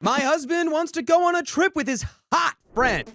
My husband wants to go on a trip with his hot friend.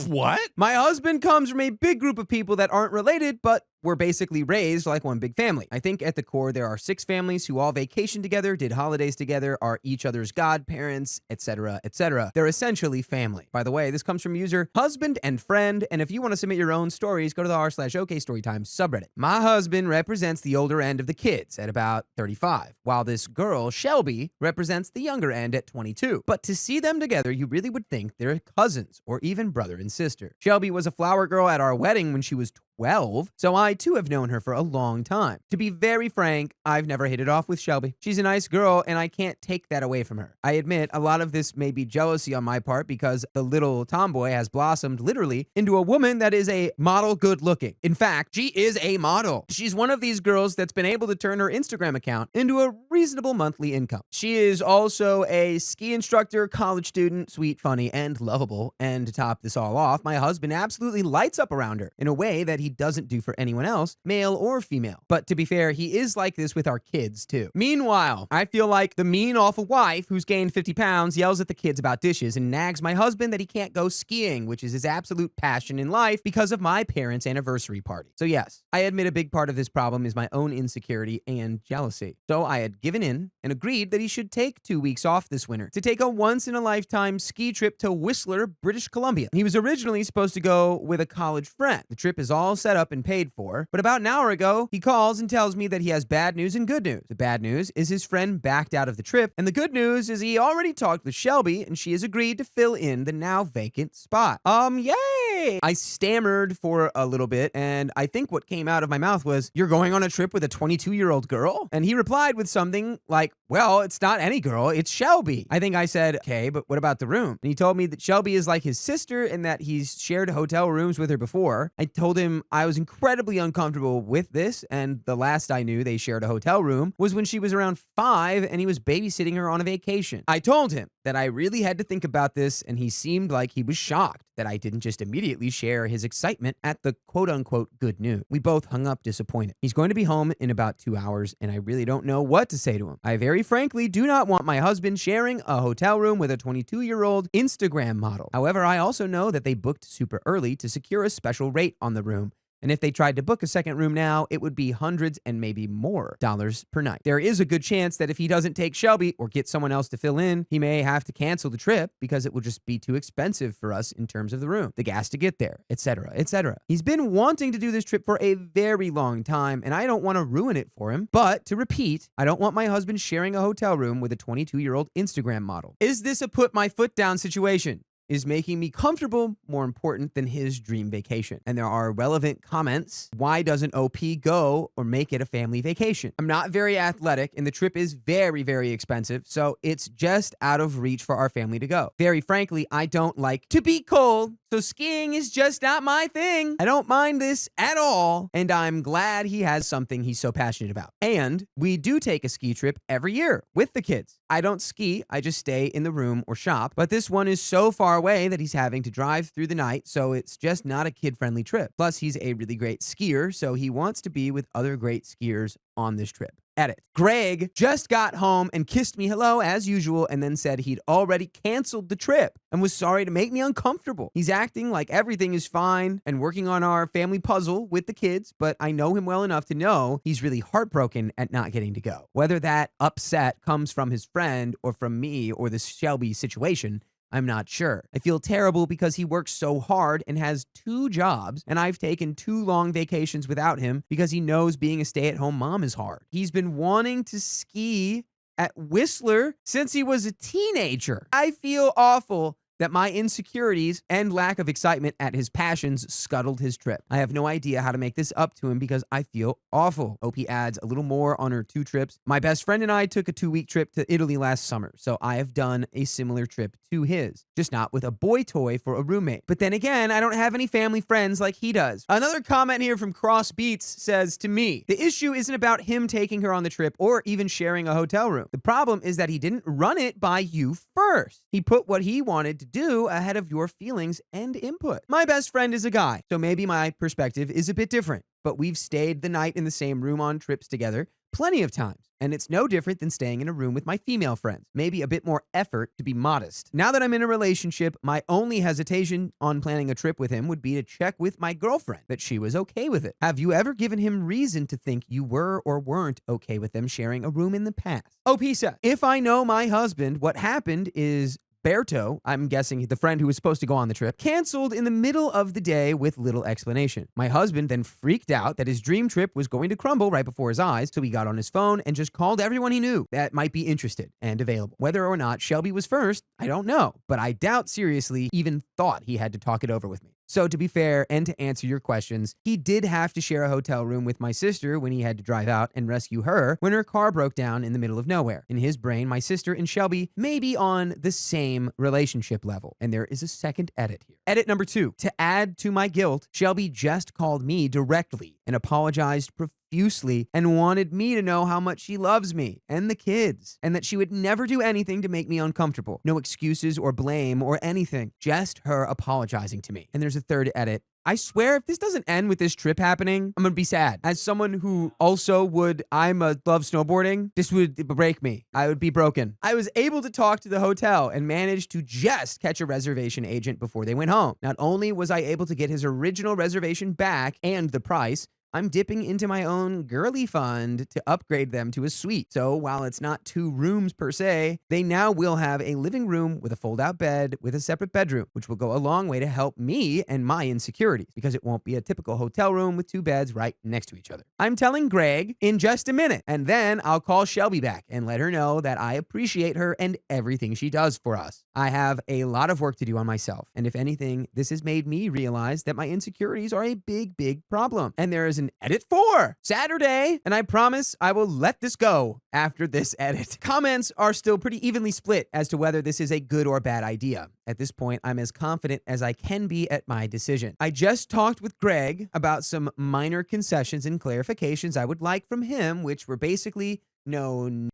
What? My husband comes from a big group of people that aren't related, but were basically raised like one big family. I think at the core, there are 6 families who all vacation together, did holidays together, are each other's godparents, etc., etc. They're essentially family. By the way, this comes from user husband and friend, and if you want to submit your own stories, go to the r/okstorytime subreddit. My husband represents the older end of the kids at about 35, while this girl, Shelby, represents the younger end at 22. But to see them together, you really would think they're cousins, or even brother and sister. Shelby was a flower girl at our wedding when she was 12, so I too have known her for a long time. To be very frank, I've never hit it off with Shelby. She's a nice girl, and I can't take that away from her. I admit a lot of this may be jealousy on my part because the little tomboy has blossomed literally into a woman that is a model good looking. In fact, she is a model. She's one of these girls that's been able to turn her Instagram account into a reasonable monthly income. She is also a ski instructor, college student, sweet, funny, and lovable. And to top this all off, my husband absolutely lights up around her in a way that he doesn't do for anyone else, male or female. But to be fair, he is like this with our kids too. Meanwhile, I feel like the mean, awful wife who's gained 50 pounds yells at the kids about dishes and nags my husband that he can't go skiing, which is his absolute passion in life because of my parents' anniversary party. So yes, I admit a big part of this problem is my own insecurity and jealousy. So I had given in and agreed that he should take 2 weeks off this winter to take a once-in-a-lifetime ski trip to Whistler, British Columbia. He was originally supposed to go with a college friend. The trip is all set up and paid for, but about an hour ago, he calls and tells me that he has bad news and good news. The bad news is his friend backed out of the trip, and the good news is he already talked with Shelby, and she has agreed to fill in the now vacant spot. Yay! I stammered for a little bit, and I think what came out of my mouth was, "You're going on a trip with a 22-year-old girl?" And he replied with something like, "Well, it's not any girl, it's Shelby." I think I said, "Okay, but what about the room?" And he told me that Shelby is like his sister and that he's shared hotel rooms with her before. I told him I was incredibly uncomfortable with this, and the last I knew they shared a hotel room was when she was around 5 and he was babysitting her on a vacation. I told him that I really had to think about this, and he seemed like he was shocked that I didn't just immediately share his excitement at the quote-unquote good news. We both hung up disappointed. He's going to be home in about 2 hours, and I really don't know what to say to him. I very frankly do not want my husband sharing a hotel room with a 22-year-old Instagram model. However, I also know that they booked super early to secure a special rate on the room. And if they tried to book a second room now, it would be hundreds and maybe more dollars per night. There is a good chance that if he doesn't take Shelby or get someone else to fill in, he may have to cancel the trip because it will just be too expensive for us in terms of the room, the gas to get there, etc., etc. He's been wanting to do this trip for a very long time, and I don't want to ruin it for him. But to repeat, I don't want my husband sharing a hotel room with a 22-year-old Instagram model. Is this a put my foot down situation? Is making me comfortable more important than his dream vacation? And there are relevant comments. Why doesn't OP go or make it a family vacation? I'm not very athletic, and the trip is very, very expensive, so it's just out of reach for our family to go. Very frankly, I don't like to be cold, so skiing is just not my thing. I don't mind this at all, and I'm glad he has something he's so passionate about. And we do take a ski trip every year with the kids. I don't ski, I just stay in the room or shop, but this one is so far away that he's having to drive through the night, so it's just not a kid-friendly trip. Plus, he's a really great skier, so he wants to be with other great skiers on this trip. Edit. Greg just got home and kissed me hello as usual and then said he'd already canceled the trip and was sorry to make me uncomfortable. He's acting like everything is fine and working on our family puzzle with the kids, but I know him well enough to know he's really heartbroken at not getting to go. Whether that upset comes from his friend or from me or the Shelby situation, I'm not sure. I feel terrible because he works so hard and has 2 jobs, and I've taken 2 long vacations without him because he knows being a stay-at-home mom is hard. He's been wanting to ski at Whistler since he was a teenager. I feel awful that my insecurities and lack of excitement at his passions scuttled his trip. I have no idea how to make this up to him because I feel awful. OP adds a little more on her 2 trips. My best friend and I took a 2-week trip to Italy last summer, so I have done a similar trip to his, just not with a boy toy for a roommate. But then again, I don't have any family friends like he does. Another comment here from Cross Beats says, to me, the issue isn't about him taking her on the trip or even sharing a hotel room. The problem is that he didn't run it by you first. He put what he wanted to do ahead of your feelings and input. My best friend is a guy, so maybe my perspective is a bit different, but we've stayed the night in the same room on trips together plenty of times. And it's no different than staying in a room with my female friends. Maybe a bit more effort to be modest. Now that I'm in a relationship, my only hesitation on planning a trip with him would be to check with my girlfriend that she was okay with it. Have you ever given him reason to think you were or weren't okay with them sharing a room in the past? OP says, if I know my husband, what happened is Berto, I'm guessing the friend who was supposed to go on the trip, canceled in the middle of the day with little explanation. My husband then freaked out that his dream trip was going to crumble right before his eyes, so he got on his phone and just called everyone he knew that might be interested and available. Whether or not Shelby was first, I don't know, but I doubt seriously even thought he had to talk it over with me. So to be fair and to answer your questions, he did have to share a hotel room with my sister when he had to drive out and rescue her when her car broke down in the middle of nowhere. In his brain, my sister and Shelby may be on the same relationship level. And there is a second edit here. Edit number 2. To add to my guilt, Shelby just called me directly and apologized profusely and wanted me to know how much she loves me and the kids and that she would never do anything to make me uncomfortable. No excuses or blame or anything. Just her apologizing to me. And there's a third edit. I swear, if this doesn't end with this trip happening, I'm gonna be sad. As someone who also love snowboarding, this would break me. I would be broken. I was able to talk to the hotel and managed to just catch a reservation agent before they went home. Not only was I able to get his original reservation back and the price, I'm dipping into my own girly fund to upgrade them to a suite. So while it's not 2 rooms per se, they now will have a living room with a fold-out bed with a separate bedroom, which will go a long way to help me and my insecurities because it won't be a typical hotel room with 2 beds right next to each other. I'm telling Greg in just a minute, and then I'll call Shelby back and let her know that I appreciate her and everything she does for us. I have a lot of work to do on myself, and if anything, this has made me realize that my insecurities are a big, big problem. And there is an edit 4 Saturday, and I promise I will let this go after this edit. Comments are still pretty evenly split as to whether this is a good or bad idea. At this point, I'm as confident as I can be at my decision. I just talked with Greg about some minor concessions and clarifications I would like from him, which were basically no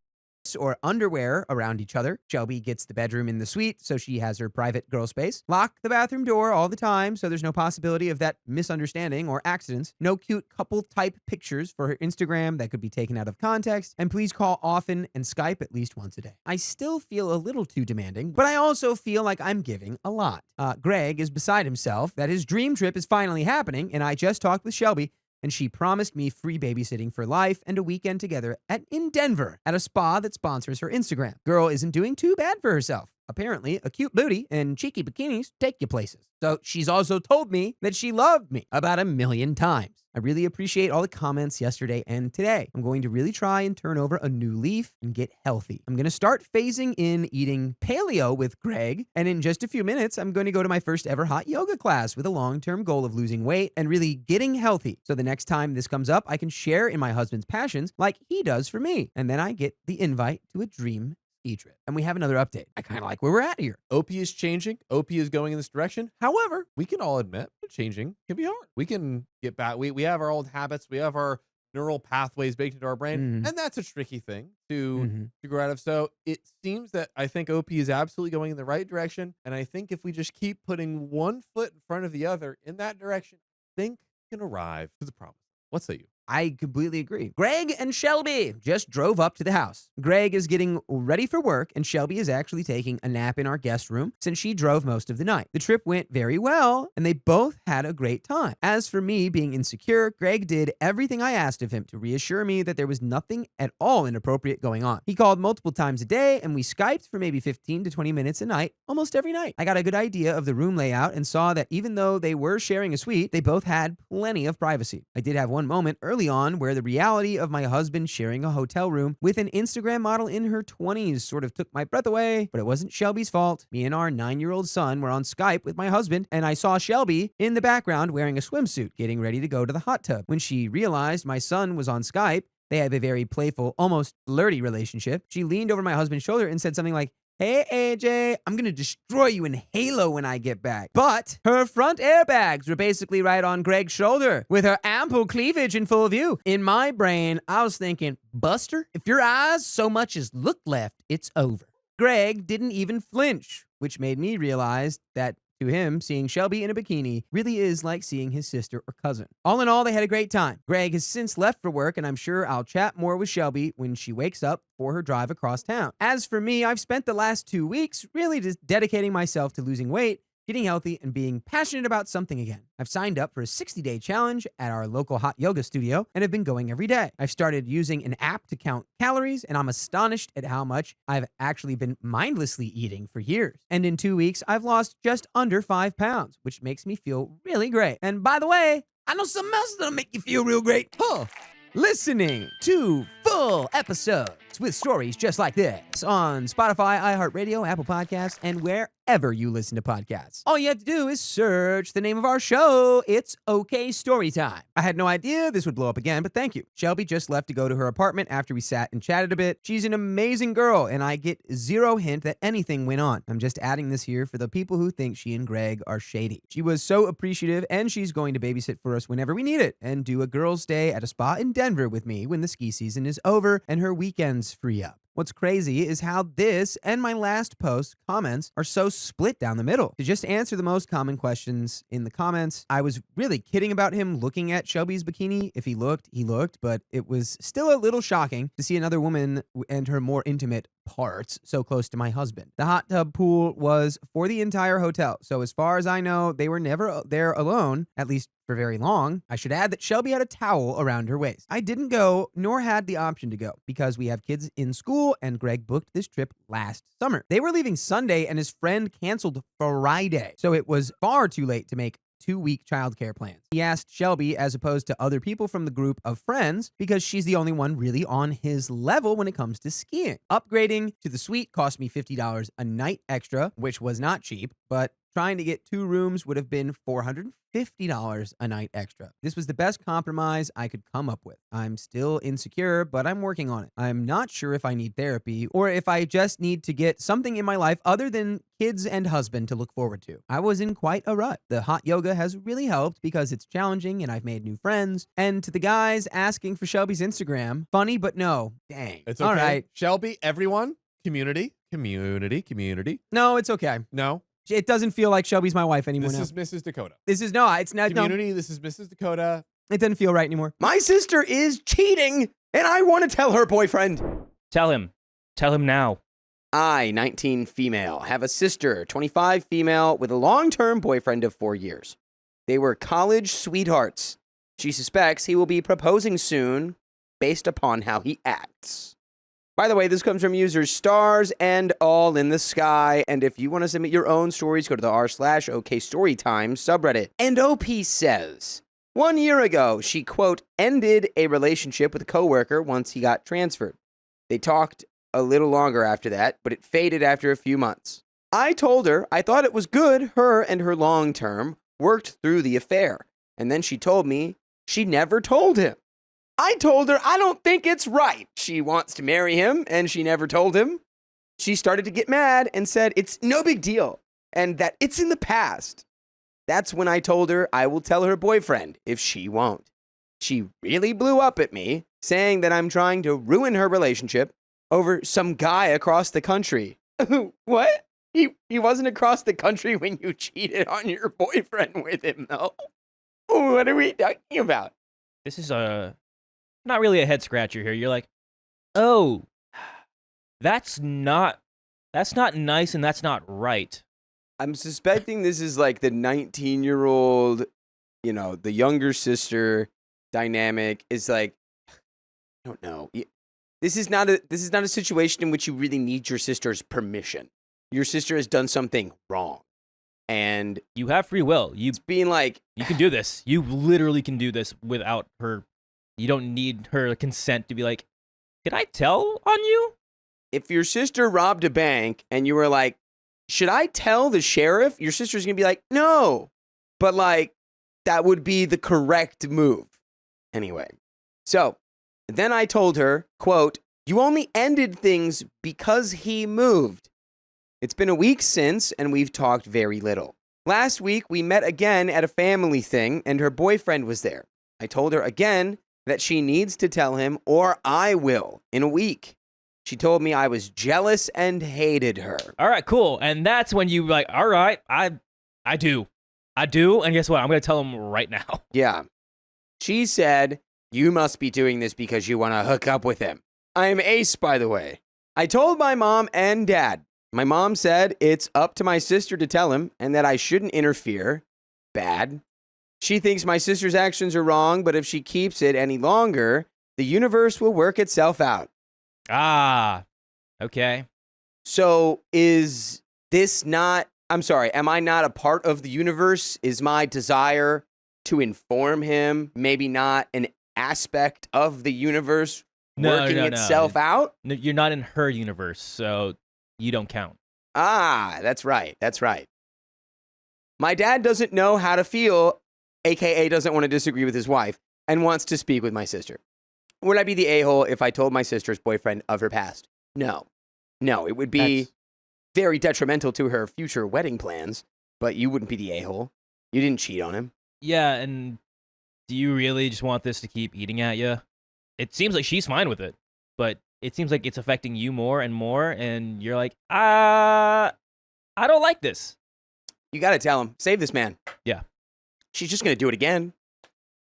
or underwear around each other. Shelby gets the bedroom in the suite, so she has her private girl space. Lock the bathroom door all the time, so there's no possibility of that misunderstanding or accidents. No cute couple type pictures for her Instagram that could be taken out of context. And please call often and Skype at least once a day. I still feel a little too demanding, but I also feel like I'm giving a lot. Greg is beside himself that his dream trip is finally happening, and I just talked with Shelby, and she promised me free babysitting for life and a weekend together in Denver at a spa that sponsors her Instagram. Girl isn't doing too bad for herself. Apparently, a cute booty and cheeky bikinis take you places. So she's also told me that she loved me about 1,000,000 times. I really appreciate all the comments yesterday and today. I'm going to really try and turn over a new leaf and get healthy. I'm going to start phasing in eating paleo with Greg, and in just a few minutes, I'm going to go to my first ever hot yoga class with a long-term goal of losing weight and really getting healthy. So the next time this comes up, I can share in my husband's passions like he does for me. And then I get the invite to a dream ski trip. And we have another update. I kind of like where we're at here. OP is changing. OP is going in this direction. However, we can all admit that changing can be hard. We can get back. We have our old habits. We have our neural pathways baked into our brain. And that's a tricky thing to grow out of. So it seems that I think OP is absolutely going in the right direction. And I think if we just keep putting one foot in front of the other in that direction, I think we can arrive to the promise. What say you? I completely agree. Greg and Shelby just drove up to the house. Greg is getting ready for work, and Shelby is actually taking a nap in our guest room since she drove most of the night. The trip went very well, and they both had a great time. As for me being insecure, Greg did everything I asked of him to reassure me that there was nothing at all inappropriate going on. He called multiple times a day, and we Skyped for maybe 15 to 20 minutes a night, almost every night. I got a good idea of the room layout and saw that even though they were sharing a suite, they both had plenty of privacy. I did have one moment early on where the reality of my husband sharing a hotel room with an Instagram model in her 20s sort of took my breath away, but it wasn't Shelby's fault. Me and our 9-year-old son were on Skype with my husband, and I saw Shelby in the background wearing a swimsuit, getting ready to go to the hot tub. When she realized my son was on Skype, they have a very playful, almost flirty relationship. She leaned over my husband's shoulder and said something like, "Hey, AJ, I'm going to destroy you in Halo when I get back." But her front airbags were basically right on Greg's shoulder with her ample cleavage in full view. In my brain, I was thinking, Buster, if your eyes so much as look left, it's over. Greg didn't even flinch, which made me realize that To him, seeing Shelby in a bikini really is like seeing his sister or cousin. All in all, they had a great time. Greg has since left for work, and I'm sure I'll chat more with Shelby when she wakes up for her drive across town. As for me, I've spent the last 2 weeks really just dedicating myself to losing weight, getting healthy, and being passionate about something again. I've signed up for a 60-day challenge at our local hot yoga studio and have been going every day. I've started using an app to count calories, and I'm astonished at how much I've actually been mindlessly eating for years. And in 2 weeks, I've lost just under 5 pounds, which makes me feel really great. And by the way, I know something else that'll make you feel real great. Listening to full episodes with stories just like this on Spotify, iHeartRadio, Apple Podcasts, and wherever you listen to podcasts. All you have to do is search the name of our show. It's OK Storytime. I had no idea this would blow up again, but thank you. Shelby just left to go to her apartment after we sat and chatted a bit. She's an amazing girl, and I get zero hint that anything went on. I'm just adding this here for the people who think she and Greg are shady. She was so appreciative, and she's going to babysit for us whenever we need it and do a girls' day at a spa in Denver with me when the ski season is over and her weekends free up. What's crazy is how this and my last post comments are so split down the middle. To just answer the most common questions in the comments, I was really kidding about him looking at Shelby's bikini. If he looked, but it was still a little shocking to see another woman and her more intimate parts so close to my husband. The hot tub pool was for the entire hotel, so as far as I know, they were never there alone, at least for very long. I should add that Shelby had a towel around her waist. I didn't go, nor had the option to go, because we have kids in school and Greg booked this trip last summer. They were leaving Sunday and his friend canceled Friday, so it was far too late to make 2-week childcare plans. He asked Shelby as opposed to other people from the group of friends because she's the only one really on his level when it comes to skiing. Upgrading to the suite cost me $50 a night extra, which was not cheap, but trying to get 2 rooms would have been $450 a night extra. This was the best compromise I could come up with. I'm still insecure, but I'm working on it. I'm not sure if I need therapy or if I just need to get something in my life other than kids and husband to look forward to. I was in quite a rut. The hot yoga has really helped because it's challenging and I've made new friends. And to the guys asking for Shelby's Instagram, funny, but no. Dang. It's okay. All right. Shelby, everyone, community. No, it's okay. No. It doesn't feel like Shelby's my wife anymore. This is Mrs. Dakota. It's not. Community, No. this is Mrs. Dakota. It doesn't feel right anymore. My sister is cheating, and I want to tell her boyfriend. Tell him. Tell him now. I, 19 female, have a sister, 25 female, with a long-term boyfriend of 4 years. They were college sweethearts. She suspects he will be proposing soon based upon how he acts. By the way, this comes from users Stars and All in the Sky. And if you want to submit your own stories, go to the r/OK Storytime subreddit. And OP says, 1 year ago, she, quote, ended a relationship with a coworker once he got transferred. They talked a little longer after that, but it faded after a few months. I told her I thought it was good her and her long-term worked through the affair. And then she told me she never told him. I told her I don't think it's right. She wants to marry him, and she never told him. She started to get mad and said it's no big deal, and that it's in the past. That's when I told her I will tell her boyfriend if she won't. She really blew up at me, saying that I'm trying to ruin her relationship over some guy across the country. What? He wasn't across the country when you cheated on your boyfriend with him, though. What are we talking about? This is not really a head scratcher here. You're like, oh, that's not nice and that's not right. I'm suspecting this is like the 19-year-old, the younger sister dynamic is like, I don't know. This is not a situation in which you really need your sister's permission. Your sister has done something wrong. And you have free will. It's being like, you can do this. You literally can do this without her. You don't need her consent to be like, can I tell on you? If your sister robbed a bank and you were like, should I tell the sheriff? Your sister's going to be like, no. But like, that would be the correct move. Anyway. So then I told her, quote, you only ended things because he moved. It's been a week since, and we've talked very little. Last week, we met again at a family thing, and her boyfriend was there. I told her again that she needs to tell him, or I will, in a week. She told me I was jealous and hated her. All right, cool. And that's when you like, all right, I do. And guess what? I'm going to tell him right now. Yeah. She said, you must be doing this because you want to hook up with him. I'm Ace, by the way. I told my mom and dad. My mom said it's up to my sister to tell him and that I shouldn't interfere. Bad. She thinks my sister's actions are wrong, but if she keeps it any longer, the universe will work itself out. Ah, okay. So is this not, I'm sorry, am I not a part of the universe? Is my desire to inform him maybe not an aspect of the universe working itself out? No, you're not in her universe, so you don't count. Ah, that's right. That's right. My dad doesn't know how to feel, aka doesn't want to disagree with his wife, and wants to speak with my sister. Would I be the a-hole if I told my sister's boyfriend of her past? No. No, it would be very detrimental to her future wedding plans, but you wouldn't be the a-hole. You didn't cheat on him. Yeah, and do you really just want this to keep eating at you? It seems like she's fine with it, but it seems like it's affecting you more and more, and you're like, I don't like this. You got to tell him, save this man. Yeah. She's just going to do it again.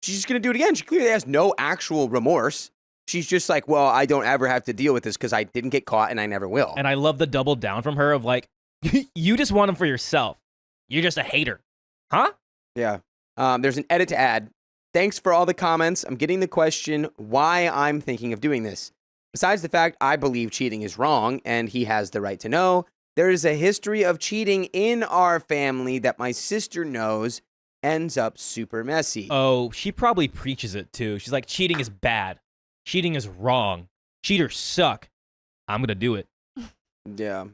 She's just going to do it again. She clearly has no actual remorse. She's just like, well, I don't ever have to deal with this because I didn't get caught and I never will. And I love the double down from her of like, you just want him for yourself. You're just a hater. Huh? Yeah. There's an edit to add. Thanks for all the comments. I'm getting the question why I'm thinking of doing this. Besides the fact I believe cheating is wrong and he has the right to know, there is a history of cheating in our family that my sister knows ends up super messy. Oh, she probably preaches it too. She's like, cheating is bad. Cheating is wrong. Cheaters suck. I'm going to do it. Yeah.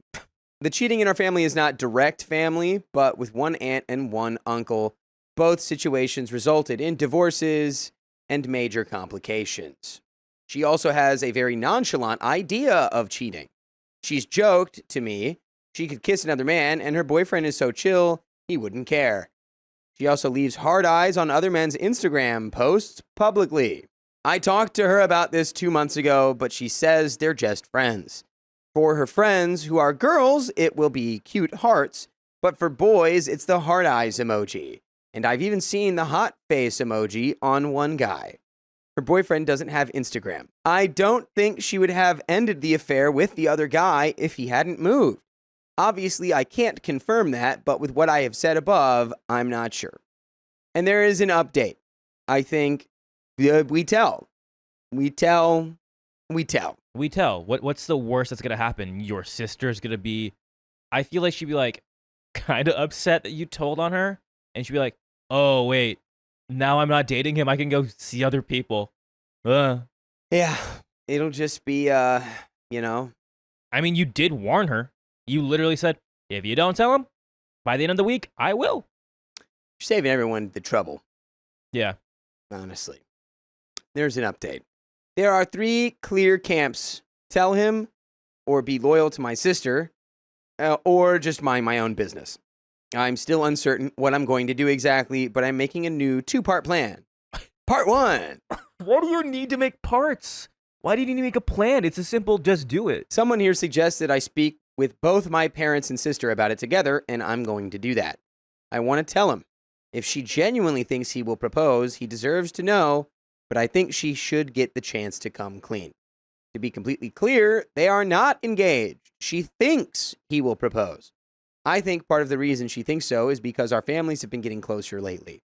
The cheating in our family is not direct family, but with one aunt and one uncle. Both situations resulted in divorces and major complications. She also has a very nonchalant idea of cheating. She's joked to me she could kiss another man and her boyfriend is so chill he wouldn't care. She also leaves hard eyes on other men's Instagram posts publicly. I talked to her about this 2 months ago, but she says they're just friends. For her friends who are girls, it will be cute hearts, but for boys, it's the hard eyes emoji. And I've even seen the hot face emoji on one guy. Her boyfriend doesn't have Instagram. I don't think she would have ended the affair with the other guy if he hadn't moved. Obviously, I can't confirm that, but with what I have said above, I'm not sure. And there is an update. I think we tell. What's the worst that's going to happen? Your sister's going to be, I feel like she'd be like kind of upset that you told on her. And she'd be like, oh, wait, now I'm not dating him. I can go see other people. Yeah, it'll just be, I mean, you did warn her. You literally said, if you don't tell him, by the end of the week, I will. You're saving everyone the trouble. Yeah. Honestly. There's an update. There are 3 clear camps. Tell him, or be loyal to my sister, or just mind my own business. I'm still uncertain what I'm going to do exactly, but I'm making a new 2-part plan. Part 1. Why do you need to make parts? Why do you need to make a plan? It's a simple, just do it. Someone here suggested I speak with both my parents and sister about it together, and I'm going to do that. I want to tell him. If she genuinely thinks he will propose, he deserves to know, but I think she should get the chance to come clean. To be completely clear, they are not engaged. She thinks he will propose. I think part of the reason she thinks so is because our families have been getting closer lately.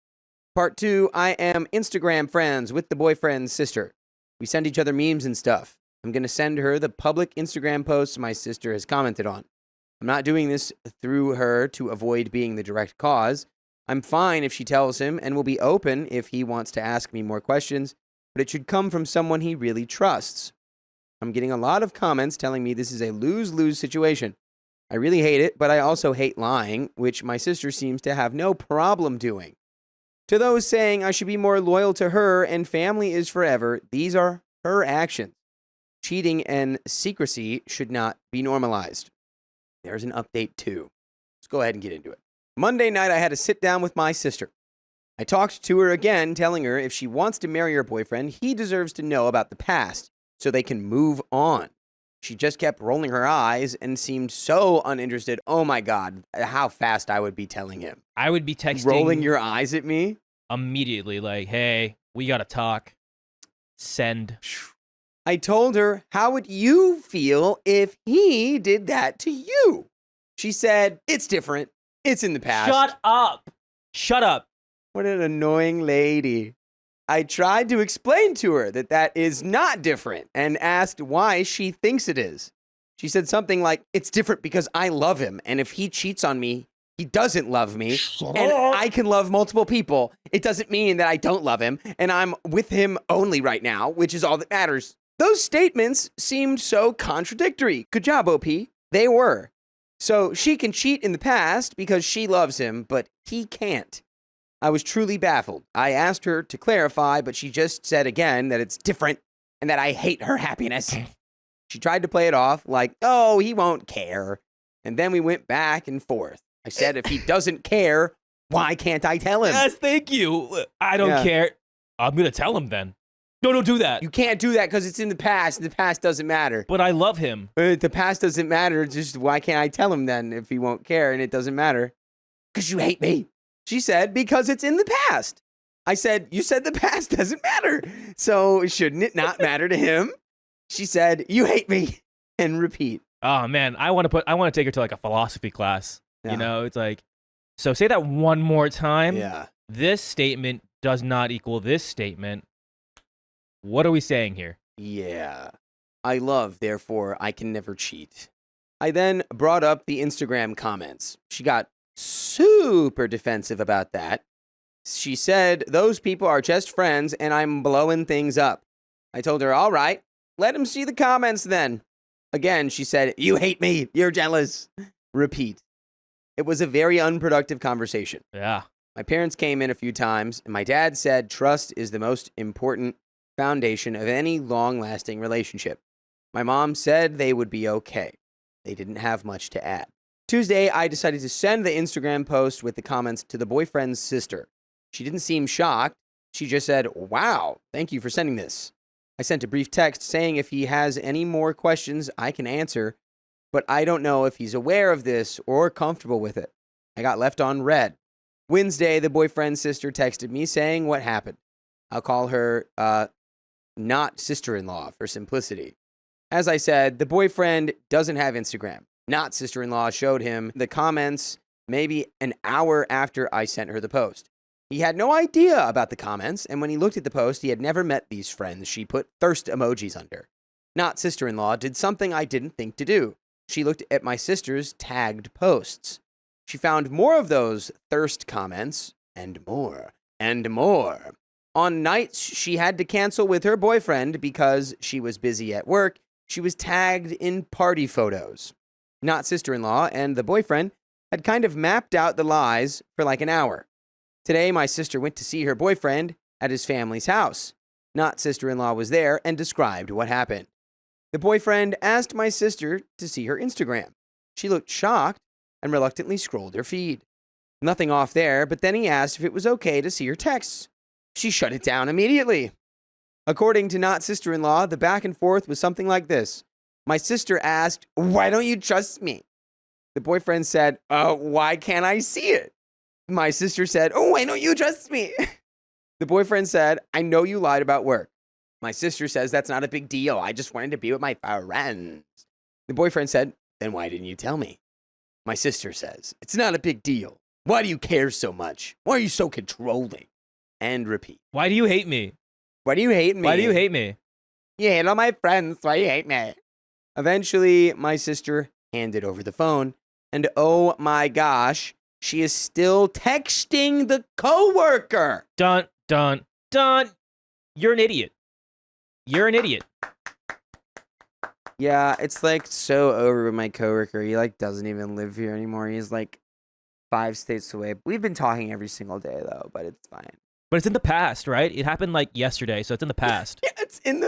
Part 2, I am Instagram friends with the boyfriend's sister. We send each other memes and stuff. I'm going to send her the public Instagram posts my sister has commented on. I'm not doing this through her to avoid being the direct cause. I'm fine if she tells him and will be open if he wants to ask me more questions, but it should come from someone he really trusts. I'm getting a lot of comments telling me this is a lose-lose situation. I really hate it, but I also hate lying, which my sister seems to have no problem doing. To those saying I should be more loyal to her and family is forever, these are her actions. Cheating and secrecy should not be normalized. There's an update too. Let's go ahead and get into it. Monday night, I had to sit down with my sister. I talked to her again, telling her if she wants to marry her boyfriend, he deserves to know about the past so they can move on. She just kept rolling her eyes and seemed so uninterested. Oh my God, how fast I would be telling him. I would be texting Rolling your eyes at me? immediately, like, hey, we gotta talk. Send. I told her, how would you feel if he did that to you? She said, it's different. It's in the past. Shut up. Shut up. What an annoying lady. I tried to explain to her that that is not different and asked why she thinks it is. She said something like, it's different because I love him, and if he cheats on me, he doesn't love me, and I can love multiple people. It doesn't mean that I don't love him, and I'm with him only right now, which is all that matters. Those statements seemed so contradictory. Good job, OP. They were. So she can cheat in the past because she loves him, but he can't. I was truly baffled. I asked her to clarify, but she just said again that it's different and that I hate her happiness. She tried to play it off like, oh, he won't care. And then we went back and forth. I said, if he doesn't care, why can't I tell him? Yes, thank you. I don't care. I'm going to tell him then. No, don't do that. You can't do that because it's in the past. The past doesn't matter. But I love him. The past doesn't matter. Just why can't I tell him then if he won't care and it doesn't matter? Because you hate me. She said, because it's in the past. I said, you said the past doesn't matter. So shouldn't it not matter to him? She said, you hate me. And repeat. Oh man, I want to take her to like a philosophy class. Yeah. You know, it's like, so say that one more time. Yeah. This statement does not equal this statement. What are we saying here? Yeah. I love, therefore I can never cheat. I then brought up the Instagram comments. She got super defensive about that. She said, those people are just friends and I'm blowing things up. I told her, all right, let him see the comments then. Again, she said, you hate me. You're jealous. Repeat. It was a very unproductive conversation. Yeah. My parents came in a few times, and my dad said trust is the most important foundation of any long-lasting relationship. My mom said they would be okay. They didn't have much to add. Tuesday, I decided to send the Instagram post with the comments to the boyfriend's sister. She didn't seem shocked. She just said, wow, thank you for sending this. I sent a brief text saying if he has any more questions, I can answer, but I don't know if he's aware of this or comfortable with it. I got left on red. Wednesday, the boyfriend's sister texted me saying what happened. I'll call her not sister-in-law for simplicity. As I said, the boyfriend doesn't have Instagram. Not sister-in-law showed him the comments maybe an hour after I sent her the post. He had no idea about the comments, and when he looked at the post, he had never met these friends she put thirst emojis under. Not sister-in-law did something I didn't think to do. She looked at my sister's tagged posts. She found more of those thirst comments, and more, and more. On nights she had to cancel with her boyfriend because she was busy at work, she was tagged in party photos. Not sister-in-law and the boyfriend had kind of mapped out the lies for like an hour. Today, my sister went to see her boyfriend at his family's house. Not sister-in-law was there and described what happened. The boyfriend asked my sister to see her Instagram. She looked shocked and reluctantly scrolled her feed. Nothing off there, but then he asked if it was okay to see her texts. She shut it down immediately. According to not sister-in-law, the back and forth was something like this. My sister asked, why don't you trust me? The boyfriend said, why can't I see it? My sister said, why don't you trust me? The boyfriend said, I know you lied about work. My sister says, that's not a big deal. I just wanted to be with my friends. The boyfriend said, then why didn't you tell me? My sister says, it's not a big deal. Why do you care so much? Why are you so controlling? And repeat. Why do you hate me? Why do you hate me? Why do you hate me? You hate all my friends. Why do you hate me? Eventually, my sister handed over the phone. And oh my gosh, she is still texting the coworker. Dun, dun, dun. You're an idiot. You're an idiot. Yeah, it's like so over with my coworker. He like doesn't even live here anymore. He's like 5 states away. We've been talking every single day though, but it's fine. But it's in the past, right? It happened like yesterday, so it's in the past. Yeah, it's in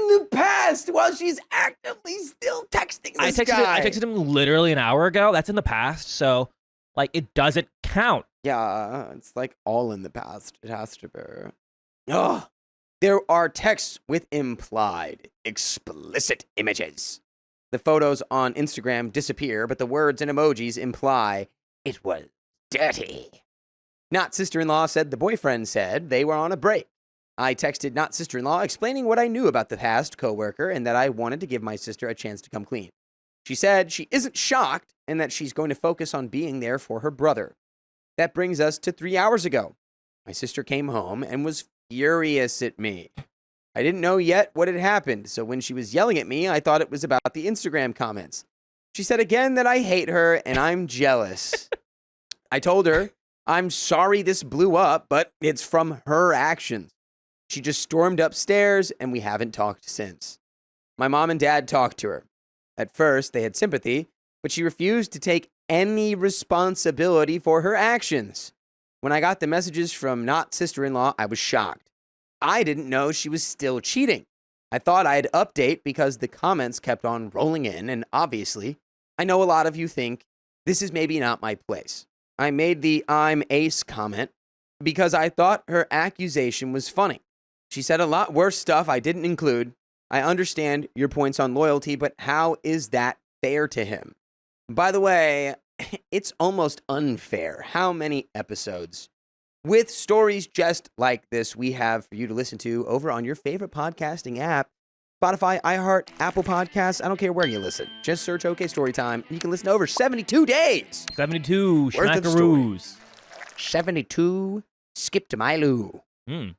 the past while she's actively still texting this guy. I texted him literally an hour ago. That's in the past, so like it doesn't count. Yeah, it's like all in the past. It has to be. Oh, There are texts with implied explicit images. The photos on Instagram disappear, but the words and emojis imply it was dirty. Not sister-in-law said the boyfriend said they were on a break. I texted not sister-in-law explaining what I knew about the past coworker and that I wanted to give my sister a chance to come clean. She said she isn't shocked and that she's going to focus on being there for her brother. That brings us to 3 hours ago. My sister came home and was furious at me. I didn't know yet what had happened, so when she was yelling at me, I thought it was about the Instagram comments. She said again that I hate her and I'm jealous. I told her, I'm sorry this blew up, but it's from her actions. She just stormed upstairs and we haven't talked since. My mom and dad talked to her. At first, they had sympathy, but she refused to take any responsibility for her actions. When I got the messages from not sister-in-law, I was shocked. I didn't know she was still cheating. I thought I'd update because the comments kept on rolling in, and obviously, I know a lot of you think this is maybe not my place. I made the I'm ace comment because I thought her accusation was funny. She said a lot worse stuff I didn't include. I understand your points on loyalty, but how is that fair to him? By the way, it's almost unfair how many episodes with stories just like this we have for you to listen to over on your favorite podcasting app. Spotify, iHeart, Apple Podcasts, I don't care where you listen. Just search OK Storytime. You can listen to over 72 days. 72 worth of Schnackaroos. 72 skip to my loo. Mm.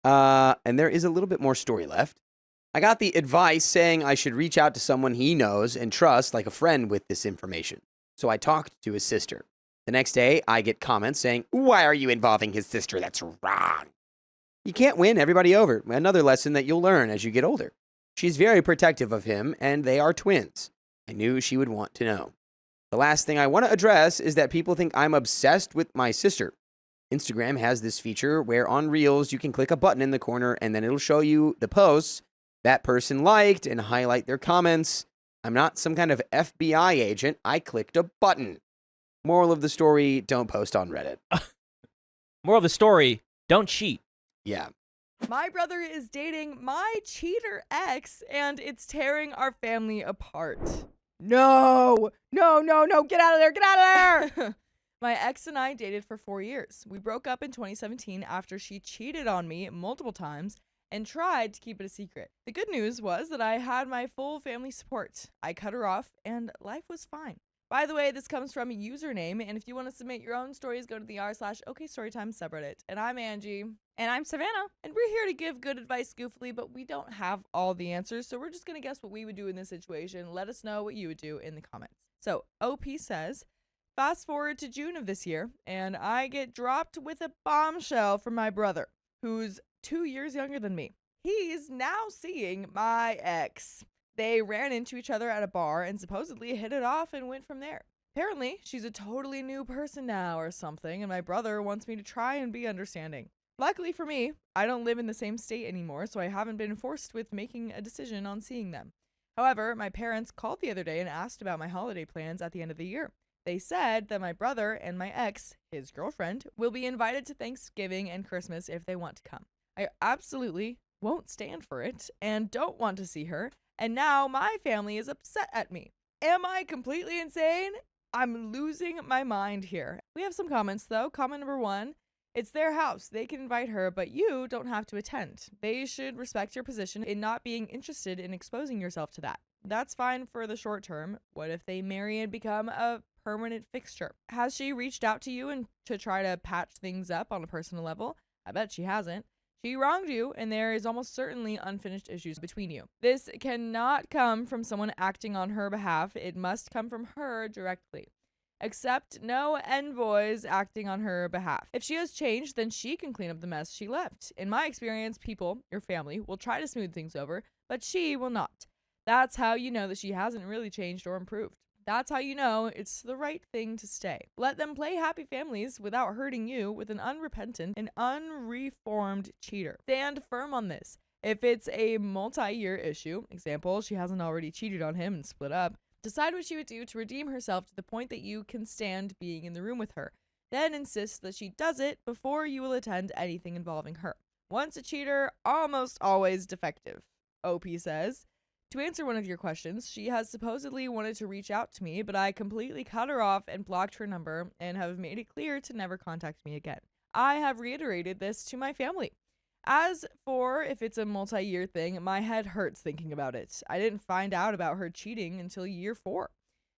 And there is a little bit more story left. I got the advice saying I should reach out to someone he knows and trusts, like a friend, with this information. So I talked to his sister. The next day, I get comments saying, why are you involving his sister? That's wrong. You can't win everybody over. Another lesson that you'll learn as you get older. She's very protective of him, and they are twins. I knew she would want to know. The last thing I want to address is that people think I'm obsessed with my sister. Instagram has this feature where on Reels, you can click a button in the corner, and then it'll show you the posts that person liked and highlight their comments. I'm not some kind of FBI agent. I clicked a button. Moral of the story, don't post on Reddit. Moral of the story, don't cheat. Yeah. My brother is dating my cheater ex, and it's tearing our family apart. No, get out of there, get out of there. My ex and I dated for 4 years. We broke up in 2017 after she cheated on me multiple times and tried to keep it a secret. The good news was that I had my full family support. I cut her off, and life was fine. By the way, this comes from a username, and if you want to submit your own stories, go to the r/OKStorytime subreddit. And I'm Angie. And I'm Savannah. And we're here to give good advice goofily, but we don't have all the answers, so we're just going to guess what we would do in this situation. Let us know what you would do in the comments. So, OP says, fast forward to June of this year, and I get dropped with a bombshell from my brother, who's 2 years younger than me. He's now seeing my ex. They ran into each other at a bar and supposedly hit it off and went from there. Apparently, she's a totally new person now or something, and my brother wants me to try and be understanding. Luckily for me, I don't live in the same state anymore, so I haven't been forced with making a decision on seeing them. However, my parents called the other day and asked about my holiday plans at the end of the year. They said that my brother and my ex, his girlfriend, will be invited to Thanksgiving and Christmas if they want to come. I absolutely won't stand for it and don't want to see her, and now my family is upset at me. Am I completely insane? I'm losing my mind here. We have some comments though. Comment number 1. It's their house. They can invite her, but you don't have to attend. They should respect your position in not being interested in exposing yourself to that. That's fine for the short term. What if they marry and become a permanent fixture? Has she reached out to you and to try to patch things up on a personal level? I bet she hasn't. She wronged you, and there is almost certainly unfinished issues between you. This cannot come from someone acting on her behalf. It must come from her directly. Accept no envoys acting on her behalf. If she has changed, then she can clean up the mess she left. In my experience, people, your family, will try to smooth things over, but she will not. That's how you know that she hasn't really changed or improved. That's how you know it's the right thing to stay. Let them play happy families without hurting you with an unrepentant and unreformed cheater. Stand firm on this. If it's a multi-year issue, example, she hasn't already cheated on him and split up, decide what she would do to redeem herself to the point that you can stand being in the room with her. Then insist that she does it before you will attend anything involving her. Once a cheater, almost always defective. OP says, to answer one of your questions, she has supposedly wanted to reach out to me, but I completely cut her off and blocked her number and have made it clear to never contact me again. I have reiterated this to my family. As for if it's a multi-year thing, my head hurts thinking about it. I didn't find out about her cheating until year 4.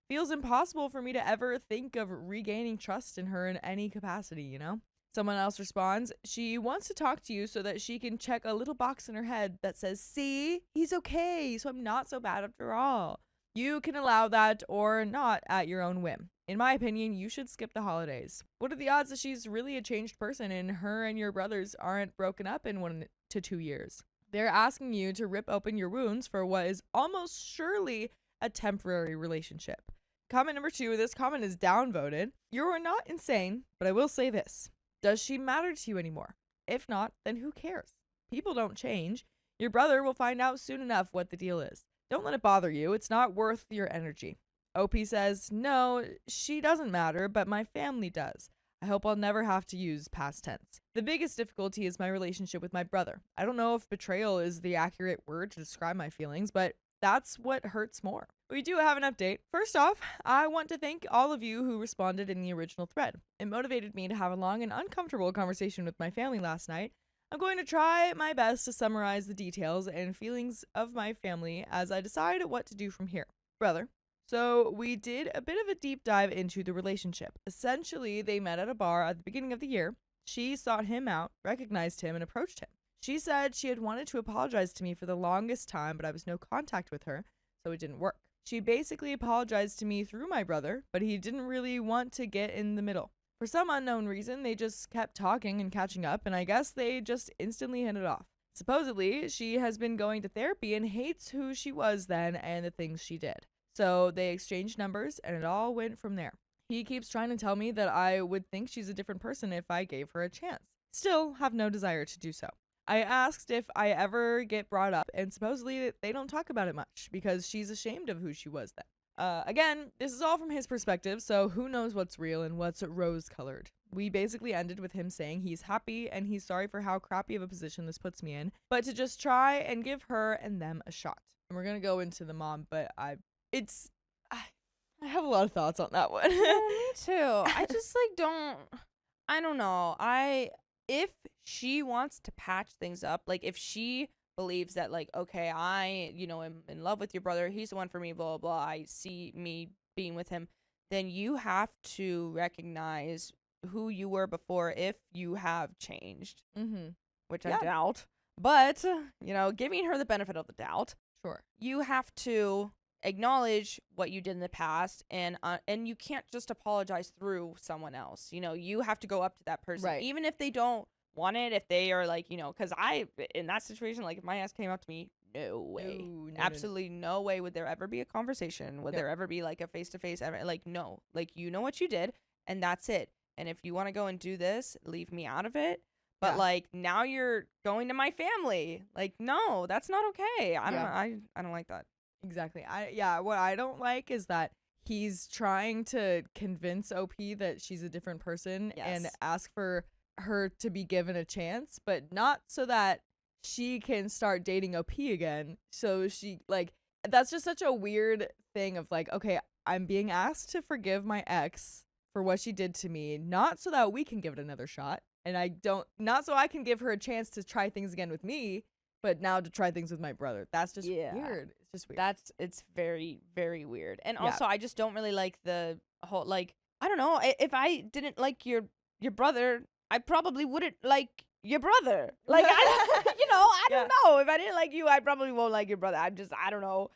Feels impossible for me to ever think of regaining trust in her in any capacity, you know? Someone else responds, she wants to talk to you so that she can check a little box in her head that says, see, he's okay, so I'm not so bad after all. You can allow that or not at your own whim. In my opinion, you should skip the holidays. What are the odds that she's really a changed person and her and your brothers aren't broken up in 1 to 2 years? They're asking you to rip open your wounds for what is almost surely a temporary relationship. Comment number 2, this comment is downvoted. You are not insane, but I will say this. Does she matter to you anymore? If not, then who cares? People don't change. Your brother will find out soon enough what the deal is. Don't let it bother you. It's not worth your energy. OP says, no, she doesn't matter, but my family does. I hope I'll never have to use past tense. The biggest difficulty is my relationship with my brother. I don't know if betrayal is the accurate word to describe my feelings, but that's what hurts more. We do have an update. First off, I want to thank all of you who responded in the original thread. It motivated me to have a long and uncomfortable conversation with my family last night. I'm going to try my best to summarize the details and feelings of my family as I decide what to do from here. Brother. So we did a bit of a deep dive into the relationship. Essentially, they met at a bar at the beginning of the year. She sought him out, recognized him, and approached him. She said she had wanted to apologize to me for the longest time, but I was no contact with her, so it didn't work. She basically apologized to me through my brother, but he didn't really want to get in the middle. For some unknown reason, they just kept talking and catching up, and I guess they just instantly hit it off. Supposedly, she has been going to therapy and hates who she was then and the things she did. So they exchanged numbers, and it all went from there. He keeps trying to tell me that I would think she's a different person if I gave her a chance. Still have no desire to do so. I asked if I ever get brought up, and supposedly they don't talk about it much because she's ashamed of who she was then. Again, this is all from his perspective, so who knows what's real and what's rose-colored. We basically ended with him saying he's happy and he's sorry for how crappy of a position this puts me in, but to just try and give her and them a shot. And we're gonna go into the mom, but I have a lot of thoughts on that one. Yeah, me too. I just I don't know. If she wants to patch things up, like if she believes that like, okay, I, am in love with your brother, he's the one for me, blah, blah, blah, I see me being with him, then you have to recognize who you were before if you have changed, which I doubt. But, giving her the benefit of the doubt, Sure. you have to acknowledge what you did in the past, and you can't just apologize through someone else. You have to go up to that person, Right. even if they don't want it, if they are like, because in that situation, like if my ass came up to me, no way, No, absolutely no way would there ever be a conversation, would there ever be like a face-to-face ever, like no, like what you did and that's it. And if you want to go and do this, leave me out of it. But like now you're going to my family, like no, that's not okay. I don't like that. Exactly. What I don't like is that he's trying to convince OP that she's a different person and ask for her to be given a chance, but not so that she can start dating OP again. So she that's just such a weird thing of like, okay, I'm being asked to forgive my ex for what she did to me, not so that we can give it another shot. And not so I can give her a chance to try things again with me, but now to try things with my brother. That's just weird. It's just weird. It's very, very weird. And also, I just don't really like the whole, like, I don't know. If I didn't like your brother, I probably wouldn't like your brother. Like, I don't know. If I didn't like you, I probably won't like your brother. I don't know.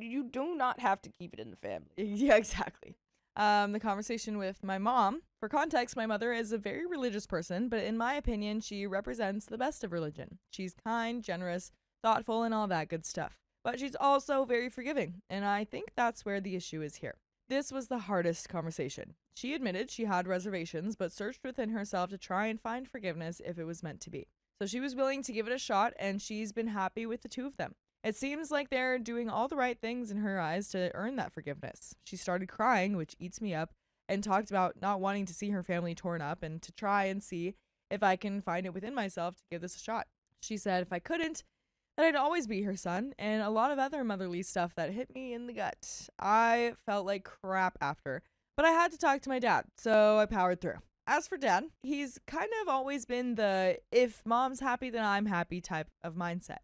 You do not have to keep it in the family. Yeah, exactly. The conversation with my mom. For context, my mother is a very religious person, but in my opinion, she represents the best of religion. She's kind, generous, thoughtful, and all that good stuff. But she's also very forgiving, and I think that's where the issue is here. This was the hardest conversation. She admitted she had reservations, but searched within herself to try and find forgiveness if it was meant to be. So she was willing to give it a shot, and she's been happy with the two of them. It seems like they're doing all the right things in her eyes to earn that forgiveness. She started crying, which eats me up, and talked about not wanting to see her family torn up and to try and see if I can find it within myself to give this a shot. She said if I couldn't, that I'd always be her son, and a lot of other motherly stuff that hit me in the gut. I felt like crap after, but I had to talk to my dad, so I powered through. As for Dad, he's kind of always been the if mom's happy, then I'm happy type of mindset.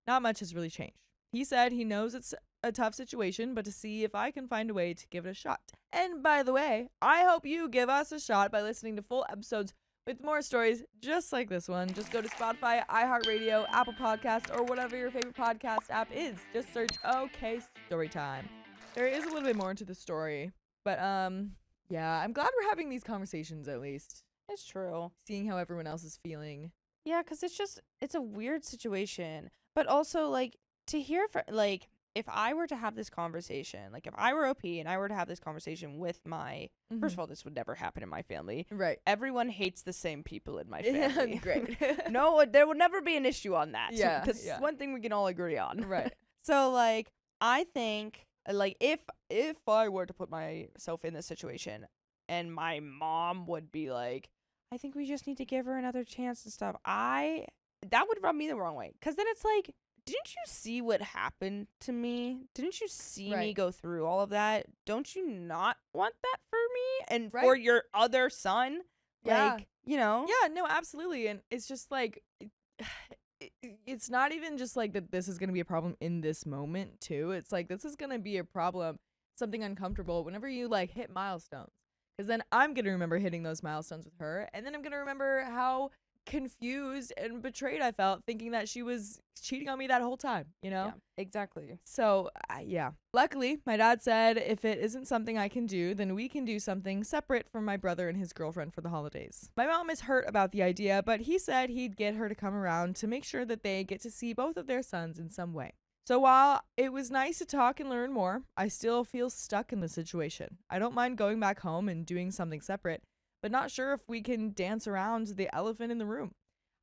Not much has really changed. He said he knows it's a tough situation, but to see if I can find a way to give it a shot. And by the way, I hope you give us a shot by listening to full episodes with more stories just like this one. Just go to Spotify, iHeartRadio, Apple Podcasts, or whatever your favorite podcast app is. Just search OK Storytime. There is a little bit more to the story, but yeah, I'm glad we're having these conversations at least. It's true. Seeing how everyone else is feeling. Yeah, because it's a weird situation. But also, like, to hear, like, if I were to have this conversation, like, if I were OP and I were to have this conversation with my, first of all, this would never happen in my family. Right. Everyone hates the same people in my family. Great. No, there will never be an issue on that. Yeah. Because it's one thing we can all agree on. Right. So, like, I think, like, if I were to put myself in this situation and my mom would be like, I think we just need to give her another chance and stuff, that would rub me the wrong way. Because then it's like, didn't you see what happened to me? Didn't you see me go through all of that? Don't you not want that for me and for your other son? Yeah. Like, you know? Yeah, no, absolutely. And it's just like, it's not even just like that this is going to be a problem in this moment, too. It's like, this is going to be a problem, something uncomfortable whenever you like hit milestones. Because then I'm going to remember hitting those milestones with her. And then I'm going to remember how confused and betrayed I felt thinking that she was cheating on me that whole time, you know? Yeah, exactly. So, yeah. Luckily, my dad said if it isn't something I can do, then we can do something separate from my brother and his girlfriend for the holidays. My mom is hurt about the idea, but he said he'd get her to come around to make sure that they get to see both of their sons in some way. So while it was nice to talk and learn more, I still feel stuck in the situation. I don't mind going back home and doing something separate, but not sure if we can dance around the elephant in the room.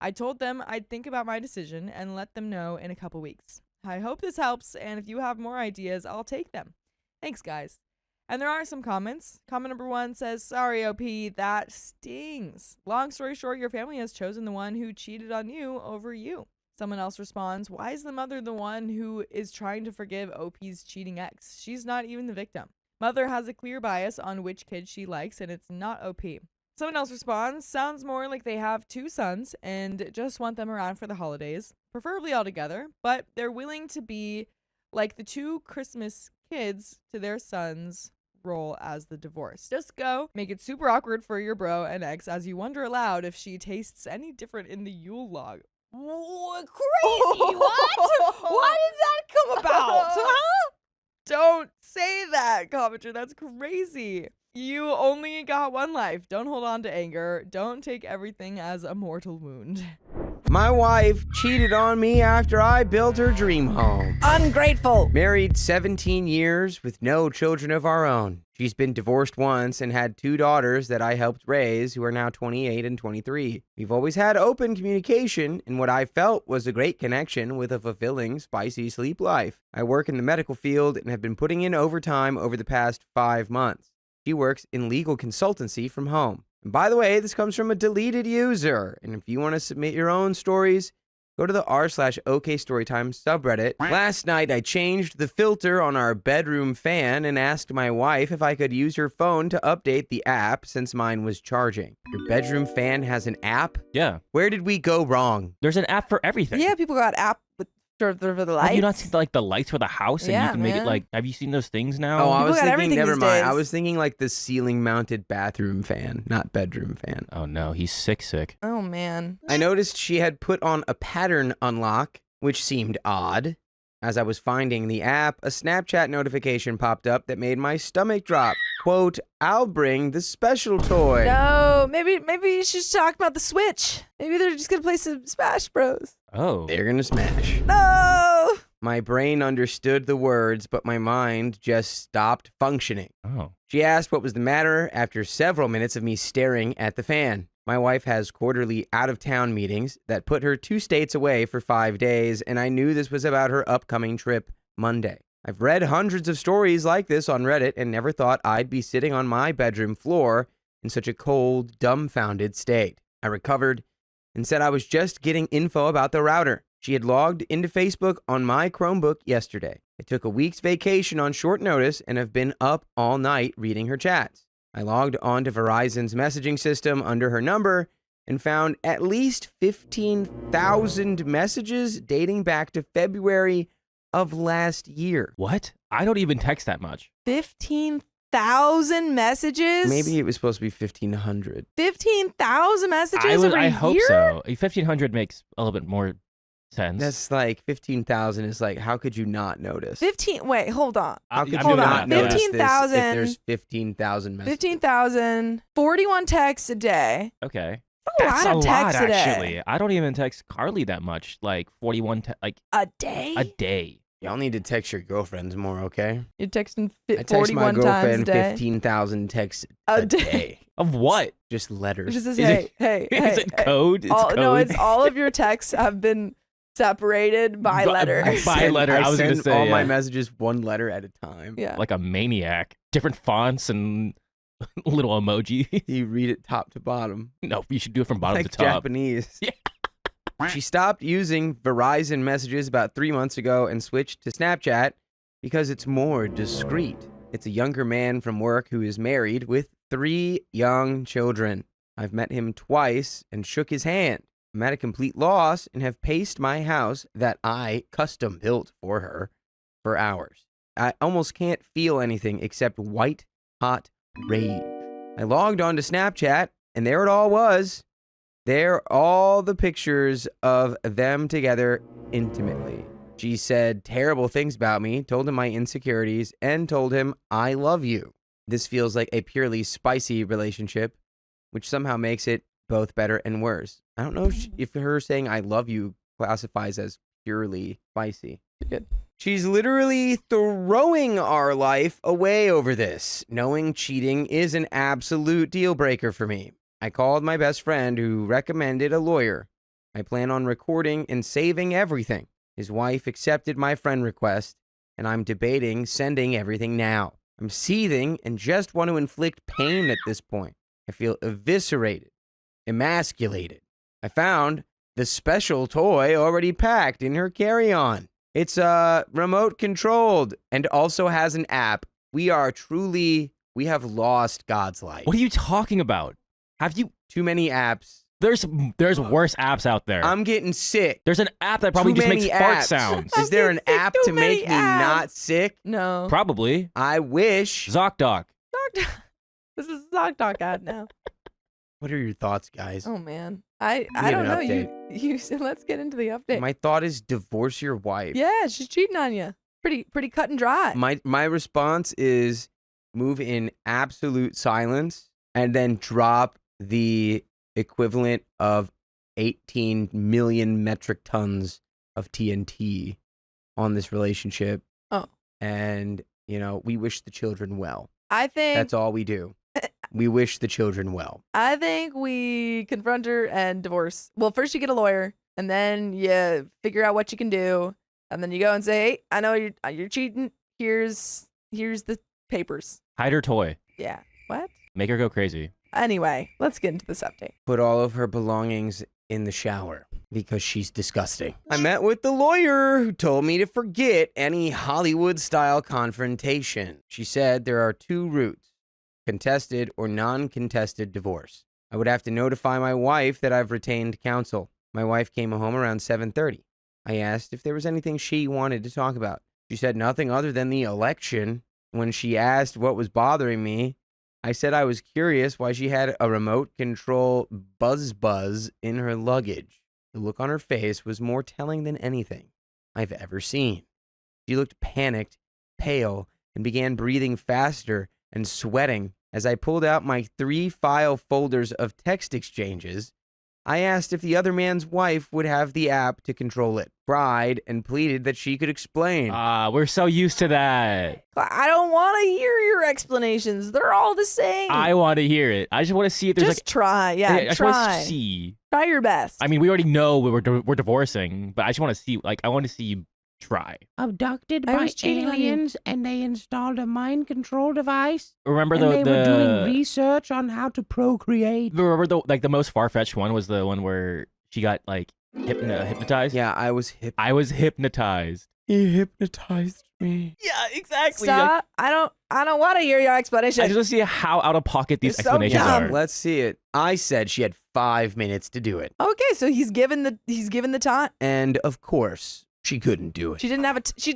I told them I'd think about my decision and let them know in a couple weeks. I hope this helps, and if you have more ideas, I'll take them. Thanks, guys. And there are some comments. Comment number 1 says, sorry, OP, that stings. Long story short, your family has chosen the one who cheated on you over you. Someone else responds, why is the mother the one who is trying to forgive OP's cheating ex? She's not even the victim. Mother has a clear bias on which kid she likes, and it's not OP. Someone else responds, sounds more like they have 2 sons and just want them around for the holidays, preferably all together, but they're willing to be like the 2 Christmas kids to their sons' role as the divorce. Just go, make it super awkward for your bro and ex as you wonder aloud if she tastes any different in the Yule log. Crazy! What? Why did that come about? Huh? Don't say that, commenter. That's crazy. You only got one life. Don't hold on to anger. Don't take everything as a mortal wound. My wife cheated on me after I built her dream home. Ungrateful. Married 17 years with no children of our own. She's been divorced once and had 2 daughters that I helped raise who are now 28 and 23. We've always had open communication and what I felt was a great connection with a fulfilling, spicy sleep life. I work in the medical field and have been putting in overtime over the past 5 months. She works in legal consultancy from home. And by the way, this comes from a deleted user. And if you want to submit your own stories, go to the r/OKStorytime subreddit. Last night, I changed the filter on our bedroom fan and asked my wife if I could use her phone to update the app since mine was charging. Your bedroom fan has an app? Yeah. Where did we go wrong? There's an app for everything. Yeah, people got app for the lights. Have you not seen like the lights for the house and Yeah, you can make it man. like, have you seen those things now? Oh, I People was got thinking, everything never these mind. I days. was thinking like the ceiling mounted bathroom fan, not bedroom fan. Oh no, he's sick. Oh, man. I noticed she had put on a pattern unlock, which seemed odd. As I was finding the app, a Snapchat notification popped up that made my stomach drop. Quote, I'll bring the special toy. No, maybe she's talking about the Switch. Maybe they're just gonna play some Smash Bros. Oh. They're gonna smash. No. My brain understood the words, but my mind just stopped functioning. Oh. She asked what was the matter after several minutes of me staring at the fan. My wife has quarterly out-of-town meetings that put her 2 states away for 5 days, and I knew this was about her upcoming trip Monday. I've read hundreds of stories like this on Reddit and never thought I'd be sitting on my bedroom floor in such a cold, dumbfounded state. I recovered and said I was just getting info about the router. She had logged into Facebook on my Chromebook yesterday. I took a week's vacation on short notice and have been up all night reading her chats. I logged onto Verizon's messaging system under her number and found at least 15,000 messages dating back to February of last year. What? I don't even text that much. 15,000 messages? Maybe it was supposed to be 1,500. 15,000 messages over a I year? hope so. 1,500 makes a little bit more sense. That's like 15,000 is like, how could you not notice? Wait, hold on. How could I'm you doing not that. notice this 15,000. if there's 15,000 messages? 15,000, 41 texts a day. Okay. That's a lot of texts a day. actually. I don't even text Carly that much. Like 41, like A day? a day. Y'all need to text your girlfriends more, okay? You're texting I text 41 my times a girlfriend day. 15,000 texts A a day. day. Of what? Just It letters. just says, Is hey, it- hey, Is hey, it hey. code? It's code. No, it's all of your texts have been separated by By- letter. by Send- letter, I was gonna send say, all my yeah. messages one letter at a time. Yeah. like a maniac. Different fonts and little emoji. You read it top to bottom. No, you should do it from bottom Like to top. Japanese. Yeah. She stopped using Verizon messages about 3 months ago and switched to Snapchat because it's more discreet. It's a younger man from work who is married with 3 young children. I've met him twice and shook his hand. I'm at a complete loss and have paced my house that I custom built for her for hours. I almost can't feel anything except white hot rage. I logged on to Snapchat and there it all was. There are all the pictures of them together intimately. She said terrible things about me, told him my insecurities, and told him, I love you. This feels like a purely spicy relationship, which somehow makes it both better and worse. I don't know if her saying I love you classifies as purely spicy. Good. She's literally throwing our life away over this, knowing cheating is an absolute deal breaker for me. I called my best friend who recommended a lawyer. I plan on recording and saving everything. His wife accepted my friend request, and I'm debating sending everything now. I'm seething and just want to inflict pain at this point. I feel eviscerated, emasculated. I found the special toy already packed in her carry-on. It's remote controlled and also has an app. We have lost God's light. What are you talking about? Have you? Too many apps. There's worse apps out there. I'm getting sick. There's an app that probably Too just makes many fart apps. sounds. Is there an getting sick, app too to make many me apps. not sick? No. Probably. I wish. ZocDoc. This is a ZocDoc ad now. What are your thoughts, guys? Oh man. I need don't an know. You said let's get into the update. My thought is divorce your wife. Yeah, she's cheating on you. Pretty cut and dry. My response is move in absolute silence and then drop the equivalent of 18 million metric tons of TNT on this relationship. Oh. And, we wish the children well. I think That's all we do. We wish the children well. I think we confront her and divorce. Well, first you get a lawyer, and then you figure out what you can do, and then you go and say, "Hey, I know you're cheating. Here's the papers." Hide her toy. Yeah. What? Make her go crazy. Anyway, let's get into this update. Put all of her belongings in the shower because she's disgusting. I met with the lawyer who told me to forget any Hollywood-style confrontation. She said there are 2 routes: contested or non-contested divorce. I would have to notify my wife that I've retained counsel. My wife came home around 7:30. I asked if there was anything she wanted to talk about. She said nothing other than the election. When she asked what was bothering me, I said I was curious why she had a remote control buzz in her luggage. The look on her face was more telling than anything I've ever seen. She looked panicked, pale, and began breathing faster and sweating. As I pulled out my 3 file folders of text exchanges, I asked if the other man's wife would have the app to control it, cried, and pleaded that she could explain. We're so used to that. I don't want to hear your explanations. They're all the same. I want to hear it. I just want to see if there's just try. Yeah, I just want try. to see. Try your best. I mean, we already know we're divorcing, but I just want to see. I want to see you try. Abducted I by was cheating on you. aliens, and they installed a mind control device. Remember and they were doing the research on how to procreate. remember the most far fetched one was the one where she got like hypnotized. Yeah, I was hip. I was hypnotized. He hypnotized me. Yeah, exactly. Stop. I don't want to hear your explanation. I just want to see how out of pocket these You're so explanations dumb. are. Let's see it. I said she had 5 minutes to do it. Okay, so he's given the time. And of course, she couldn't do it. She didn't have a tight She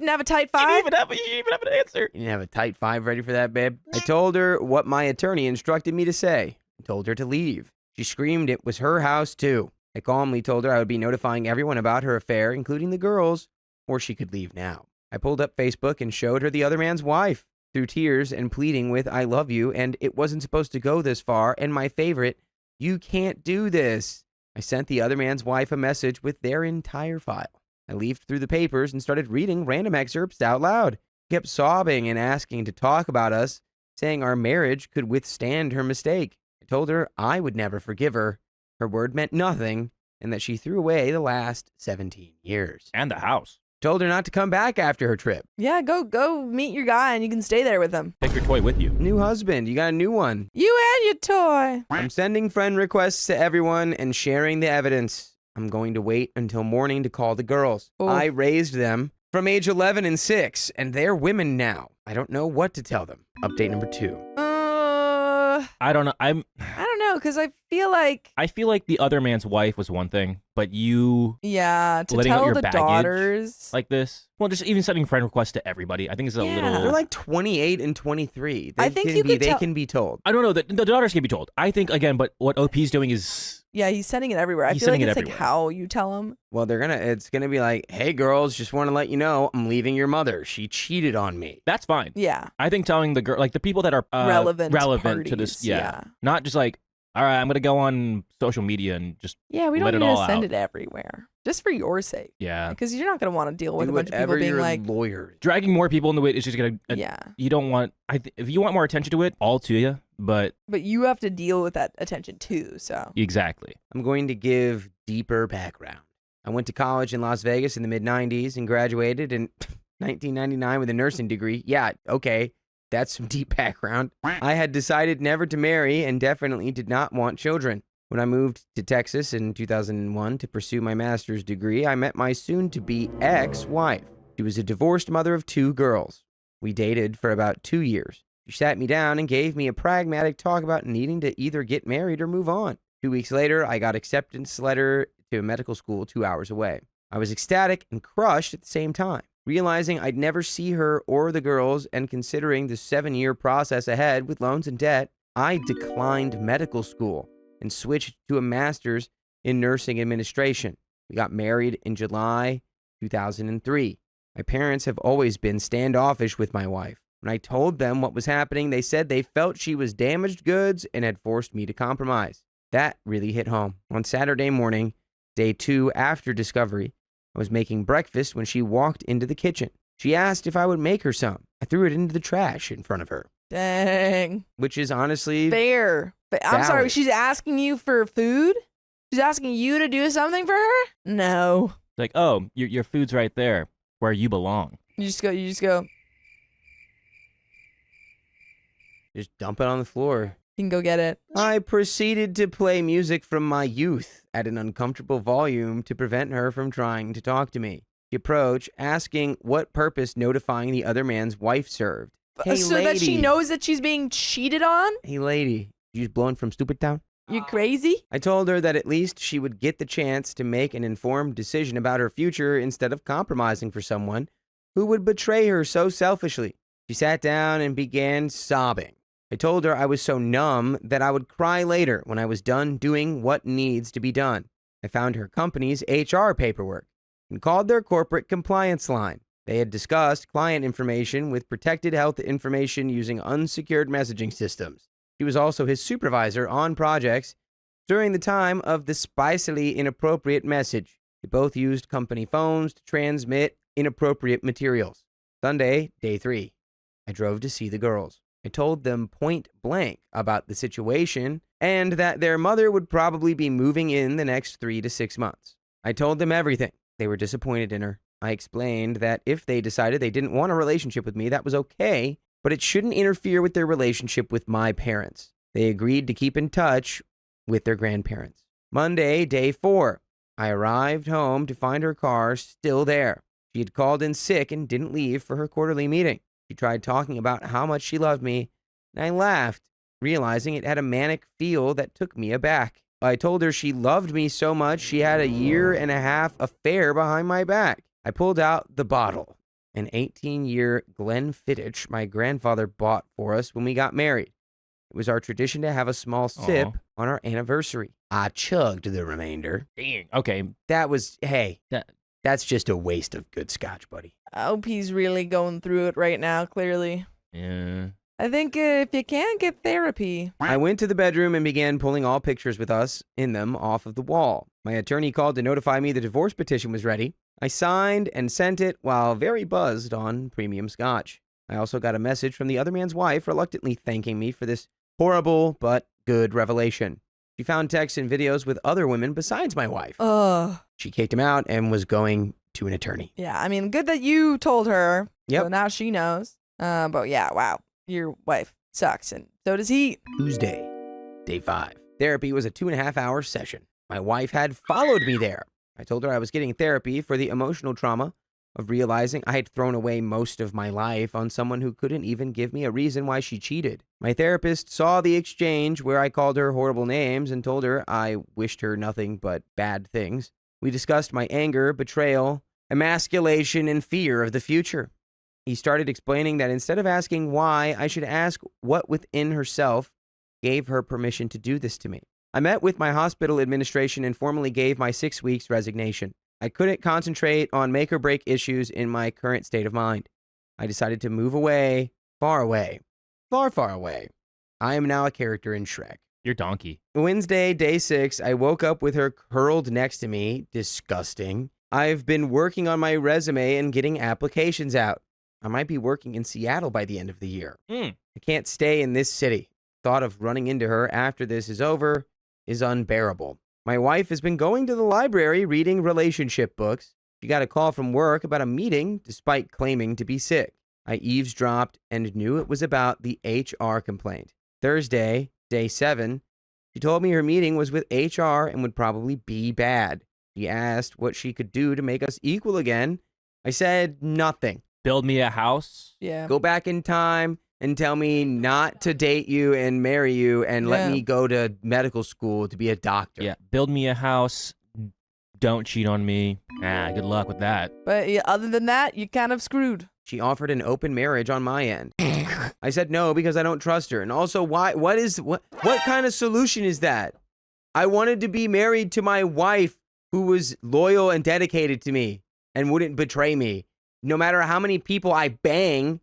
five. didn't even have an answer. You didn't have a tight 5 ready for that, babe? I told her what my attorney instructed me to say. I told her to leave. She screamed it was her house, too. I calmly told her I would be notifying everyone about her affair, including the girls, or she could leave now. I pulled up Facebook and showed her the other man's wife, through tears and pleading with, I love you, and it wasn't supposed to go this far, and my favorite, you can't do this. I sent the other man's wife a message with their entire file. I leafed through the papers and started reading random excerpts out loud. Kept sobbing and asking to talk about us, saying our marriage could withstand her mistake. I told her I would never forgive her. Her word meant nothing, and that she threw away the last 17 years. And the house. Told her not to come back after her trip. Yeah, go meet your guy and you can stay there with him. Take your toy with you. New husband, you got a new one. You and your toy. I'm sending friend requests to everyone and sharing the evidence. I'm going to wait until morning to call the girls. Oh. I raised them from age 11 and 6, and they're women now. I don't know what to tell them. Update number 2. I don't know. I don't know, because I feel like the other man's wife was one thing, but you to letting out tell your the baggage daughters. like this. Well, just even sending friend requests to everybody. I think it's a Yeah. little. They're like 28 and 23. I think you could they tell- can be told. I don't know. The daughters can be told. I think again, but what OP's doing is Yeah, he's sending it everywhere. I He's feel like sending it's it like everywhere. how you tell him. Well, it's gonna be like, hey girls, just want to let you know I'm leaving your mother. She cheated on me. that's fine. Yeah. I think telling the girl, like the people that are Relevant to this, parties, yeah. yeah. Not just like, all right, I'm gonna go on social media and just Yeah, we Let don't it need all to send out. it everywhere. Just for your sake. yeah, Because you're not going to want to deal with Do a bunch of whatever people being your like, lawyer. dragging more people into it is just gonna. yeah. You don't want. If you want more attention to it, all to you. But But you have to deal with that attention too, so. exactly. I'm going to give deeper background. I went to college in Las Vegas in the mid-90s and graduated in 1999 with a nursing degree. Yeah, okay, that's some deep background. I had decided never to marry and definitely did not want children. When I moved to Texas in 2001 to pursue my master's degree, I met my soon-to-be ex-wife. She was a divorced mother of 2 girls. We dated for about 2 years. She sat me down and gave me a pragmatic talk about needing to either get married or move on. 2 weeks later, I got acceptance letter to a medical school 2 hours away. I was ecstatic and crushed at the same time. Realizing I'd never see her or the girls and considering the 7-year process ahead with loans and debt, I declined medical school and switched to a master's in nursing administration. We got married in July 2003. My parents have always been standoffish with my wife. When I told them what was happening, they said they felt she was damaged goods and had forced me to compromise. That really hit home. On Saturday morning, day 2 after discovery, I was making breakfast when she walked into the kitchen. She asked if I would make her some. I threw it into the trash in front of her, Dang. which is honestly Fair. But I'm sorry, Valid. she's asking you for food? She's asking you to do something for her? No. Like, oh, your food's right there where you belong. You just go, just dump it on the floor. you can go get it. I proceeded to play music from my youth at an uncomfortable volume to prevent her from trying to talk to me. She approached, asking what purpose notifying the other man's wife served. Hey, so that she lady. knows that she's being cheated on? Hey, lady, you just blowing from Stupid Town? You crazy? I told her that at least she would get the chance to make an informed decision about her future instead of compromising for someone who would betray her so selfishly. She sat down and began sobbing. I told her I was so numb that I would cry later when I was done doing what needs to be done. I found her company's HR paperwork and called their corporate compliance line. They had discussed client information with protected health information using unsecured messaging systems. She was also his supervisor on projects during the time of the spicily inappropriate message. They both used company phones to transmit inappropriate materials. Sunday, day 3. I drove to see the girls. I told them point blank about the situation and that their mother would probably be moving in the next 3 to 6 months. I told them everything. They were disappointed in her. I explained that if they decided they didn't want a relationship with me, that was okay, but it shouldn't interfere with their relationship with my parents. They agreed to keep in touch with their grandparents. Monday, day 4. I arrived home to find her car still there. She had called in sick and didn't leave for her quarterly meeting. She tried talking about how much she loved me, and I laughed, realizing it had a manic feel that took me aback. I told her she loved me so much she had a 1.5-year affair behind my back. I pulled out the bottle, an 18-year Glenfiddich my grandfather bought for us when we got married. It was our tradition to have a small sip on our anniversary. I chugged the remainder. Dang. Okay. That's just a waste of good scotch, buddy. I hope he's really going through it right now, clearly. Yeah. I think if you can, get therapy. I went to the bedroom and began pulling all pictures with us in them off of the wall. My attorney called to notify me the divorce petition was ready. I signed and sent it while very buzzed on premium scotch. I also got a message from the other man's wife reluctantly thanking me for this horrible but good revelation. She found texts and videos with other women besides my wife. Ugh. She kicked him out and was going to an attorney. Yeah, I mean, good that you told her. Yep. So now she knows. But yeah, wow. Your wife sucks, and so does he. Tuesday, day 5. Therapy was a 2.5-hour session. My wife had followed me there. I told her I was getting therapy for the emotional trauma of realizing I had thrown away most of my life on someone who couldn't even give me a reason why she cheated. My therapist saw the exchange where I called her horrible names and told her I wished her nothing but bad things. We discussed my anger, betrayal, emasculation, and fear of the future. He started explaining that instead of asking why, I should ask what within herself gave her permission to do this to me. I met with my hospital administration and formally gave my 6 weeks resignation. I couldn't concentrate on make or break issues in my current state of mind. I decided to move away, far away, far, far away. I am now a character in Shrek. You're donkey. Wednesday, day 6, I woke up with her curled next to me. Disgusting. I've been working on my resume and getting applications out. I might be working in Seattle by the end of the year. I can't stay in this city. Thought of running into her after this is over is unbearable. My wife has been going to the library reading relationship books. She got a call from work about a meeting despite claiming to be sick. I eavesdropped and knew it was about the HR complaint. Thursday, day 7, she told me her meeting was with HR and would probably be bad. She asked what she could do to make us equal again. I said nothing. Build me a house. Yeah. Go back in time and tell me not to date you and marry you and let me go to medical school to be a doctor. Yeah. Build me a house. Don't cheat on me. Good luck with that. But yeah, other than that, you're kind of screwed. She offered an open marriage on my end. I said no because I don't trust her. And also, what kind of solution is that? I wanted to be married to my wife who was loyal and dedicated to me and wouldn't betray me. No matter how many people I bang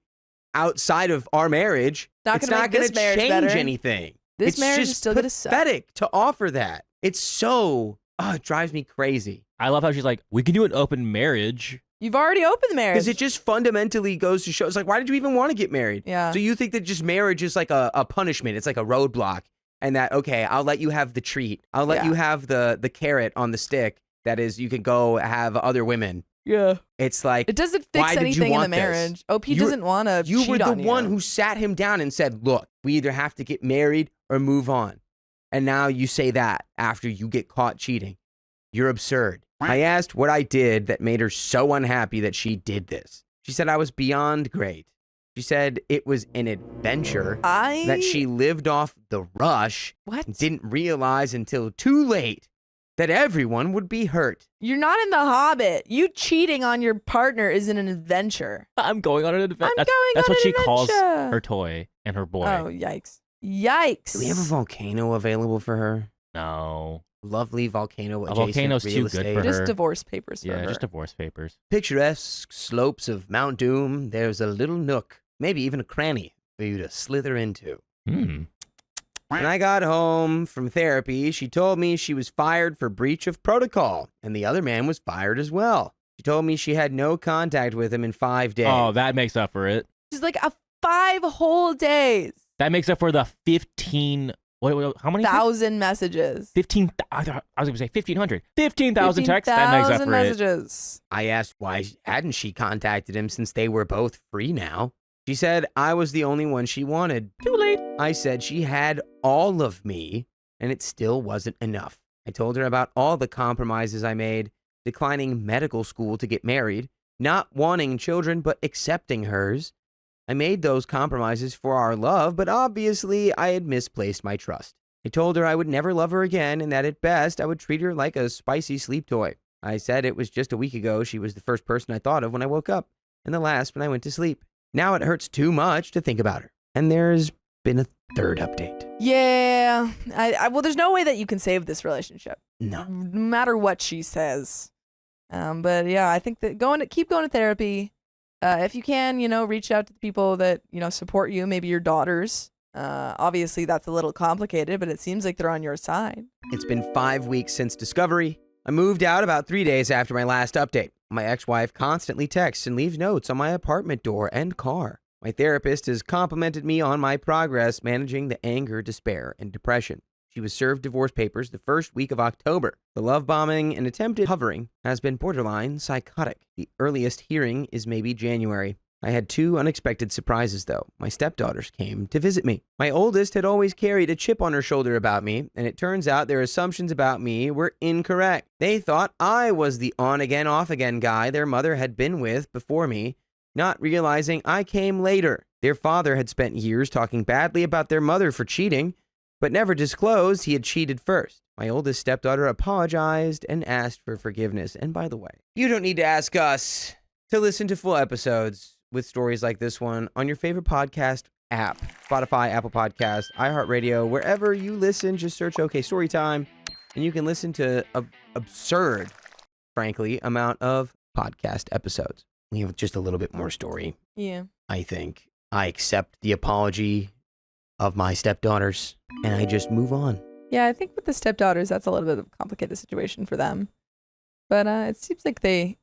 outside of our marriage, it's not going to change anything. This marriage is still going to suck. It's pathetic to offer that. It's so, it drives me crazy. I love how she's like, we can do an open marriage. You've already opened the marriage. Because it just fundamentally goes to show, it's like, why did you even want to get married? Yeah. So you think that just marriage is like a punishment. It's like a roadblock. And that, okay, I'll let you have the treat. I'll let you have the carrot on the stick. That is, you can go have other women. Yeah. It's like, it doesn't fix anything in the marriage. OP doesn't want to cheat on you. You were the one who sat him down and said, look, we either have to get married or move on. And now you say that after you get caught cheating. You're absurd. I asked what I did that made her so unhappy that she did this. She said I was beyond great. She said it was an adventure that she lived off the rush and didn't realize until too late that everyone would be hurt. You're not in The Hobbit. You cheating on your partner isn't an adventure. I'm going on an adventure. That's what she calls her toy and her boy. Oh, yikes. Yikes. Do we have a volcano available for her? No. Lovely volcano adjacent volcano's real too estate. good for her. Just divorce papers for her. Yeah, just divorce papers. Picturesque slopes of Mount Doom. There's a little nook, maybe even a cranny for you to slither into. When I got home from therapy, she told me she was fired for breach of protocol, and the other man was fired as well. She told me she had no contact with him in 5 days. Oh, that makes up for it. She's like, 5 whole days. That makes up for the 15... Wait, how many? 1,000 messages. 15. I was going to say 1,500. 15,000 texts. That makes up for messages. I asked why hadn't she contacted him since they were both free now. She said I was the only one she wanted. Too late. I said she had all of me, and it still wasn't enough. I told her about all the compromises I made, declining medical school to get married, not wanting children but accepting hers. I made those compromises for our love, but obviously I had misplaced my trust. I told her I would never love her again and that at best I would treat her like a spicy sleep toy. I said it was just a week ago she was the first person I thought of when I woke up and the last when I went to sleep. Now it hurts too much to think about her. And there's been a third update. Yeah. Well, there's no way that you can save this relationship. No. No matter what she says. But yeah, I think that keep going to therapy. If you can, reach out to the people that, support you, maybe your daughters. Obviously that's a little complicated, but it seems like they're on your side. It's been 5 weeks since discovery. I moved out about 3 days after my last update. My ex-wife constantly texts and leaves notes on my apartment door and car. My therapist has complimented me on my progress managing the anger, despair, and depression. She was served divorce papers the first week of October. The love bombing and attempted hovering has been borderline psychotic. The earliest hearing is maybe January. I had 2 unexpected surprises, though. My stepdaughters came to visit me. My oldest had always carried a chip on her shoulder about me, and it turns out their assumptions about me were incorrect. They thought I was the on-again, off-again guy their mother had been with before me, not realizing I came later. Their father had spent years talking badly about their mother for cheating, but never disclosed he had cheated first. My oldest stepdaughter apologized and asked for forgiveness. And by the way, you don't need to ask us to listen to full episodes with stories like this one on your favorite podcast app. Spotify, Apple Podcasts, iHeartRadio, wherever you listen, just search OK Storytime, and you can listen to an absurd, frankly, amount of podcast episodes. We have just a little bit more story. Yeah. I think I accept the apology of my stepdaughters, and I just move on. Yeah, I think with the stepdaughters, that's a little bit of a complicated situation for them. But it seems like they,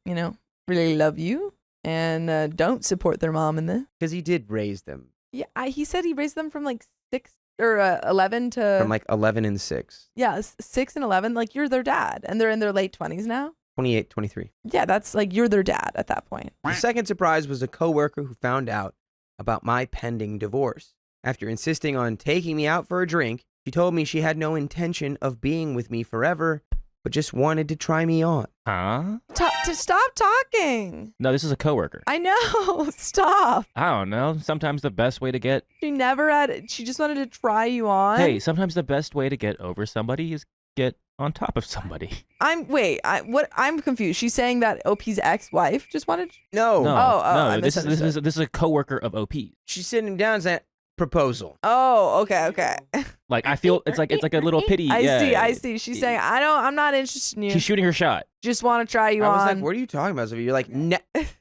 really love you and don't support their mom in this. Because he did raise them. Yeah, he said he raised them from like 6 or 11 to... From like 11 and 6. Yeah, 6 and 11. Like, you're their dad. And they're in their late 20s now. 28, 23. Yeah, that's like, you're their dad at that point. The second surprise was a coworker who found out about my pending divorce. After insisting on taking me out for a drink, she told me she had no intention of being with me forever, but just wanted to try me on. Huh? To stop talking. No, this is a coworker. I know. Stop. I don't know. Sometimes the best way to get... She just wanted to try you on. Hey, sometimes the best way to get over somebody is get on top of somebody. I'm confused. She's saying that OP's ex-wife just wanted... No. No, this is a coworker of OP. She's sitting him down and saying, proposal. Oh, okay. Like, I feel it's like a little pity. I see. She's saying, I'm not interested in you. She's shooting her shot. Just want to try you on. I was like, what are you talking about, Sophie? You're like,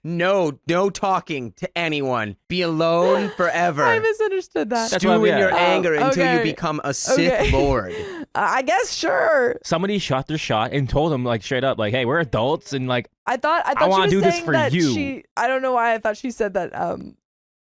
no talking to anyone. Be alone forever. I misunderstood that. That's Stew why in your anger until you okay. become a Sith Lord. I guess, sure. Somebody shot their shot and told them, like, straight up, like, hey, we're adults, and like, I thought I wanna she was do this saying for that you. I don't know why I thought she said that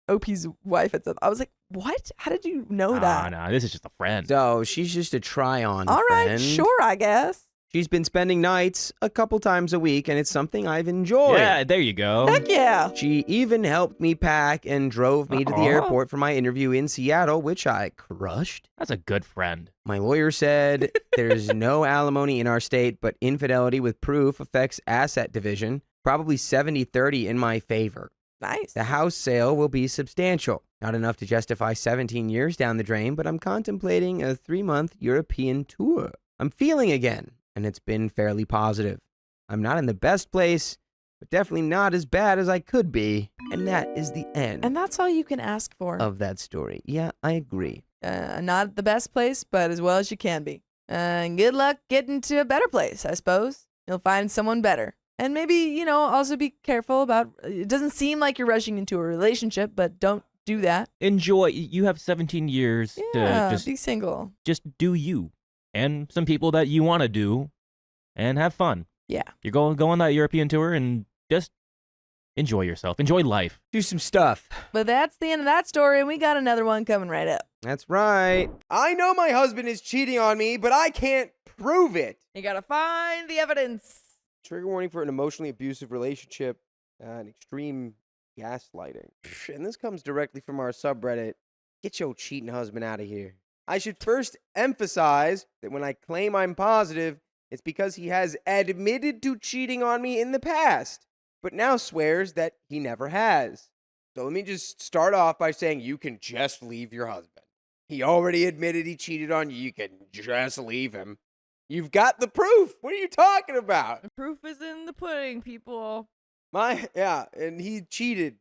OP's wife had said. I was like, what? How did you know that? No, this is just a friend. So she's just a try-on All right, friend. sure, I guess. She's been spending nights a couple times a week, and it's something I've enjoyed. Yeah, there you go. Heck yeah. She even helped me pack and drove me to the airport for my interview in Seattle, which I crushed. That's a good friend. My lawyer said there's no alimony in our state, but infidelity with proof affects asset division, probably 70-30 in my favor. Nice. The house sale will be substantial. Not enough to justify 17 years down the drain, but I'm contemplating a 3-month European tour. I'm feeling again, and it's been fairly positive. I'm not in the best place, but definitely not as bad as I could be. And that is the end And that's all you can ask for. of that story. Yeah, I agree. Not the best place, but as well as you can be. Good luck getting to a better place, I suppose. You'll find someone better. And maybe, also be careful about, it doesn't seem like you're rushing into a relationship, but don't do that. Enjoy. You have 17 years Yeah, to be single. just do you and some people that you want to do and have fun. Yeah. You're go on that European tour and just enjoy yourself. Enjoy life. Do some stuff. But that's the end of that story, and we got another one coming right up. That's right. I know my husband is cheating on me, but I can't prove it. You gotta find the evidence. Trigger warning for an emotionally abusive relationship and extreme gaslighting. And this comes directly from our subreddit. Get your cheating husband out of here. I should first emphasize that when I claim I'm positive, It's because he has admitted to cheating on me in the past, but now swears that he never has. So let me just start off by saying you can just leave your husband. He already admitted he cheated on you. You can just leave him. You've got the proof. What are you talking about? The proof is in the pudding, people. And he cheated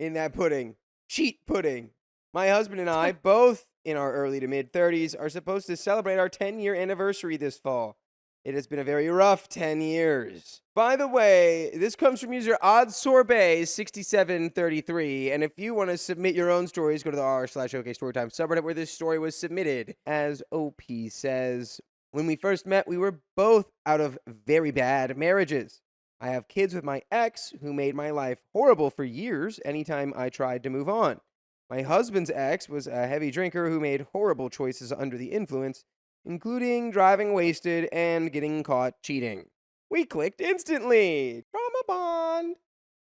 in that pudding. Cheat pudding. My husband and I, both in our early to mid 30s, are supposed to celebrate our 10-year anniversary this fall. It has been a very rough 10 years. By the way, this comes from user oddsorbet6733, and if you want to submit your own stories, go to the r/OK Storytime subreddit where this story was submitted. As OP says, when we first met, we were both out of very bad marriages. I have kids with my ex who made my life horrible for years anytime I tried to move on. My husband's ex was a heavy drinker who made horrible choices under the influence, including driving wasted and getting caught cheating. We clicked instantly. Trauma bond.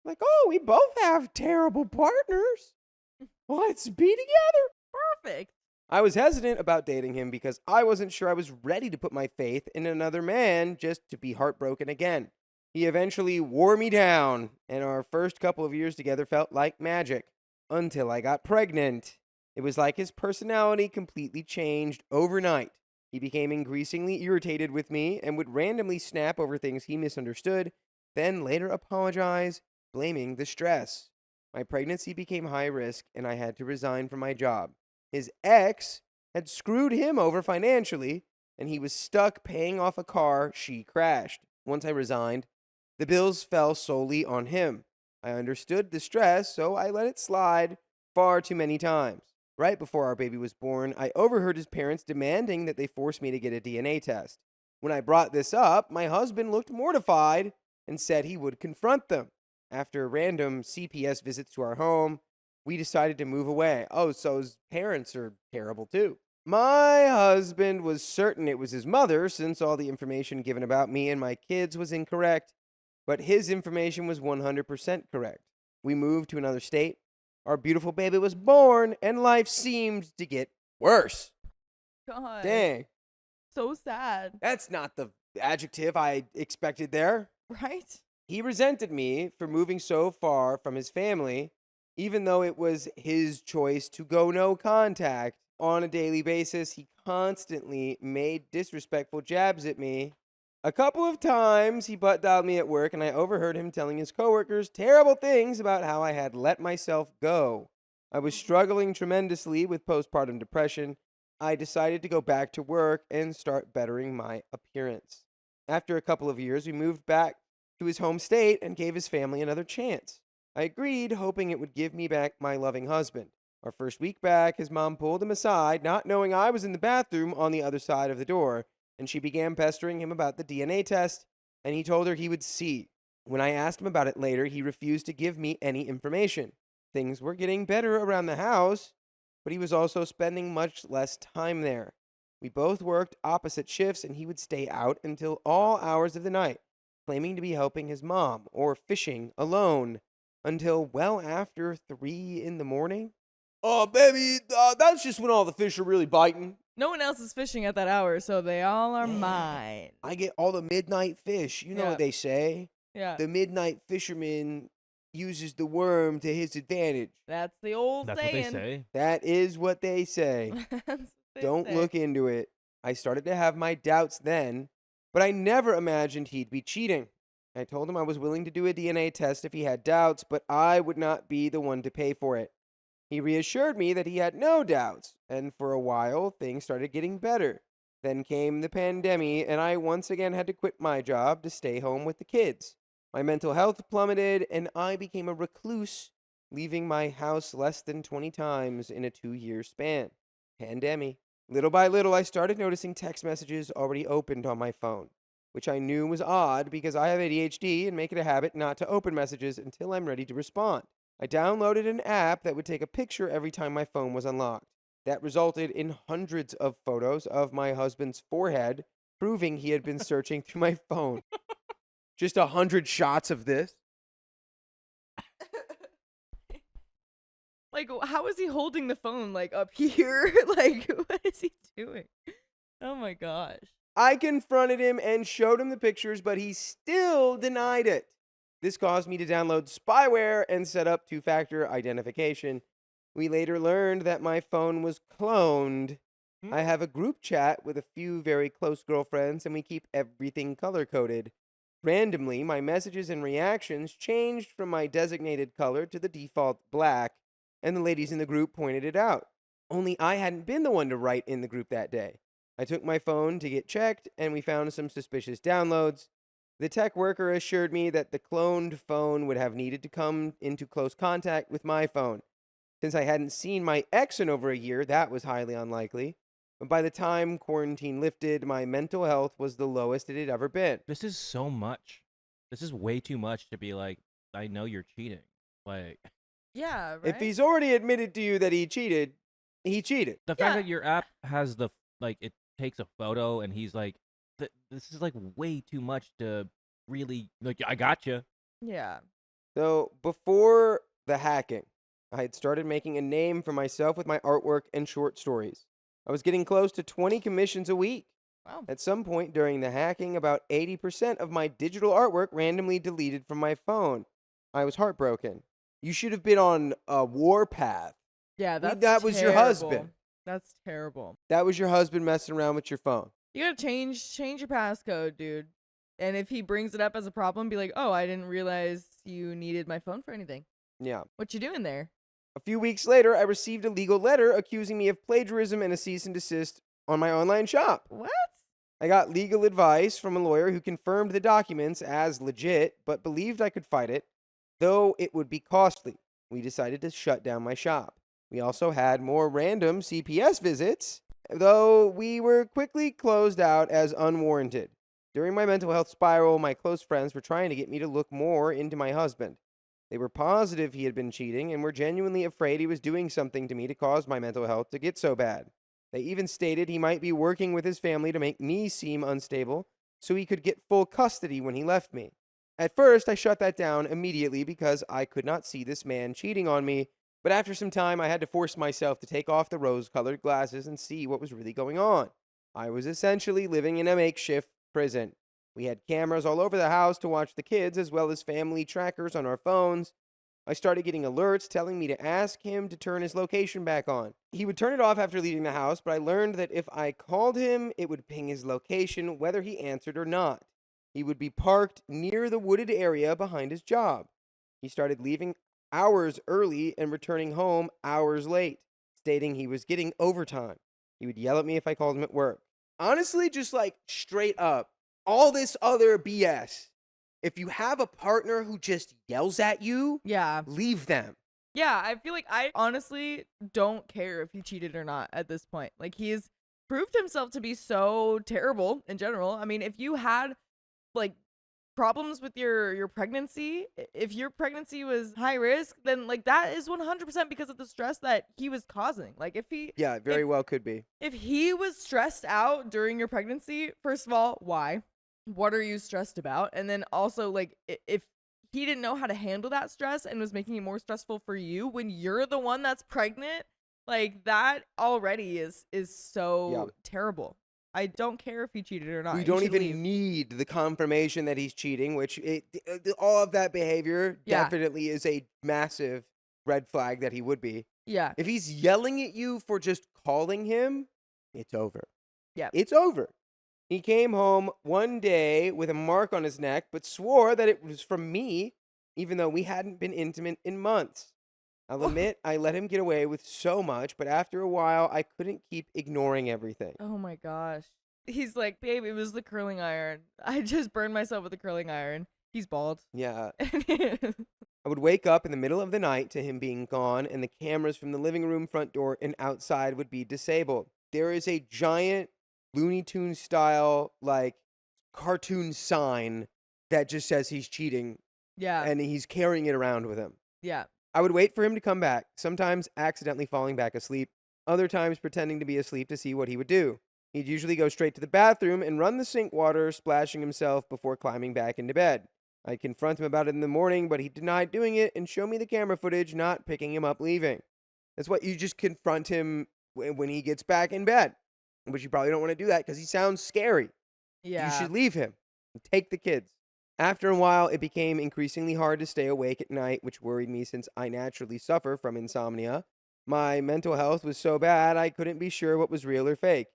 Like, oh, we both have terrible partners. Let's be together. Perfect. I was hesitant about dating him because I wasn't sure I was ready to put my faith in another man just to be heartbroken again. He eventually wore me down, and our first couple of years together felt like magic. Until I got pregnant. It was like his personality completely changed overnight. He became increasingly irritated with me and would randomly snap over things he misunderstood, then later apologize, blaming the stress. My pregnancy became high risk, and I had to resign from my job. His ex had screwed him over financially, and he was stuck paying off a car she crashed. Once I resigned, the bills fell solely on him. I understood the stress, so I let it slide far too many times. Right before our baby was born, I overheard his parents demanding that they force me to get a DNA test. When I brought this up, my husband looked mortified and said he would confront them. After random CPS visits to our home, we decided to move away. Oh, so his parents are terrible too. My husband was certain it was his mother, since all the information given about me and my kids was incorrect. But his information was 100% correct. We moved to another state. Our beautiful baby was born, and life seemed to get worse. God. Dang. So sad. That's not the adjective I expected there. Right? He resented me for moving so far from his family, even though it was his choice to go no contact. On a daily basis, he constantly made disrespectful jabs at me. A couple of times, he butt-dialed me at work, and I overheard him telling his coworkers terrible things about how I had let myself go. I was struggling tremendously with postpartum depression. I decided to go back to work and start bettering my appearance. After a couple of years, we moved back to his home state and gave his family another chance. I agreed, hoping it would give me back my loving husband. Our first week back, his mom pulled him aside, not knowing I was in the bathroom on the other side of the door, and she began pestering him about the DNA test, and he told her he would see. When I asked him about it later, he refused to give me any information. Things were getting better around the house, but he was also spending much less time there. We both worked opposite shifts, and he would stay out until all hours of the night, claiming to be helping his mom or fishing alone, until well after 3 in the morning. Oh, baby, that's just when all the fish are really biting. No one else is fishing at that hour, so they all are mine. I get all the midnight fish. You know what they say. Yeah. The midnight fisherman uses the worm to his advantage. That's the old That's saying. what they say. That is what they say. That's what they Don't say. look into it. I started to have my doubts then, but I never imagined he'd be cheating. I told him I was willing to do a DNA test if he had doubts, but I would not be the one to pay for it. He reassured me that he had no doubts, and for a while, things started getting better. Then came the pandemic, and I once again had to quit my job to stay home with the kids. My mental health plummeted, and I became a recluse, leaving my house less than 20 times in a 2-year span. Pandemic. Little by little, I started noticing text messages already opened on my phone, which I knew was odd because I have ADHD and make it a habit not to open messages until I'm ready to respond. I downloaded an app that would take a picture every time my phone was unlocked. That resulted in hundreds of photos of my husband's forehead, proving he had been searching through my phone. Just 100 shots of this. Like, how is he holding the phone, like, up here? Like, what is he doing? Oh, my gosh. I confronted him and showed him the pictures, but he still denied it. This caused me to download spyware and set up two-factor identification. We later learned that my phone was cloned. I have a group chat with a few very close girlfriends, and we keep everything color-coded. Randomly, my messages and reactions changed from my designated color to the default black, and the ladies in the group pointed it out. Only I hadn't been the one to write in the group that day. I took my phone to get checked, and we found some suspicious downloads. The tech worker assured me that the cloned phone would have needed to come into close contact with my phone. Since I hadn't seen my ex in over a year, that was highly unlikely. But by the time quarantine lifted, my mental health was the lowest it had ever been. This is so much. This is way too much to be like, I know you're cheating. Like, Yeah, right. If he's already admitted to you that he cheated, he cheated. the fact that your app has the, like, it takes a photo and he's like, this is like way too much to really, like, I got you. Yeah. So before the hacking, I had started making a name for myself with my artwork and short stories. I was getting close to 20 commissions a week. Wow. At some point during the hacking, about 80% of my digital artwork randomly deleted from my phone. I was heartbroken. You should have been on a warpath. Yeah, that's that was your terrible. husband. That's terrible. That was your husband messing around with your phone. You gotta change your passcode, dude. And if he brings it up as a problem, be like, "Oh, I didn't realize you needed my phone for anything. Yeah. What you doing there?" A few weeks later, I received a legal letter accusing me of plagiarism and a cease and desist on my online shop. What? I got legal advice from a lawyer who confirmed the documents as legit, but believed I could fight it, though it would be costly. We decided to shut down my shop. We also had more random CPS visits, though we were quickly closed out as unwarranted. During my mental health spiral, my close friends were trying to get me to look more into my husband. They were positive he had been cheating and were genuinely afraid he was doing something to me to cause my mental health to get so bad. They even stated he might be working with his family to make me seem unstable so he could get full custody when he left me. At first, I shut that down immediately because I could not see this man cheating on me, but after some time, I had to force myself to take off the rose-colored glasses and see what was really going on. I was essentially living in a makeshift prison. We had cameras all over the house to watch the kids, as well as family trackers on our phones. I started getting alerts telling me to ask him to turn his location back on. He would turn it off after leaving the house, but I learned that if I called him, it would ping his location, whether he answered or not. He would be parked near the wooded area behind his job. He started leaving hours early and returning home hours late, stating he was getting overtime. He would yell at me if I called him at work. Honestly, just like straight up, all this other BS. If you have a partner who just yells at you, Yeah. leave them. Yeah, I feel like I honestly don't care if he cheated or not at this point. Like, he's proved himself to be so terrible in general. I mean, if you had like problems with your pregnancy, if your pregnancy was high risk, then like that is 100% because of the stress that he was causing. Like, if he Yeah, very well could be. if he was stressed out during your pregnancy, first of all, why? What are you stressed about? And then also, like, if he didn't know how to handle that stress and was making it more stressful for you when you're the one that's pregnant, like, that already is so terrible. I don't care if he cheated or not. We He don't should even leave. need the confirmation that he's cheating, which all of that behavior Yeah. definitely is a massive red flag that he would be. Yeah. If he's yelling at you for just calling him, it's over. Yeah. It's over. He came home one day with a mark on his neck, but swore that it was from me, even though we hadn't been intimate in months. I'll admit I let him get away with so much, but after a while, I couldn't keep ignoring everything. Oh my gosh. He's like, babe, it was the curling iron. I just burned myself with the curling iron. He's bald. Yeah. I would wake up in the middle of the night to him being gone, and the cameras from the living room front door and outside would be disabled. There is a giant Looney Tunes style, like, cartoon sign that just says he's cheating, Yeah. and he's carrying it around with him. Yeah. I would wait for him to come back, sometimes accidentally falling back asleep, other times pretending to be asleep to see what he would do. He'd usually go straight to the bathroom and run the sink water, splashing himself before climbing back into bed. I'd confront him about it in the morning, but he denied doing it and show me the camera footage, not picking him up leaving. That's what you just confront him when he gets back in bed. But you probably don't want to do that because he sounds scary. Yeah. You should leave him and take the kids. After a while, it became increasingly hard to stay awake at night, which worried me since I naturally suffer from insomnia. My mental health was so bad I couldn't be sure what was real or fake.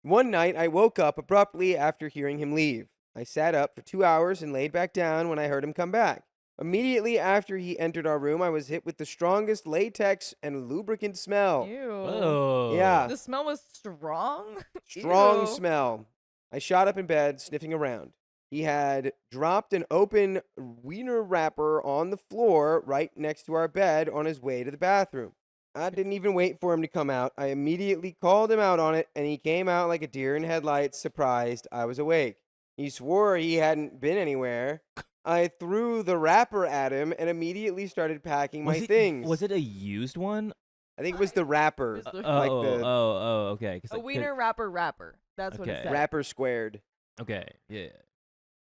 One night, I woke up abruptly after hearing him leave. I sat up for 2 hours and laid back down when I heard him come back. Immediately after he entered our room, I was hit with the strongest latex and lubricant smell. Ew. Whoa. Yeah. The smell was strong. Strong Ew. smell. I shot up in bed, sniffing around. He had dropped an open wiener wrapper on the floor right next to our bed on his way to the bathroom. I didn't even wait for him to come out. I immediately called him out on it, and he came out like a deer in headlights, surprised I was awake. He swore he hadn't been anywhere. I threw the wrapper at him and immediately started packing my things. Was it a used one? I think it was the wrapper. It was the- Like the Okay. 'Cause A like, wiener wrapper. That's what it Okay. said. wrapper squared. Okay. Yeah.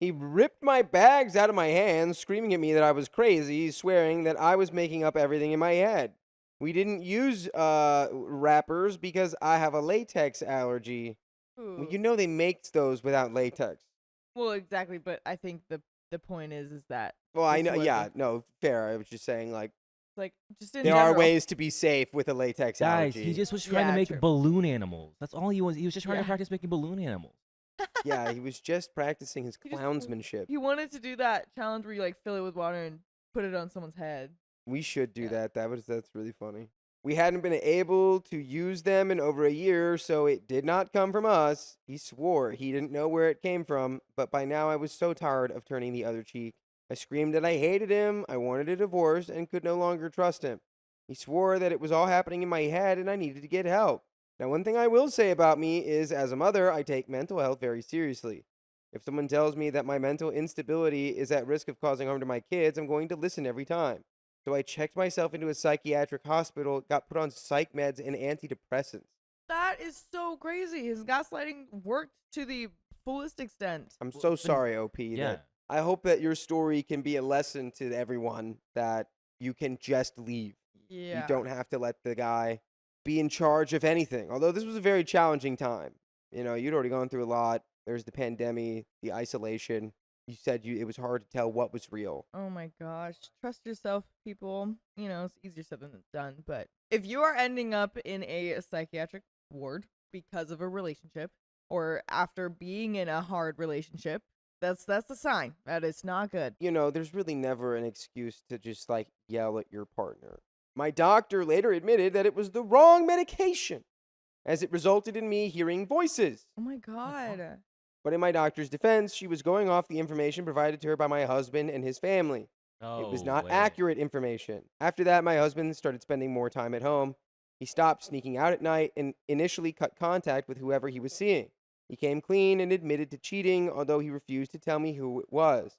He ripped my bags out of my hands, screaming at me that I was crazy, swearing that I was making up everything in my head. We didn't use wrappers because I have a latex allergy. Well, Ooh. you know they make those without latex. Well, exactly, but I think the point is that Well, I This know. Yeah, wasn't- no, fair. I was just saying, like, like just in there are general. ways to be safe with a latex Guys, allergy. he just was trying to Yeah, make true. balloon animals. That's all he was. He was just trying to Yeah. practice making balloon animals. Yeah, he was just practicing his He just- clownsmanship. He wanted to do that challenge where you like fill it with water and put it on someone's head. We should do Yeah. that. That's really funny. We hadn't been able to use them in over a year, so it did not come from us. He swore he didn't know where it came from, but by now I was so tired of turning the other cheek. I screamed that I hated him, I wanted a divorce, and could no longer trust him. He swore that it was all happening in my head and I needed to get help. Now, one thing I will say about me is, as a mother, I take mental health very seriously. If someone tells me that my mental instability is at risk of causing harm to my kids, I'm going to listen every time. So I checked myself into a psychiatric hospital, got put on psych meds and antidepressants. That is so crazy. His gaslighting worked to the fullest extent. I'm so sorry, OP. Yeah. That I hope that your story can be a lesson to everyone that you can just leave. Yeah. You don't have to let the guy be in charge of anything. Although this was a very challenging time. You know, you'd already gone through a lot. There's the pandemic, the isolation. You said it was hard to tell what was real. Oh my gosh. Trust yourself, people. You know, it's easier said than done. But if you are ending up in a psychiatric ward because of a relationship or after being in a hard relationship, that's a sign that it's not good. You know, there's really never an excuse to just like yell at your partner. My doctor later admitted that it was the wrong medication, as it resulted in me hearing voices. Oh my god. But in my doctor's defense, she was going off the information provided to her by my husband and his family. It was not accurate information. After that, my husband started spending more time at home. He stopped sneaking out at night and initially cut contact with whoever he was seeing. He came clean and admitted to cheating, although he refused to tell me who it was.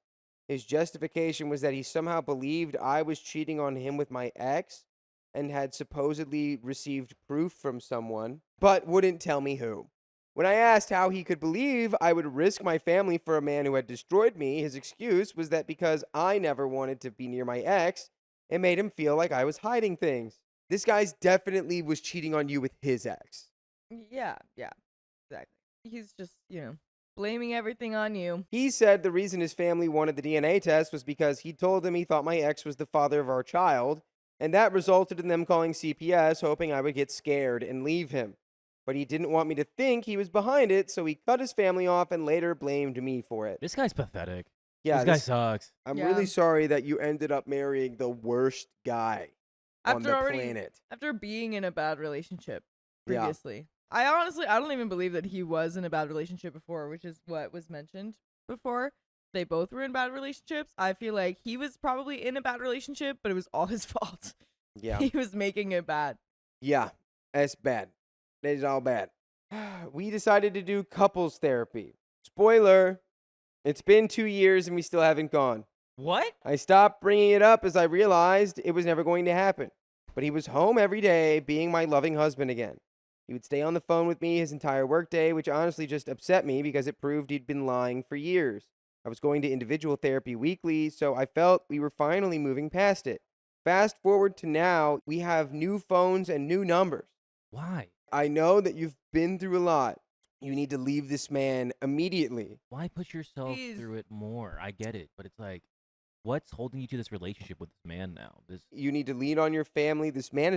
His justification was that he somehow believed I was cheating on him with my ex and had supposedly received proof from someone, but wouldn't tell me who. When I asked how he could believe I would risk my family for a man who had destroyed me, his excuse was that because I never wanted to be near my ex, it made him feel like I was hiding things. This guy's definitely was cheating on you with his ex. Yeah, exactly. He's just, blaming everything on you. He said the reason his family wanted the DNA test was because he told them he thought my ex was the father of our child, and that resulted in them calling CPS, hoping I would get scared and leave him. But he didn't want me to think he was behind it, so he cut his family off and later blamed me for it. This guy's pathetic. Yeah, this guy sucks. I'm Yeah. really sorry that you ended up marrying the worst guy on the planet. After being in a bad relationship Yeah. previously. I don't even believe that he was in a bad relationship before, which is what was mentioned before. They both were in bad relationships. I feel like he was probably in a bad relationship, but it was all his fault. Yeah. He was making it bad. Yeah, it's bad. It's all bad. We decided to do couples therapy. Spoiler, it's been 2 years and we still haven't gone. What? I stopped bringing it up as I realized it was never going to happen. But he was home every day, being my loving husband again. He would stay on the phone with me his entire workday, which honestly just upset me because it proved he'd been lying for years. I was going to individual therapy weekly, so I felt we were finally moving past it. Fast forward to now, we have new phones and new numbers. Why? I know that you've been through a lot, You need to leave this man immediately. Why put yourself Please. through it more? I get it, but it's like, what's holding you to this relationship with this man now? You need to lean on your family. This man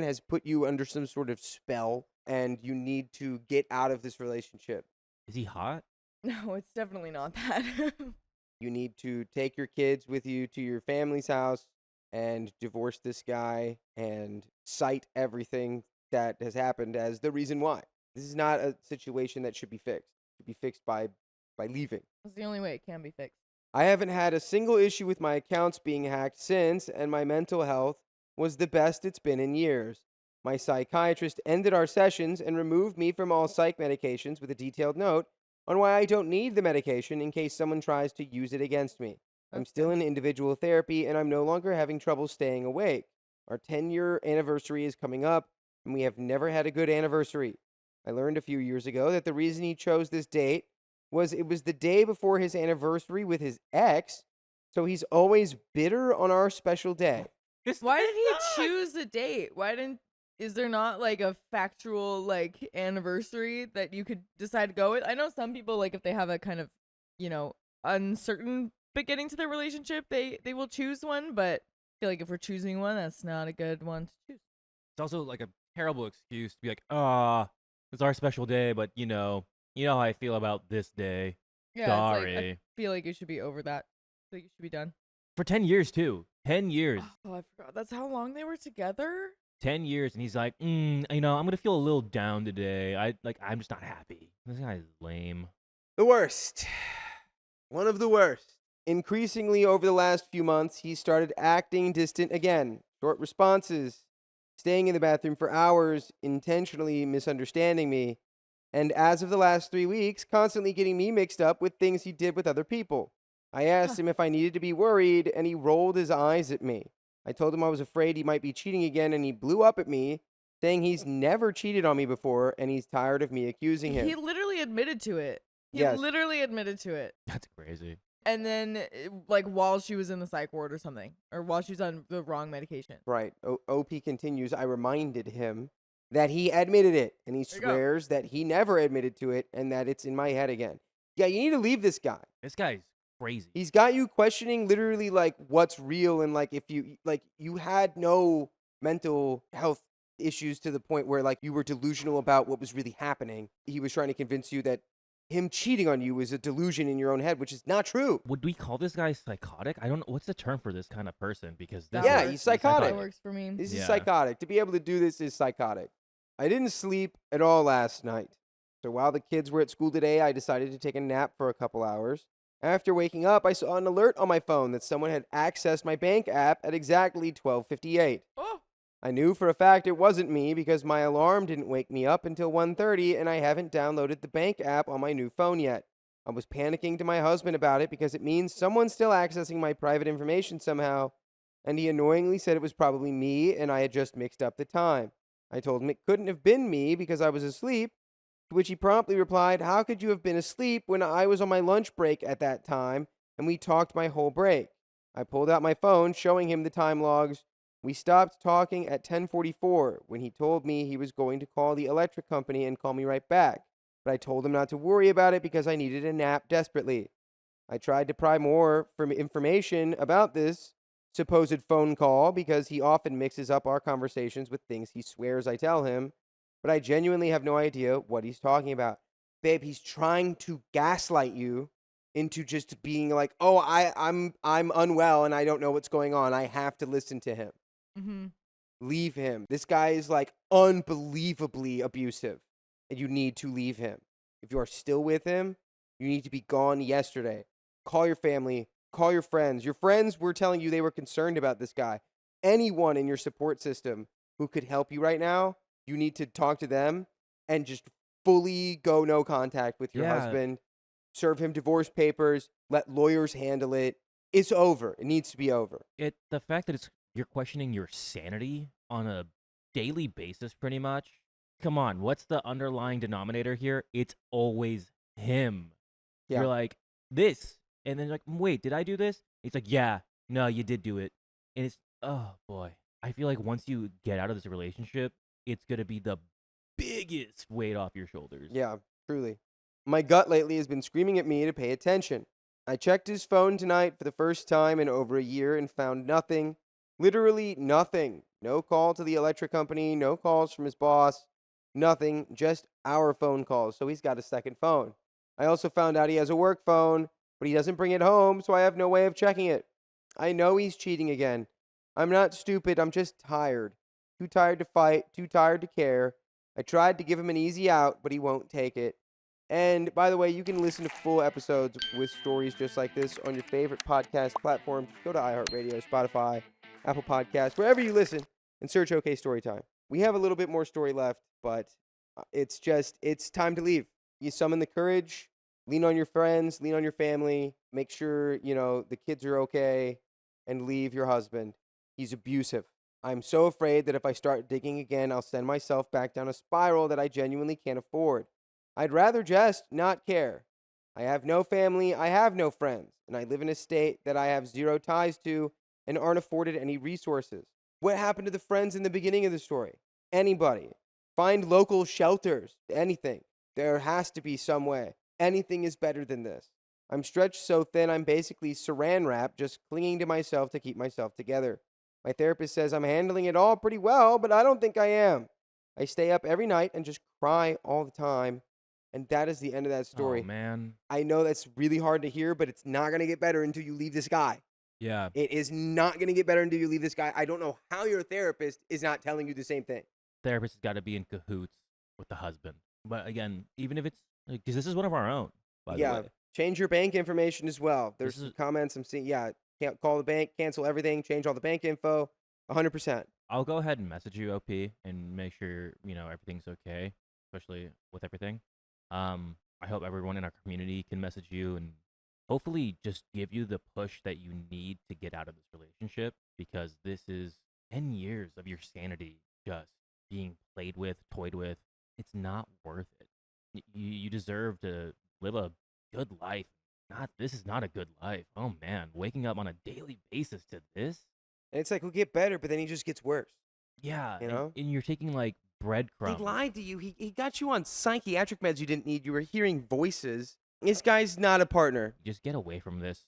has put you under some sort of spell, and you need to get out of this relationship. Is he hot? No, it's definitely not that. You need to take your kids with you to your family's house and divorce this guy and cite everything that has happened as the reason why. This is not a situation that should be fixed. It should be fixed by leaving. That's the only way it can be fixed. I haven't had a single issue with my accounts being hacked since, and my mental health was the best it's been in years. My psychiatrist ended our sessions and removed me from all psych medications with a detailed note on why I don't need the medication in case someone tries to use it against me. I'm still in individual therapy, and I'm no longer having trouble staying awake. Our 10-year anniversary is coming up, and we have never had a good anniversary. I learned a few years ago that the reason he chose this date was it was the day before his anniversary with his ex, so he's always bitter on our special day. Why did he choose a date? Is there not like a factual like anniversary that you could decide to go with? I know some people, like, if they have a kind of, uncertain beginning to their relationship, they will choose one, but I feel like if we're choosing one, that's not a good one to choose. It's also like a terrible excuse to be like, it's our special day, but you know how I feel about this day. Yeah, Sorry. It's like, I feel like you should be over that. I feel like you should be done. For 10 years too. 10 years. Oh, I forgot. That's how long they were together? 10 years, and he's like, I'm gonna feel a little down today. I'm just not happy. This guy's lame. The worst. One of the worst. Increasingly over the last few months, he started acting distant again. Short responses, staying in the bathroom for hours, intentionally misunderstanding me, and as of the last 3 weeks, constantly getting me mixed up with things he did with other people. I asked him if I needed to be worried, and he rolled his eyes at me. I told him I was afraid he might be cheating again, and he blew up at me, saying he's never cheated on me before, and he's tired of me accusing him. He literally admitted to it. Yes. Literally admitted to it. That's crazy. And then, like, while she was in the psych ward or something, or while she was on the wrong medication. Right. OP continues, I reminded him that he admitted it, and he There you go. swears that he never admitted to it, and that it's in my head again. Yeah, you need to leave this guy. This guy's crazy. He's got you questioning literally like what's real, and like if you had no mental health issues to the point where like you were delusional about what was really happening. He was trying to convince you that him cheating on you is a delusion in your own head, which is not true. Would we call this guy psychotic? I don't know. What's the term for this kind of person? Because this Yeah, is- he's psychotic. That works for me. This is Yeah. psychotic. To be able to do this is psychotic. I didn't sleep at all last night. So while the kids were at school today, I decided to take a nap for a couple hours. After waking up, I saw an alert on my phone that someone had accessed my bank app at exactly 12:58. Oh, I knew for a fact it wasn't me because my alarm didn't wake me up until 1:30, and I haven't downloaded the bank app on my new phone yet. I was panicking to my husband about it because it means someone's still accessing my private information somehow, and he annoyingly said it was probably me and I had just mixed up the time. I told him it couldn't have been me because I was asleep, to which he promptly replied, how could you have been asleep when I was on my lunch break at that time and we talked my whole break? I pulled out my phone, showing him the time logs. We stopped talking at 10:44 when he told me he was going to call the electric company and call me right back. But I told him not to worry about it because I needed a nap desperately. I tried to pry more from information about this supposed phone call because he often mixes up our conversations with things he swears I tell him, but I genuinely have no idea what he's talking about. Babe, he's trying to gaslight you into just being like, oh, I'm unwell and I don't know what's going on. I have to listen to him. mm-hmm. Leave him. This guy is like unbelievably abusive, and you need to leave him. If you are still with him, you need to be gone yesterday. Call your family, call your friends. Your friends were telling you they were concerned about this guy. Anyone in your support system who could help you right now, you need to talk to them and just fully go no contact with your Yeah. husband. Serve him divorce papers. Let lawyers handle it. It's over. It needs to be over. The fact that you're questioning your sanity on a daily basis, pretty much. Come on, what's the underlying denominator here? It's always him. Yeah. You're like this, and then you're like, wait, did I do this? He's like, yeah, no, you did do it, and it's oh boy. I feel like once you get out of this relationship, it's gonna be the biggest weight off your shoulders. Yeah. Truly. My gut lately has been screaming at me to pay attention. I checked his phone tonight for the first time in over a year and found nothing. Literally nothing. No call to the electric company, no calls from his boss, nothing, just our phone calls. So he's got a second phone. I also found out he has a work phone, but he doesn't bring it home, so I have no way of checking it. I know he's cheating again. I'm not stupid, I'm just tired. Too tired to fight, too tired to care. I tried to give him an easy out, but he won't take it. And by the way, you can listen to full episodes with stories just like this on your favorite podcast platform. Just go to iHeartRadio, Spotify, Apple Podcasts, wherever you listen, and search OK Storytime. We have a little bit more story left, but it's time to leave. You summon the courage, lean on your friends, lean on your family, make sure, the kids are okay, and leave your husband. He's abusive. I'm so afraid that if I start digging again, I'll send myself back down a spiral that I genuinely can't afford. I'd rather just not care. I have no family, I have no friends, and I live in a state that I have zero ties to and aren't afforded any resources. What happened to the friends in the beginning of the story? Anybody. Find local shelters, anything. There has to be some way. Anything is better than this. I'm stretched so thin I'm basically saran wrap, just clinging to myself to keep myself together. My therapist says I'm handling it all pretty well, but I don't think I am. I stay up every night and just cry all the time. And that is the end of that story. Oh, man. I know that's really hard to hear, but it's not going to get better until you leave this guy. Yeah. It is not going to get better until you leave this guy. I don't know how your therapist is not telling you the same thing. Therapist has got to be in cahoots with the husband. But again, even if it's, because this is one of our own, by the way. Change your bank information as well. There's some comments I'm seeing. Yeah, can't call the bank, cancel everything, change all the bank info, 100%. I'll go ahead and message you, OP, and make sure, everything's okay, especially with everything. I hope everyone in our community can message you and hopefully just give you the push that you need to get out of this relationship, because this is 10 years of your sanity just being played with, toyed with. It's not worth it. You deserve to live a good life. This is not a good life. Oh man, waking up on a daily basis to this. And it's like, we'll get better, but then he just gets worse. Yeah, and you're taking like breadcrumbs. He lied to you. He got you on psychiatric meds you didn't need. You were hearing voices. This guy's not a partner. Just get away from this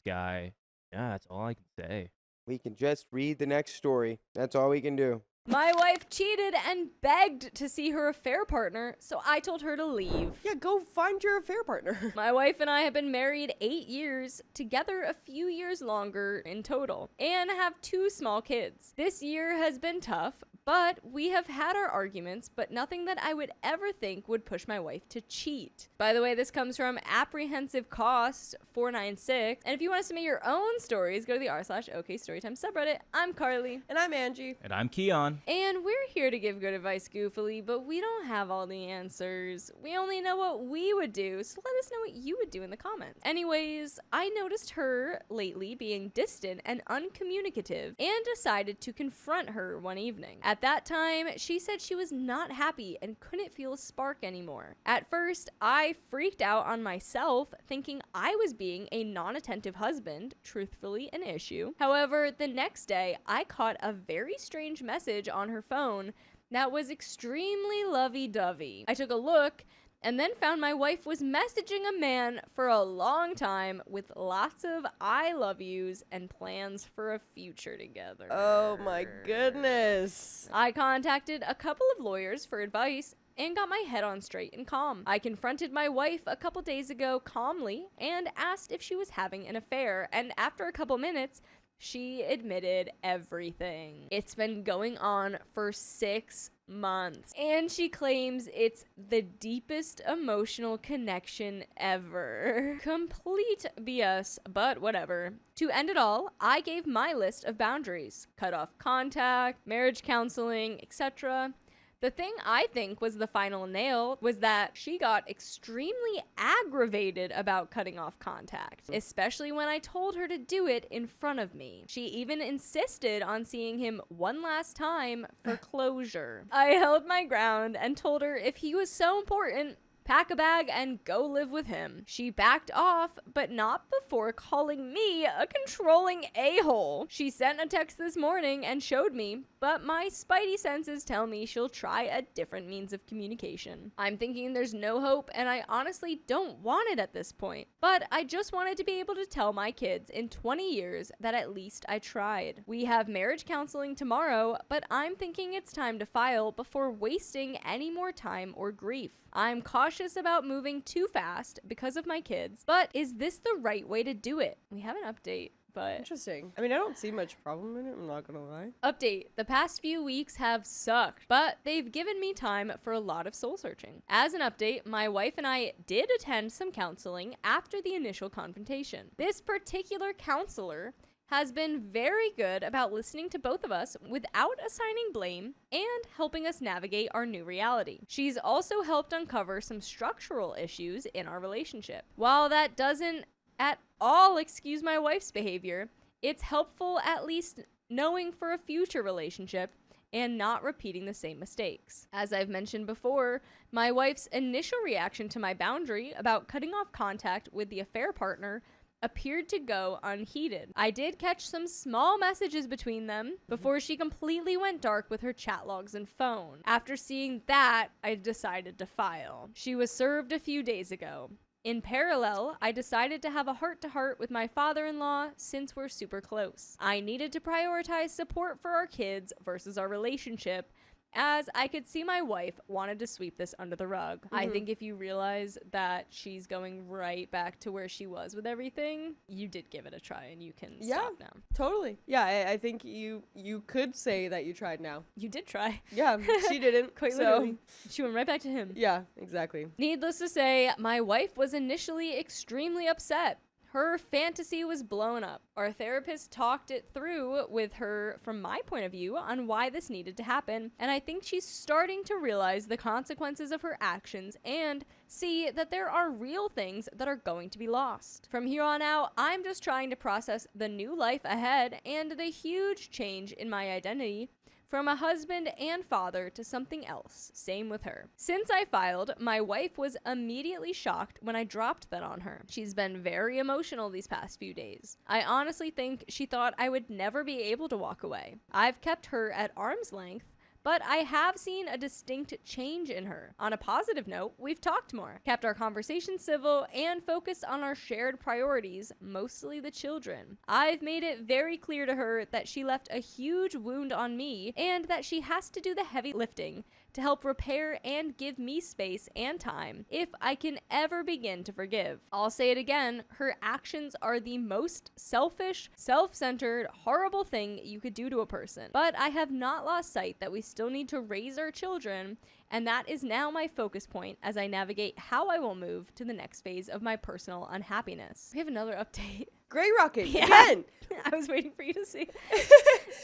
guy. Yeah, that's all I can say. We can just read the next story. That's all we can do. My wife cheated and begged to see her affair partner, so I told her to leave. Yeah, go find your affair partner. My wife and I have been married 8 years, together a few years longer in total, and have 2 small kids. This year has been tough, but we have had our arguments, but nothing that I would ever think would push my wife to cheat. By the way, this comes from Apprehensive Cost 496. And if you want to submit your own stories, go to the r/OK Storytime subreddit. I'm Carly. And I'm Angie. And I'm Keon. And we're here to give good advice goofily, but we don't have all the answers. We only know what we would do, so let us know what you would do in the comments. Anyways, I noticed her lately being distant and uncommunicative and decided to confront her one evening. At that time, she said she was not happy and couldn't feel a spark anymore. At first, I freaked out on myself, thinking I was being a non-attentive husband, truthfully an issue. However, the next day, I caught a very strange message on her phone that was extremely lovey-dovey. I took a look and then found my wife was messaging a man for a long time with lots of I love yous and plans for a future together. Oh my goodness. I contacted a couple of lawyers for advice and got my head on straight and calm. I confronted my wife a couple days ago calmly and asked if she was having an affair, and after a couple minutes, she admitted everything. It's been going on for 6 months, and she claims it's the deepest emotional connection ever. Complete BS, but whatever. To end it all, I gave my list of boundaries: cut off contact, marriage counseling, etc. The thing I think was the final nail was that she got extremely aggravated about cutting off contact, especially when I told her to do it in front of me. She even insisted on seeing him one last time for closure. I held my ground and told her if he was so important, pack a bag and go live with him. She backed off, but not before calling me a controlling a-hole. She sent a text this morning and showed me, but my spidey senses tell me she'll try a different means of communication. I'm thinking there's no hope, and I honestly don't want it at this point. But I just wanted to be able to tell my kids in 20 years that at least I tried. We have marriage counseling tomorrow, but I'm thinking it's time to file before wasting any more time or grief. I'm cautious about moving too fast because of my kids, but is this the right way to do it? We have an update. But interesting. I mean, I don't see much problem in it, I'm not gonna lie. Update. The past few weeks have sucked, but they've given me time for a lot of soul searching. As an update, my wife and I did attend some counseling after the initial confrontation. This particular counselor has been very good about listening to both of us without assigning blame and helping us navigate our new reality. She's also helped uncover some structural issues in our relationship. While that doesn't at all excuse my wife's behavior, it's helpful at least knowing for a future relationship and not repeating the same mistakes. As I've mentioned before, my wife's initial reaction to my boundary about cutting off contact with the affair partner appeared to go unheeded. I did catch some small messages between them before she completely went dark with her chat logs and phone. After seeing that, I decided to file. She was served a few days ago. In parallel, I decided to have a heart-to-heart with my father-in-law since we're super close. I needed to prioritize support for our kids versus our relationship, as I could see my wife wanted to sweep this under the rug. I think if you realize that she's going right back to where she was with everything, you did give it a try and you can stop now. Totally. Yeah, I think you could say that you tried now. You did try. Yeah, she didn't. Quite so. literally. She went right back to him. Yeah, exactly. Needless to say, my wife was initially extremely upset. Her fantasy was blown up. Our therapist talked it through with her from my point of view on why this needed to happen, and I think she's starting to realize the consequences of her actions and see that there are real things that are going to be lost. From here on out, I'm just trying to process the new life ahead and the huge change in my identity from a husband and father to something else. Same with her. Since I filed, my wife was immediately shocked when I dropped that on her. She's been very emotional these past few days. I honestly think she thought I would never be able to walk away. I've kept her at arm's length, but I have seen a distinct change in her. On a positive note, we've talked more, kept our conversation civil, and focused on our shared priorities, mostly the children. I've made it very clear to her that she left a huge wound on me and that she has to do the heavy lifting to help repair and give me space and time if I can ever begin to forgive. I'll say it again, her actions are the most selfish, self-centered, horrible thing you could do to a person. But I have not lost sight that we still need to raise our children, and that is now my focus point as I navigate how I will move to the next phase of my personal unhappiness. We have another update. Gray rocking again. I was waiting for you to see.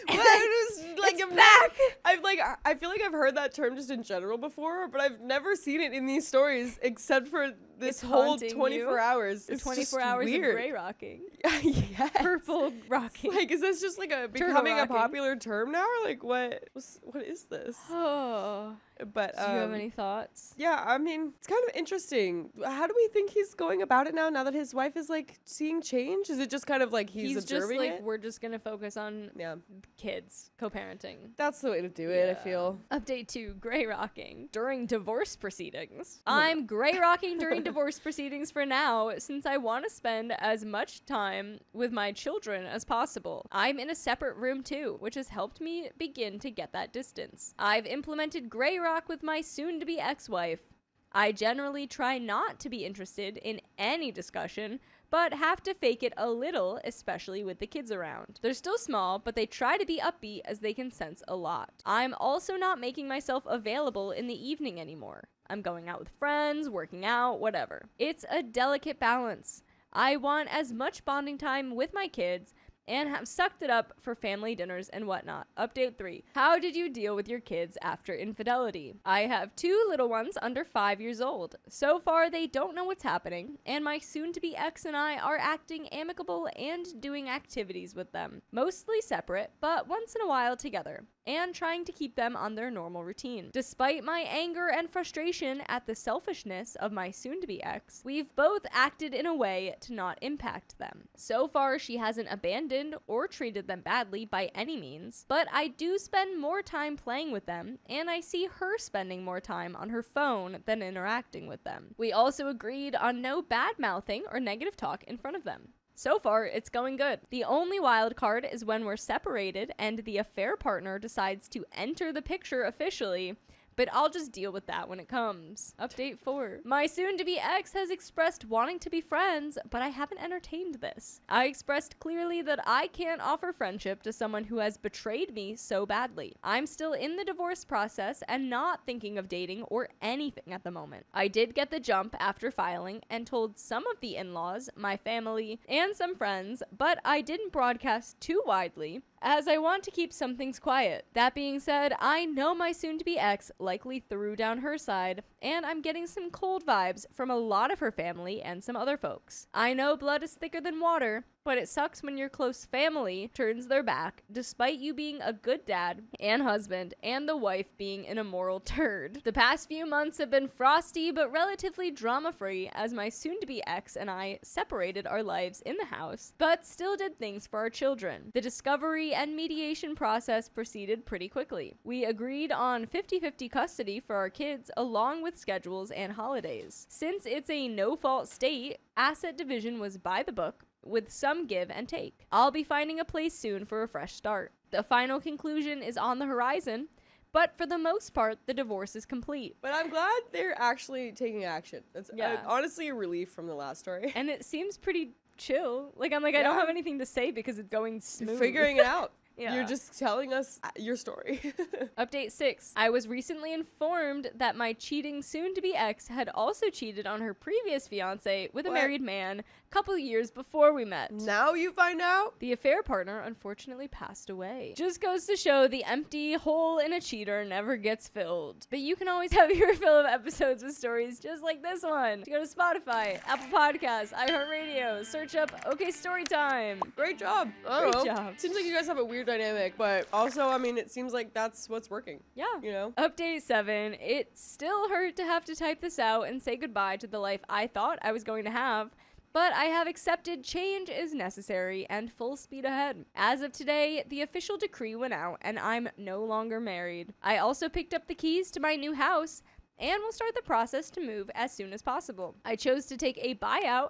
Well, it was like it's back. I feel like I've heard that term just in general before, but I've never seen it in these stories except for this It's whole haunting 24 you. hours. The It's 24 just hours weird. of gray rocking. Yes. Purple rocking. Like, is this just like a Turtle becoming a rocking. popular term now, or like what is this? Oh. But Do you have any thoughts? Yeah, I mean, it's kind of interesting. How do we think he's going about it now that his wife is like seeing change? Is it just kind of like he's just observing like, it? we're just gonna focus on Yeah, kids, co-parenting. that's the way to do it, I feel. Update 2, gray rocking during divorce proceedings. I'm gray rocking during divorce proceedings for now, since I want to spend as much time with my children as possible. I'm in a separate room too, which has helped me begin to get that distance. I've implemented gray rock with my soon-to-be ex-wife. I generally try not to be interested in any discussion, but have to fake it a little, especially with the kids around. They're still small, but they try to be upbeat as they can sense a lot. I'm also not making myself available in the evening anymore. I'm going out with friends, working out, whatever. It's a delicate balance. I want as much bonding time with my kids and have sucked it up for family dinners and whatnot. Update 3. How did you deal with your kids after infidelity? I have 2 little ones under 5 years old. So far, they don't know what's happening, and my soon-to-be ex and I are acting amicable and doing activities with them. Mostly separate, but once in a while together. and trying to keep them on their normal routine. Despite my anger and frustration at the selfishness of my soon-to-be ex, we've both acted in a way to not impact them. So far, she hasn't abandoned or treated them badly by any means, but I do spend more time playing with them, and I see her spending more time on her phone than interacting with them. We also agreed on no bad-mouthing or negative talk in front of them. So far, it's going good. The only wild card is when we're separated and the affair partner decides to enter the picture officially, but I'll just deal with that when it comes. Update 4. My soon-to-be ex has expressed wanting to be friends, but I haven't entertained this. I expressed clearly that I can't offer friendship to someone who has betrayed me so badly. I'm still in the divorce process and not thinking of dating or anything at the moment. I did get the jump after filing and told some of the in-laws, my family, and some friends, but I didn't broadcast too widely, as I want to keep some things quiet. That being said, I know my soon-to-be ex likely threw down her side, and I'm getting some cold vibes from a lot of her family and some other folks. I know blood is thicker than water, but it sucks when your close family turns their back, despite you being a good dad and husband, and the wife being an immoral turd. The past few months have been frosty but relatively drama-free, as my soon-to-be ex and I separated our lives in the house, but still did things for our children. The discovery and mediation process proceeded pretty quickly. We agreed on 50-50 custody for our kids, along with schedules and holidays. Since it's a no-fault state, asset division was by the book, with some give and take. I'll be finding a place soon for a fresh start. The final conclusion is on the horizon, but for the most part, the divorce is complete. But I'm glad they're actually taking action. That's honestly a relief from the last story. And it seems pretty chill. I don't have anything to say because it's going smooth. You're figuring it out. Yeah. You're just telling us your story. Update 6. I was recently informed that my cheating soon-to-be ex had also cheated on her previous fiance with a married man a couple years before we met. Now you find out? The affair partner unfortunately passed away. Just goes to show the empty hole in a cheater never gets filled. But you can always have your fill of episodes with stories just like this one. Go to Spotify, Apple Podcasts, iHeartRadio, search up OK Storytime. Great job. Great job. Seems like you guys have a weird dynamic, but also, I mean, it seems like that's what's working. Yeah. You know? Update 7. It still hurt to have to type this out and say goodbye to the life I thought I was going to have, but I have accepted change is necessary and full speed ahead. As of today, the official decree went out and I'm no longer married. I also picked up the keys to my new house and will start the process to move as soon as possible. I chose to take a buyout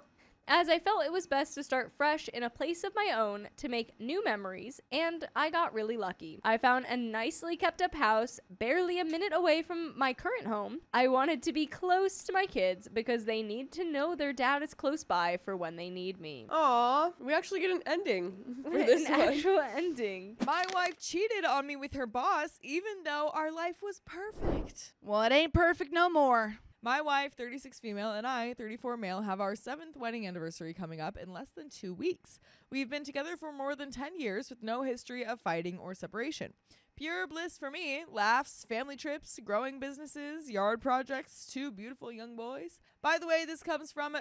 as I felt it was best to start fresh in a place of my own to make new memories, and I got really lucky. I found a nicely kept up house barely a minute away from my current home. I wanted to be close to my kids because they need to know their dad is close by for when they need me. Aw, we actually get an ending for this An one. actual ending. My wife cheated on me with her boss, even though our life was perfect. Well, it ain't perfect no more. My wife, 36 female, and I, 34 male, have our 7th wedding anniversary coming up in less than 2 weeks. We've been together for more than 10 years with no history of fighting or separation. Pure bliss for me. Laughs, family trips, growing businesses, yard projects, 2 beautiful young boys. By the way, this comes from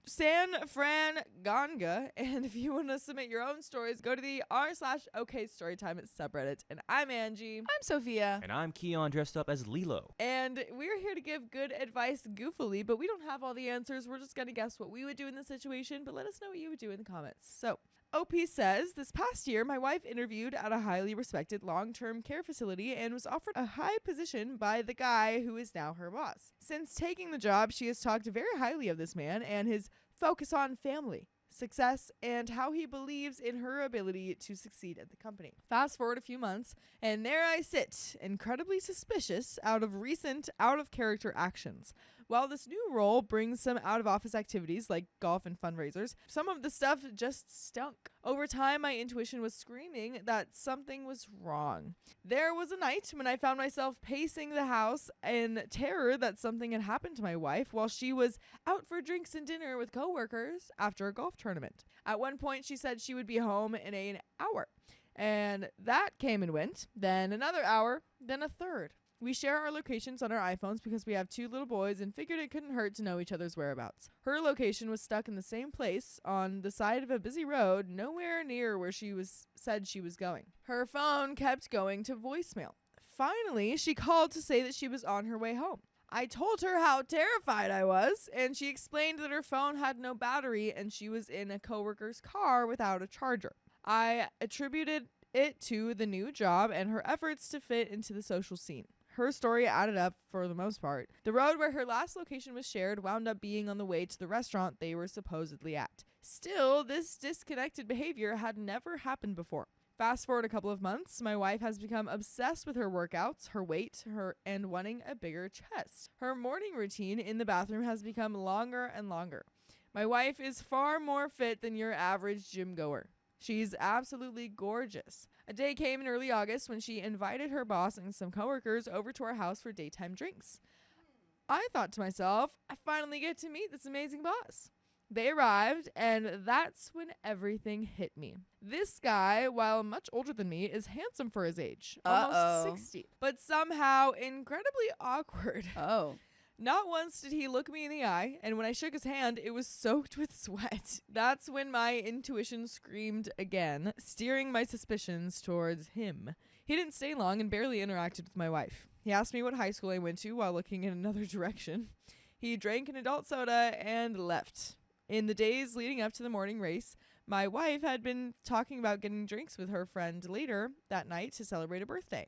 San Fran Ganga, and if you want to submit your own stories, go to the r/OK Storytime subreddit. And I'm Angie. I'm Sophia. And I'm Keon dressed up as Lilo. And we're here to give good advice goofily, but we don't have all the answers. We're just going to guess what we would do in this situation, but let us know what you would do in the comments. So, OP says, this past year, my wife interviewed at a highly respected long-term care facility and was offered a high position by the guy who is now her boss. Since taking the job, she has talked very highly of this man and his focus on family, success, and how he believes in her ability to succeed at the company. Fast forward a few months, and there I sit, incredibly suspicious out of recent out-of-character actions. While this new role brings some out-of-office activities like golf and fundraisers, some of the stuff just stunk. Over time, my intuition was screaming that something was wrong. There was a night when I found myself pacing the house in terror that something had happened to my wife while she was out for drinks and dinner with coworkers after a golf tournament. At one point, she said she would be home in an hour. And that came and went, then another hour, then a third. We share our locations on our iPhones because we have 2 little boys and figured it couldn't hurt to know each other's whereabouts. Her location was stuck in the same place on the side of a busy road, nowhere near where she said she was going. Her phone kept going to voicemail. Finally, she called to say that she was on her way home. I told her how terrified I was, and she explained that her phone had no battery and she was in a coworker's car without a charger. I attributed it to the new job and her efforts to fit into the social scene. Her story added up for the most part. The road where her last location was shared wound up being on the way to the restaurant they were supposedly at. Still, this disconnected behavior had never happened before. Fast forward a couple of months, my wife has become obsessed with her workouts, her weight, and wanting a bigger chest. Her morning routine in the bathroom has become longer and longer. My wife is far more fit than your average gym goer. She's absolutely gorgeous. A day came in early August when she invited her boss and some coworkers over to our house for daytime drinks. I thought to myself, I finally get to meet this amazing boss. They arrived, and that's when everything hit me. This guy, while much older than me, is handsome for his age, almost 60, but somehow incredibly awkward. Oh. Not once did he look me in the eye, and when I shook his hand, it was soaked with sweat. That's when my intuition screamed again, steering my suspicions towards him. He didn't stay long and barely interacted with my wife. He asked me what high school I went to while looking in another direction. He drank an adult soda and left. In the days leading up to the morning race, my wife had been talking about getting drinks with her friend later that night to celebrate a birthday.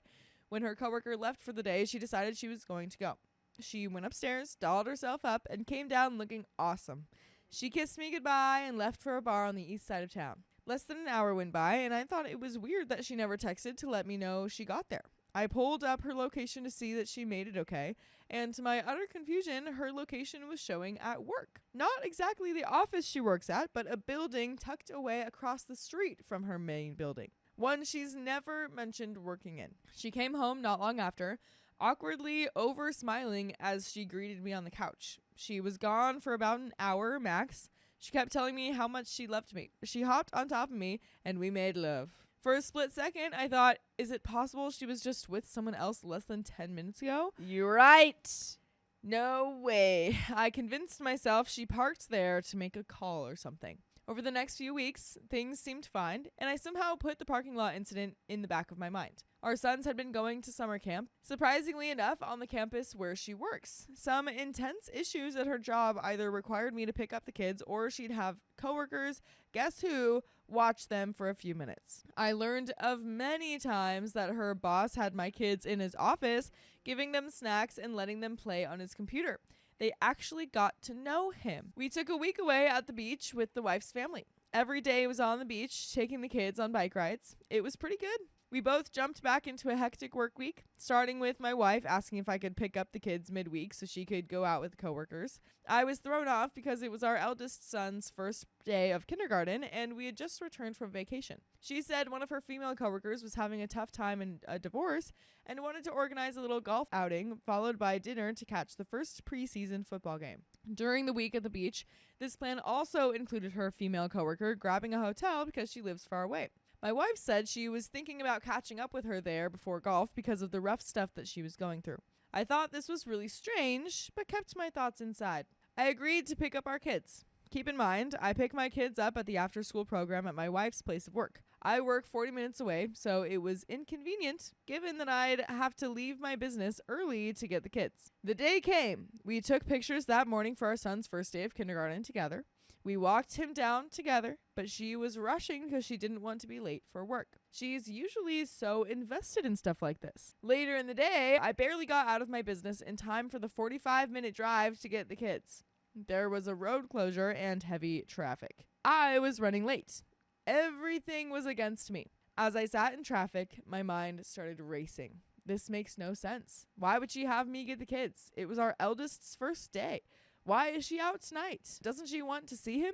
When her coworker left for the day, she decided she was going to go. She went upstairs, dolled herself up, and came down looking awesome. She kissed me goodbye and left for a bar on the east side of town. Less than an hour went by, and I thought it was weird that she never texted to let me know she got there. I pulled up her location to see that she made it okay, and to my utter confusion, her location was showing at work. Not exactly the office she works at, but a building tucked away across the street from her main building. One she's never mentioned working in. She came home not long after, awkwardly over-smiling as she greeted me on the couch. She was gone for about an hour max. She kept telling me how much she loved me. She hopped on top of me, and we made love. For a split second, I thought, is it possible she was just with someone else less than 10 minutes ago? You're right. No way. I convinced myself she parked there to make a call or something. Over the next few weeks, things seemed fine, and I somehow put the parking lot incident in the back of my mind. Our sons had been going to summer camp, surprisingly enough, on the campus where she works. Some intense issues at her job either required me to pick up the kids or she'd have coworkers, guess who, watch them for a few minutes. I learned of many times that her boss had my kids in his office, giving them snacks and letting them play on his computer. They actually got to know him. We took a week away at the beach with the wife's family. Every day was on the beach, taking the kids on bike rides. It was pretty good. We both jumped back into a hectic work week, starting with my wife asking if I could pick up the kids midweek so she could go out with coworkers. I was thrown off because it was our eldest son's first day of kindergarten and we had just returned from vacation. She said one of her female coworkers was having a tough time in a divorce and wanted to organize a little golf outing followed by dinner to catch the first preseason football game. During the week at the beach, this plan also included her female coworker grabbing a hotel because she lives far away. My wife said she was thinking about catching up with her there before golf because of the rough stuff that she was going through. I thought this was really strange, but kept my thoughts inside. I agreed to pick up our kids. Keep in mind, I pick my kids up at the after-school program at my wife's place of work. I work 40 minutes away, so it was inconvenient given that I'd have to leave my business early to get the kids. The day came. We took pictures that morning for our son's first day of kindergarten together. We walked him down together, but she was rushing because she didn't want to be late for work. She's usually so invested in stuff like this. Later in the day, I barely got out of my business in time for the 45-minute drive to get the kids. There was a road closure and heavy traffic. I was running late. Everything was against me. As I sat in traffic, my mind started racing. This makes no sense. Why would she have me get the kids? It was our eldest's first day. Why is she out tonight? Doesn't she want to see him?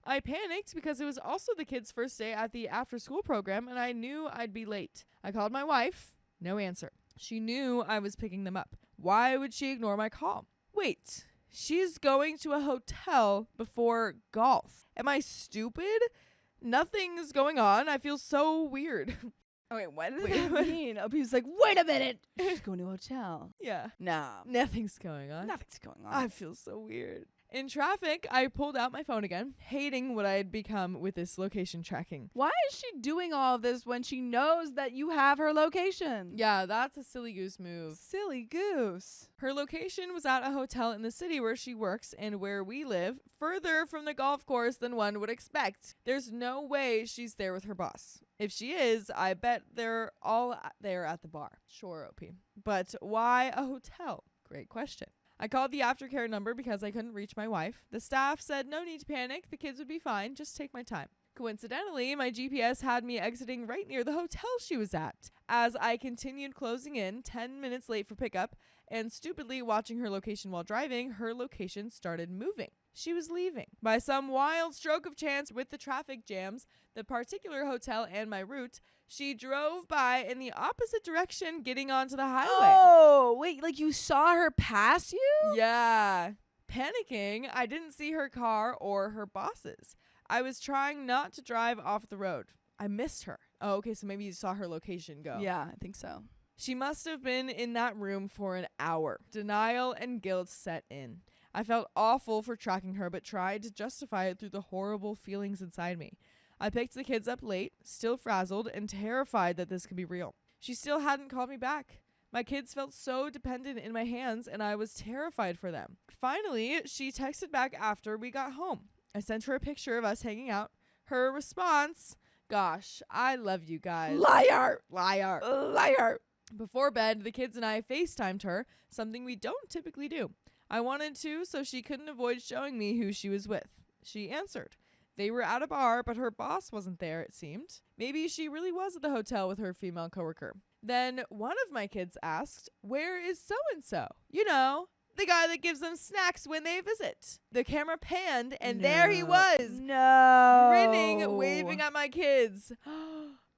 I panicked because it was also the kids' first day at the after-school program and I knew I'd be late. I called my wife. No answer. She knew I was picking them up. Why would she ignore my call? Wait, she's going to a hotel before golf. Am I stupid? Nothing's going on. I feel so weird. Okay, what does Wait, that what? mean? Opie was like, wait a minute. She's going to a hotel. Yeah. No. Nothing's going on. Nothing's going on. I feel so weird. In traffic, I pulled out my phone again, hating what I had become with this location tracking. Why is she doing all of this when she knows that you have her location? Yeah, that's a silly goose move. Silly goose. Her location was at a hotel in the city where she works and where we live, further from the golf course than one would expect. There's no way she's there with her boss. If she is, I bet they're all there at the bar. Sure, OP. But why a hotel? Great question. I called the aftercare number because I couldn't reach my wife. The staff said no need to panic, the kids would be fine, just take my time. Coincidentally, my GPS had me exiting right near the hotel she was at. As I continued closing in, 10 minutes late for pickup, and stupidly watching her location while driving, her location started moving. She was leaving. By some wild stroke of chance with the traffic jams, the particular hotel and my route, she drove by in the opposite direction, getting onto the highway. Oh, wait, like you saw her pass you? Yeah. Panicking, I didn't see her car or her bosses. I was trying not to drive off the road. I missed her. Oh, okay, so maybe you saw her location go. Yeah, I think so. She must have been in that room for an hour. Denial and guilt set in. I felt awful for tracking her, but tried to justify it through the horrible feelings inside me. I picked the kids up late, still frazzled and terrified that this could be real. She still hadn't called me back. My kids felt so dependent in my hands, and I was terrified for them. Finally, she texted back after we got home. I sent her a picture of us hanging out. Her response, gosh, I love you guys. Liar. Liar. Liar. Before bed, the kids and I FaceTimed her, something we don't typically do. I wanted to, so she couldn't avoid showing me who she was with. She answered. They were at a bar, but her boss wasn't there, it seemed. Maybe she really was at the hotel with her female coworker. Then one of my kids asked, where is so-and-so? You know, the guy that gives them snacks when they visit. The camera panned, and there he was. No. Grinning, waving at my kids.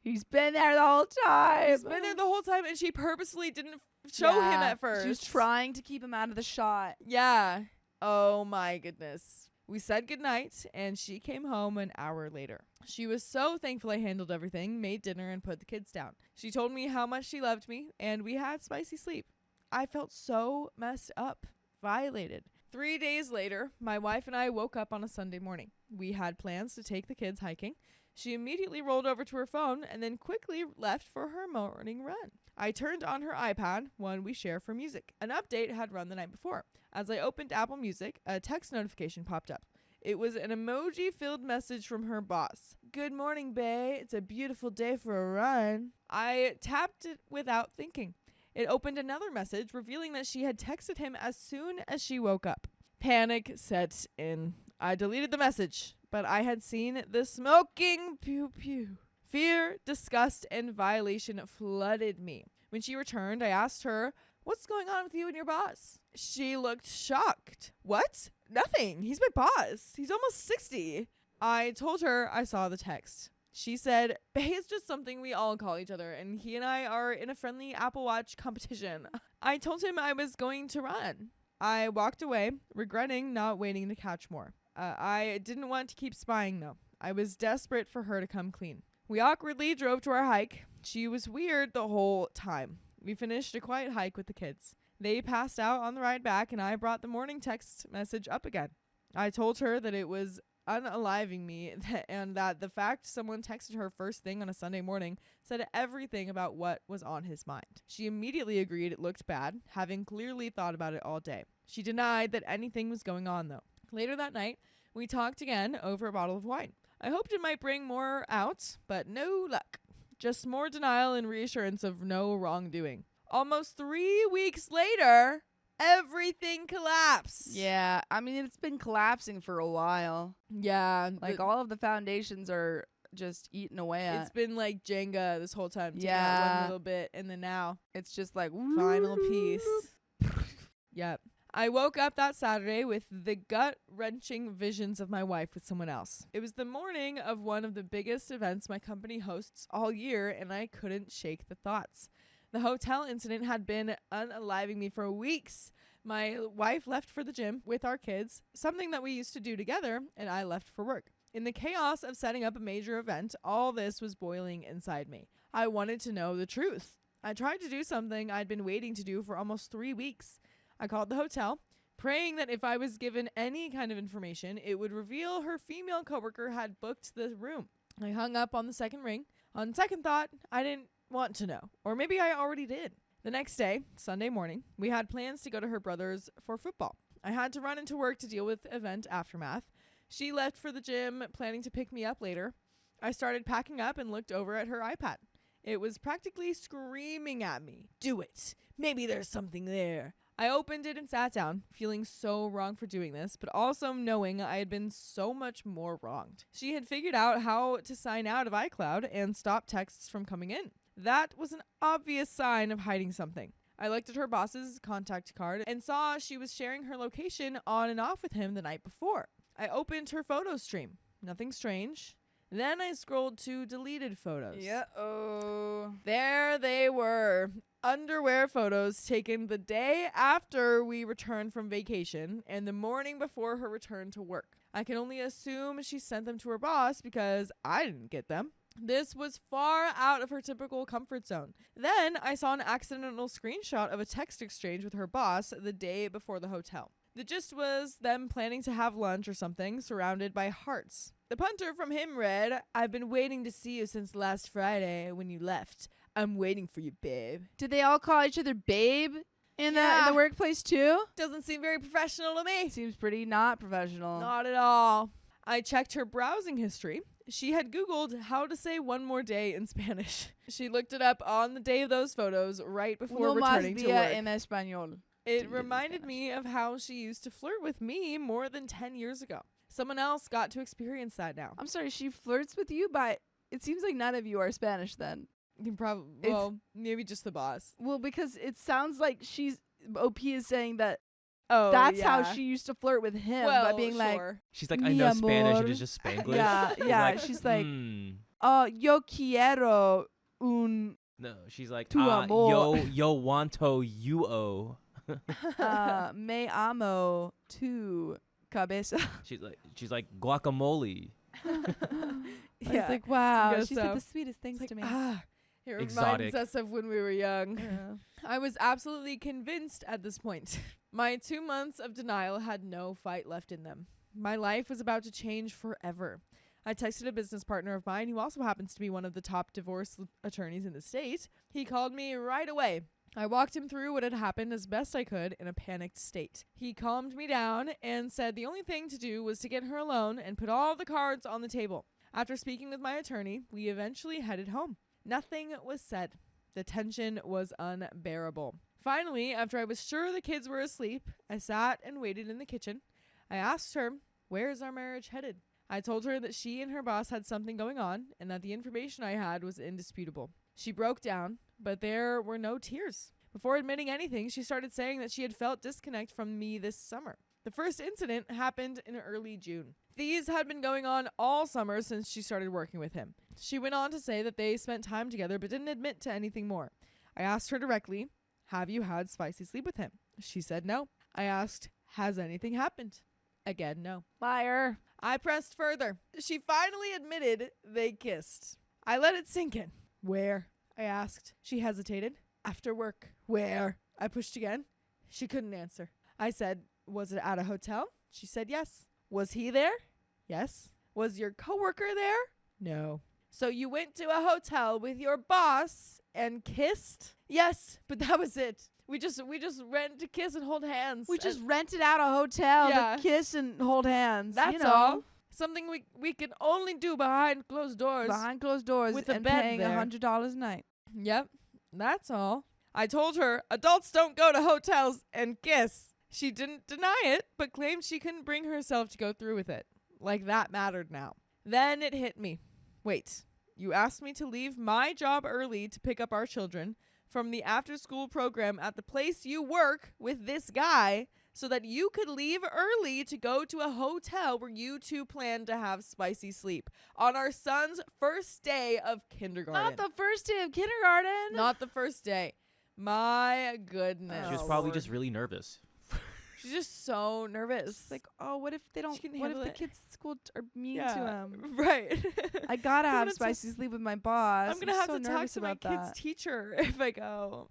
He's been there the whole time. He's been there the whole time, and she purposely didn't show him at first. She was trying to keep him out of the shot. Yeah. Oh my goodness. We said goodnight, and she came home an hour later. She was so thankful I handled everything, made dinner, and put the kids down. She told me how much she loved me, and we had spicy sleep. I felt so messed up, violated. 3 days later, my wife and I woke up on a Sunday morning. We had plans to take the kids hiking. She immediately rolled over to her phone and then quickly left for her morning run. I turned on her iPad, one we share for music. An update had run the night before. As I opened Apple Music, a text notification popped up. It was an emoji-filled message from her boss. Good morning, bae. It's a beautiful day for a run. I tapped it without thinking. It opened another message revealing that she had texted him as soon as she woke up. Panic set in. I deleted the message, but I had seen the smoking pew-pew. Fear, disgust, and violation flooded me. When she returned, I asked her, what's going on with you and your boss? She looked shocked. What? Nothing. He's my boss. He's almost 60. I told her I saw the text. She said, bae is just something we all call each other, and he and I are in a friendly Apple Watch competition. I told him I was going to run. I walked away, regretting not waiting to catch more. I didn't want to keep spying, though. I was desperate for her to come clean. We awkwardly drove to our hike. She was weird the whole time. We finished a quiet hike with the kids. They passed out on the ride back, and I brought the morning text message up again. I told her that it was unaliving me and that the fact someone texted her first thing on a Sunday morning said everything about what was on his mind. She immediately agreed it looked bad, having clearly thought about it all day. She denied that anything was going on, though. Later that night, we talked again over a bottle of wine. I hoped it might bring more out, but no luck. Just more denial and reassurance of no wrongdoing. Almost 3 weeks later, everything collapsed. Yeah, I mean, it's been collapsing for a while. Yeah. Like, all of the foundations are just eaten away at. It's been like Jenga this whole time. Taking out Yeah. one little bit, and then now It's just like, final piece. Yep. I woke up that Saturday with the gut-wrenching visions of my wife with someone else. It was the morning of one of the biggest events my company hosts all year, and I couldn't shake the thoughts. The hotel incident had been unaliving me for weeks. My wife left for the gym with our kids, something that we used to do together, and I left for work. In the chaos of setting up a major event, all this was boiling inside me. I wanted to know the truth. I tried to do something I'd been waiting to do for almost 3 weeks. I called the hotel, praying that if I was given any kind of information, it would reveal her female coworker had booked the room. I hung up on the second ring. On second thought, I didn't want to know, or maybe I already did. The next day, Sunday morning, we had plans to go to her brother's for football. I had to run into work to deal with event aftermath. She left for the gym, planning to pick me up later. I started packing up and looked over at her iPad. It was practically screaming at me. Do it. Maybe there's something there. I opened it and sat down, feeling so wrong for doing this, but also knowing I had been so much more wronged. She had figured out how to sign out of iCloud and stop texts from coming in. That was an obvious sign of hiding something. I looked at her boss's contact card and saw she was sharing her location on and off with him the night before. I opened her photo stream. Nothing strange. Then I scrolled to deleted photos. There they were. Underwear photos taken the day after we returned from vacation and the morning before her return to work. I can only assume she sent them to her boss because I didn't get them. This was far out of her typical comfort zone. Then I saw an accidental screenshot of a text exchange with her boss the day before the hotel. The gist was them planning to have lunch or something, surrounded by hearts. The punter from him read, "I've been waiting to see you since last Friday when you left. I'm waiting for you, babe." Did they all call each other babe in the workplace too? Doesn't seem very professional to me. Seems pretty not professional. Not at all. I checked her browsing history. She had Googled how to say one more day in Spanish. She looked it up on the day of those photos right before returning to work. En español. It reminded me of how she used to flirt with me more than 10 years ago. Someone else got to experience that now. I'm sorry, she flirts with you, but it seems like none of you are Spanish then. You can probably, well, maybe just the boss. Well, because it sounds like OP is saying that Oh, that's yeah. how she used to flirt with him by being sure. She's like, Mi I know Spanish, amor. and it's just Spanglish. Yeah, yeah. Like, She's like, hmm. Yo quiero un No, she's like, Tu amor. yo wanto you me amo tu cabeza. She's like guacamole. I was like, wow, guess she so. said the sweetest things It's to like, me. it reminds Exotic. us of when we were young. Yeah. I was absolutely convinced at this point. My 2 months of denial had no fight left in them. My life was about to change forever. I texted a business partner of mine who also happens to be one of the top divorce attorneys in the state. He called me right away. I walked him through what had happened as best I could in a panicked state. He calmed me down and said the only thing to do was to get her alone and put all the cards on the table. After speaking with my attorney, we eventually headed home. Nothing was said. The tension was unbearable. Finally, after I was sure the kids were asleep, I sat and waited in the kitchen. I asked her, "Where is our marriage headed?" I told her that she and her boss had something going on and that the information I had was indisputable. She broke down, but there were no tears. Before admitting anything, she started saying that she had felt disconnect from me this summer. The first incident happened in early June. These had been going on all summer since she started working with him. She went on to say that they spent time together but didn't admit to anything more. I asked her directly, "Have you had spicy sleep with him?" She said no. I asked, "Has anything happened?" Again, no. Liar. I pressed further. She finally admitted they kissed. I let it sink in. "Where?" I asked. She hesitated. "After work." "Where?" I pushed again. She couldn't answer. I said, "Was it at a hotel?" She said yes. "Was he there?" "Yes." "Was your coworker there?" "No." "So you went to a hotel with your boss and kissed?" "Yes, but that was it. We just went to kiss and hold hands." We just rented out a hotel Yeah. to kiss and hold hands. That's you know, all. Something we can only do behind closed doors. behind closed doors With a and bed paying there. $100 a night. Yep, that's all. I told her adults don't go to hotels and kiss. She didn't deny it, but claimed she couldn't bring herself to go through with it. Like that mattered now. Then it hit me. Wait, you asked me to leave my job early to pick up our children from the after-school program at the place you work with this guy so that you could leave early to go to a hotel where you two planned to have spicy sleep on our son's first day of kindergarten. Not the first day of kindergarten. Not the first day. My goodness. She was probably just really nervous. She's just so nervous. It's like, oh, what if they don't? She can What if handle the it. kids at school are mean Yeah, to him? right. I gotta have Gonna t- spicy sleep with my boss. I'm gonna have so to talk nervous to my about kid's that. teacher if I go.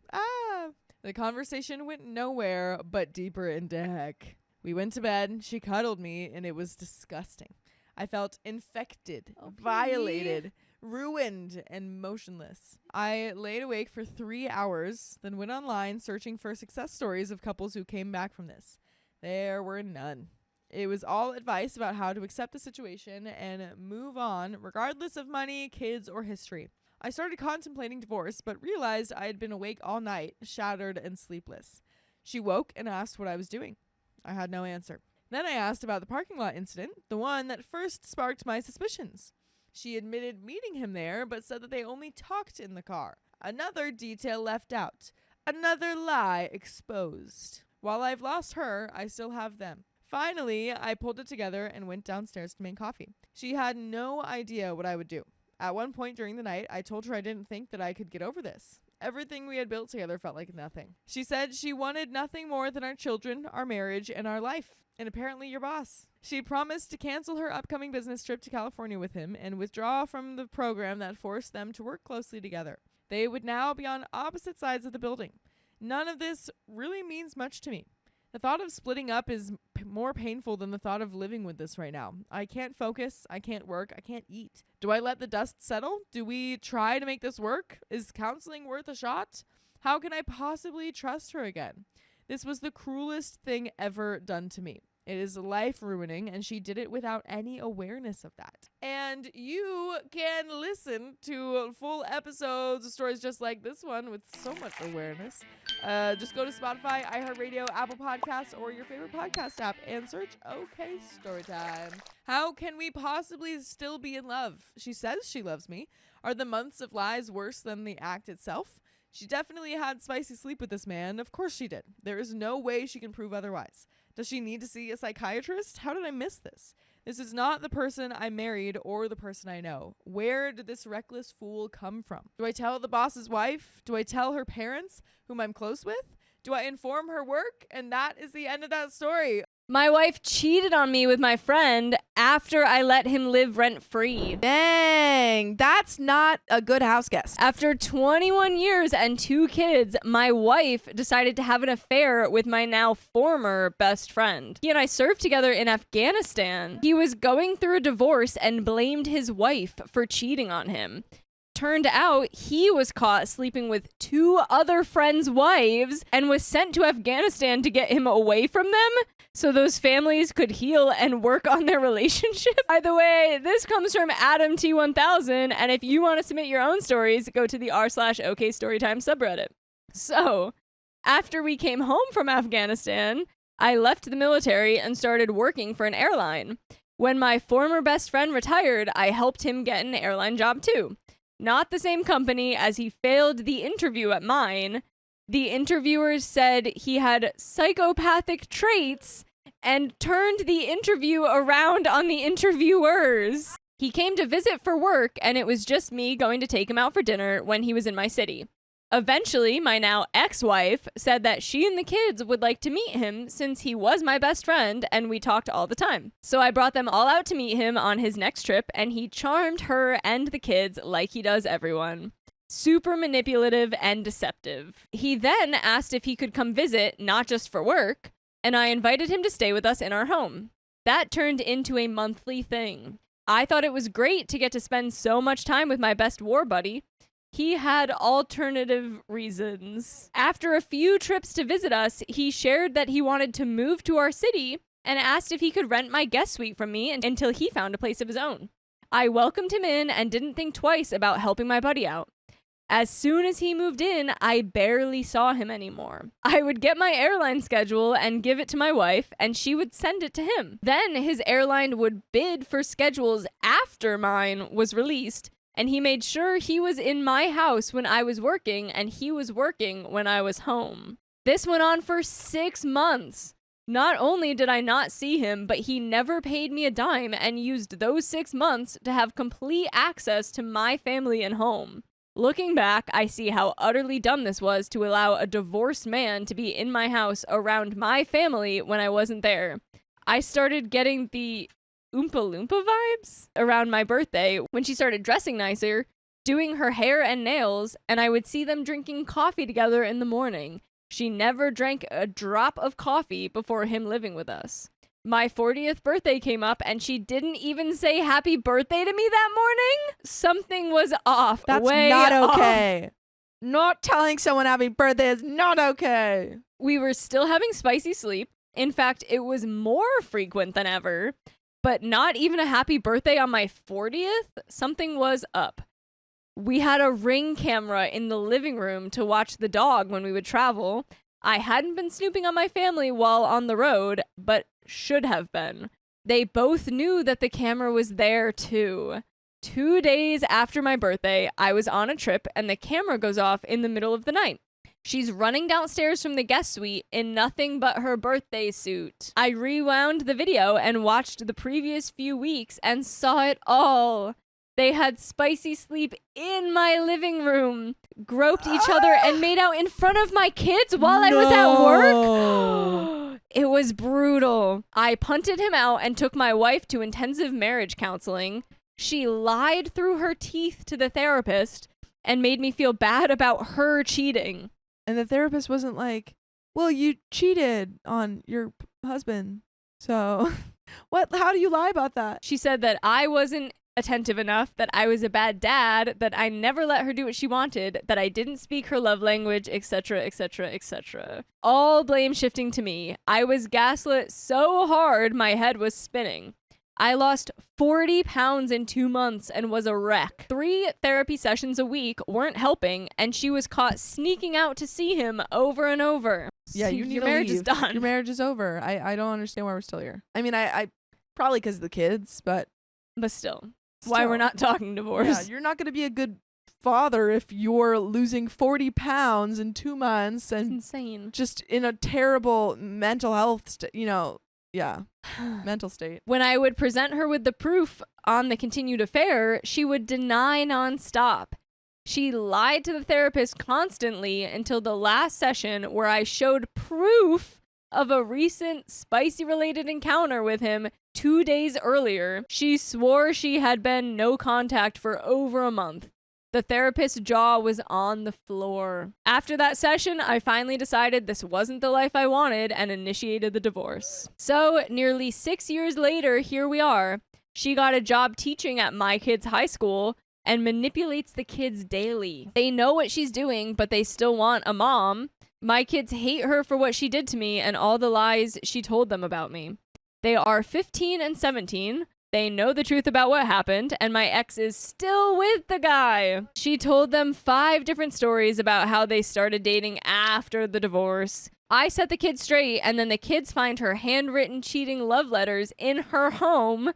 The conversation went nowhere but deeper into heck. We went to bed. She cuddled me, and it was disgusting. I felt infected, violated, ruined, and motionless. I laid awake for 3 hours, then went online searching for success stories of couples who came back from this. There were none. It was all advice about how to accept the situation and move on, regardless of money, kids, or history. I started contemplating divorce, but realized I had been awake all night, shattered and sleepless. She woke and asked what I was doing. I had no answer. Then I asked about the parking lot incident, the one that first sparked my suspicions. She admitted meeting him there, but said that they only talked in the car. Another detail left out. Another lie exposed. While I've lost her, I still have them. Finally, I pulled it together and went downstairs to make coffee. She had no idea what I would do. At one point during the night, I told her I didn't think that I could get over this. Everything we had built together felt like nothing. She said she wanted nothing more than our children, our marriage, and our life. And apparently your boss. She promised to cancel her upcoming business trip to California with him and withdraw from the program that forced them to work closely together. They would now be on opposite sides of the building. None of this really means much to me. The thought of splitting up is more painful than the thought of living with this right now. I can't focus. I can't work. I can't eat. Do I let the dust settle? Do we try to make this work? Is counseling worth a shot? How can I possibly trust her again? This was the cruelest thing ever done to me. It is life-ruining, and she did it without any awareness of that. And you can listen to full episodes of stories just like this one with so much awareness. Just go to Spotify, iHeartRadio, Apple Podcasts, or your favorite podcast app and search OK Storytime. How can we possibly still be in love? She says she loves me. Are the months of lies worse than the act itself? She definitely had spicy sleep with this man. Of course she did. There is no way she can prove otherwise. Does she need to see a psychiatrist? How did I miss this? This is not the person I married or the person I know. Where did this reckless fool come from? Do I tell the boss's wife? Do I tell her parents, whom I'm close with? Do I inform her work? And that is the end of that story. My wife cheated on me with my friend after I let him live rent-free. Dang, that's not a good house guest. After 21 years and 2 kids, my wife decided to have an affair with my now former best friend. He and I served together in Afghanistan. He was going through a divorce and blamed his wife for cheating on him. Turned out he was caught sleeping with 2 other friends' wives and was sent to Afghanistan to get him away from them so those families could heal and work on their relationship. By the way, this comes from Adam T1000, and if you want to submit your own stories, go to the r/OK Storytime subreddit. So, after we came home from Afghanistan, I left the military and started working for an airline. When my former best friend retired, I helped him get an airline job too. Not the same company, as he failed the interview at mine. The interviewers said he had psychopathic traits and turned the interview around on the interviewers. He came to visit for work, and it was just me going to take him out for dinner when he was in my city. Eventually, my now ex-wife said that she and the kids would like to meet him since he was my best friend and we talked all the time. So I brought them all out to meet him on his next trip, and he charmed her and the kids like he does everyone. Super manipulative and deceptive. He then asked if he could come visit, not just for work, and I invited him to stay with us in our home. That turned into a monthly thing. I thought it was great to get to spend so much time with my best war buddy. He had alternative reasons. After a few trips to visit us, he shared that he wanted to move to our city and asked if he could rent my guest suite from me until he found a place of his own. I welcomed him in and didn't think twice about helping my buddy out. As soon as he moved in, I barely saw him anymore. I would get my airline schedule and give it to my wife, and she would send it to him. Then his airline would bid for schedules after mine was released, and he made sure he was in my house when I was working, and he was working when I was home. This went on for 6 months. Not only did I not see him, but he never paid me a dime and used those 6 months to have complete access to my family and home. Looking back, I see how utterly dumb this was to allow a divorced man to be in my house around my family when I wasn't there. I started getting the Oompa Loompa vibes around my birthday when she started dressing nicer, doing her hair and nails, and I would see them drinking coffee together in the morning. She never drank a drop of coffee before him living with us. My 40th birthday came up and she didn't even say happy birthday to me that morning. Something was off. That's way not off. okay. Not telling someone happy birthday is not okay. We were still having spicy sleep. In fact, it was more frequent than ever. But not even a happy birthday on my 40th. Something was up. We had a Ring camera in the living room to watch the dog when we would travel. I hadn't been snooping on my family while on the road, but should have been. They both knew that the camera was there too. 2 days after my birthday, I was on a trip and the camera goes off in the middle of the night. She's running downstairs from the guest suite in nothing but her birthday suit. I rewound the video and watched the previous few weeks and saw it all. They had spicy sleep in my living room, groped each other, and made out in front of my kids while I was at work. It was brutal. I punted him out and took my wife to intensive marriage counseling. She lied through her teeth to the therapist and made me feel bad about her cheating. And the therapist wasn't like, well, you cheated on your husband. So how do you lie about that? She said that I wasn't attentive enough, that I was a bad dad, that I never let her do what she wanted, that I didn't speak her love language, etc., etc., etc. All blame shifting to me. I was gaslit so hard my head was spinning. I lost 40 pounds in 2 months and was a wreck. 3 therapy sessions a week weren't helping, and she was caught sneaking out to see him over and over. Yeah, you need Your to marriage leave. is done. Your marriage is over. I don't understand why we're still here. I mean, I probably because of the kids, but still. Why we're not talking divorce. Yeah, you're not going to be a good father if you're losing 40 pounds in 2 months and it's insane. Just in a terrible mental health, mental state. When I would present her with the proof on the continued affair, she would deny nonstop. She lied to the therapist constantly until the last session where I showed proof of a recent spicy-related encounter with him 2 days earlier. She swore she had been no contact for over a month. The therapist's jaw was on the floor. After that session, I finally decided this wasn't the life I wanted and initiated the divorce. So, nearly 6 years later, here we are. She got a job teaching at my kids' high school and manipulates the kids daily. They know what she's doing, but they still want a mom. My kids hate her for what she did to me and all the lies she told them about me. They are 15 and 17. They know the truth about what happened, and my ex is still with the guy. She told them 5 different stories about how they started dating after the divorce. I set the kids straight, and then the kids find her handwritten cheating love letters in her home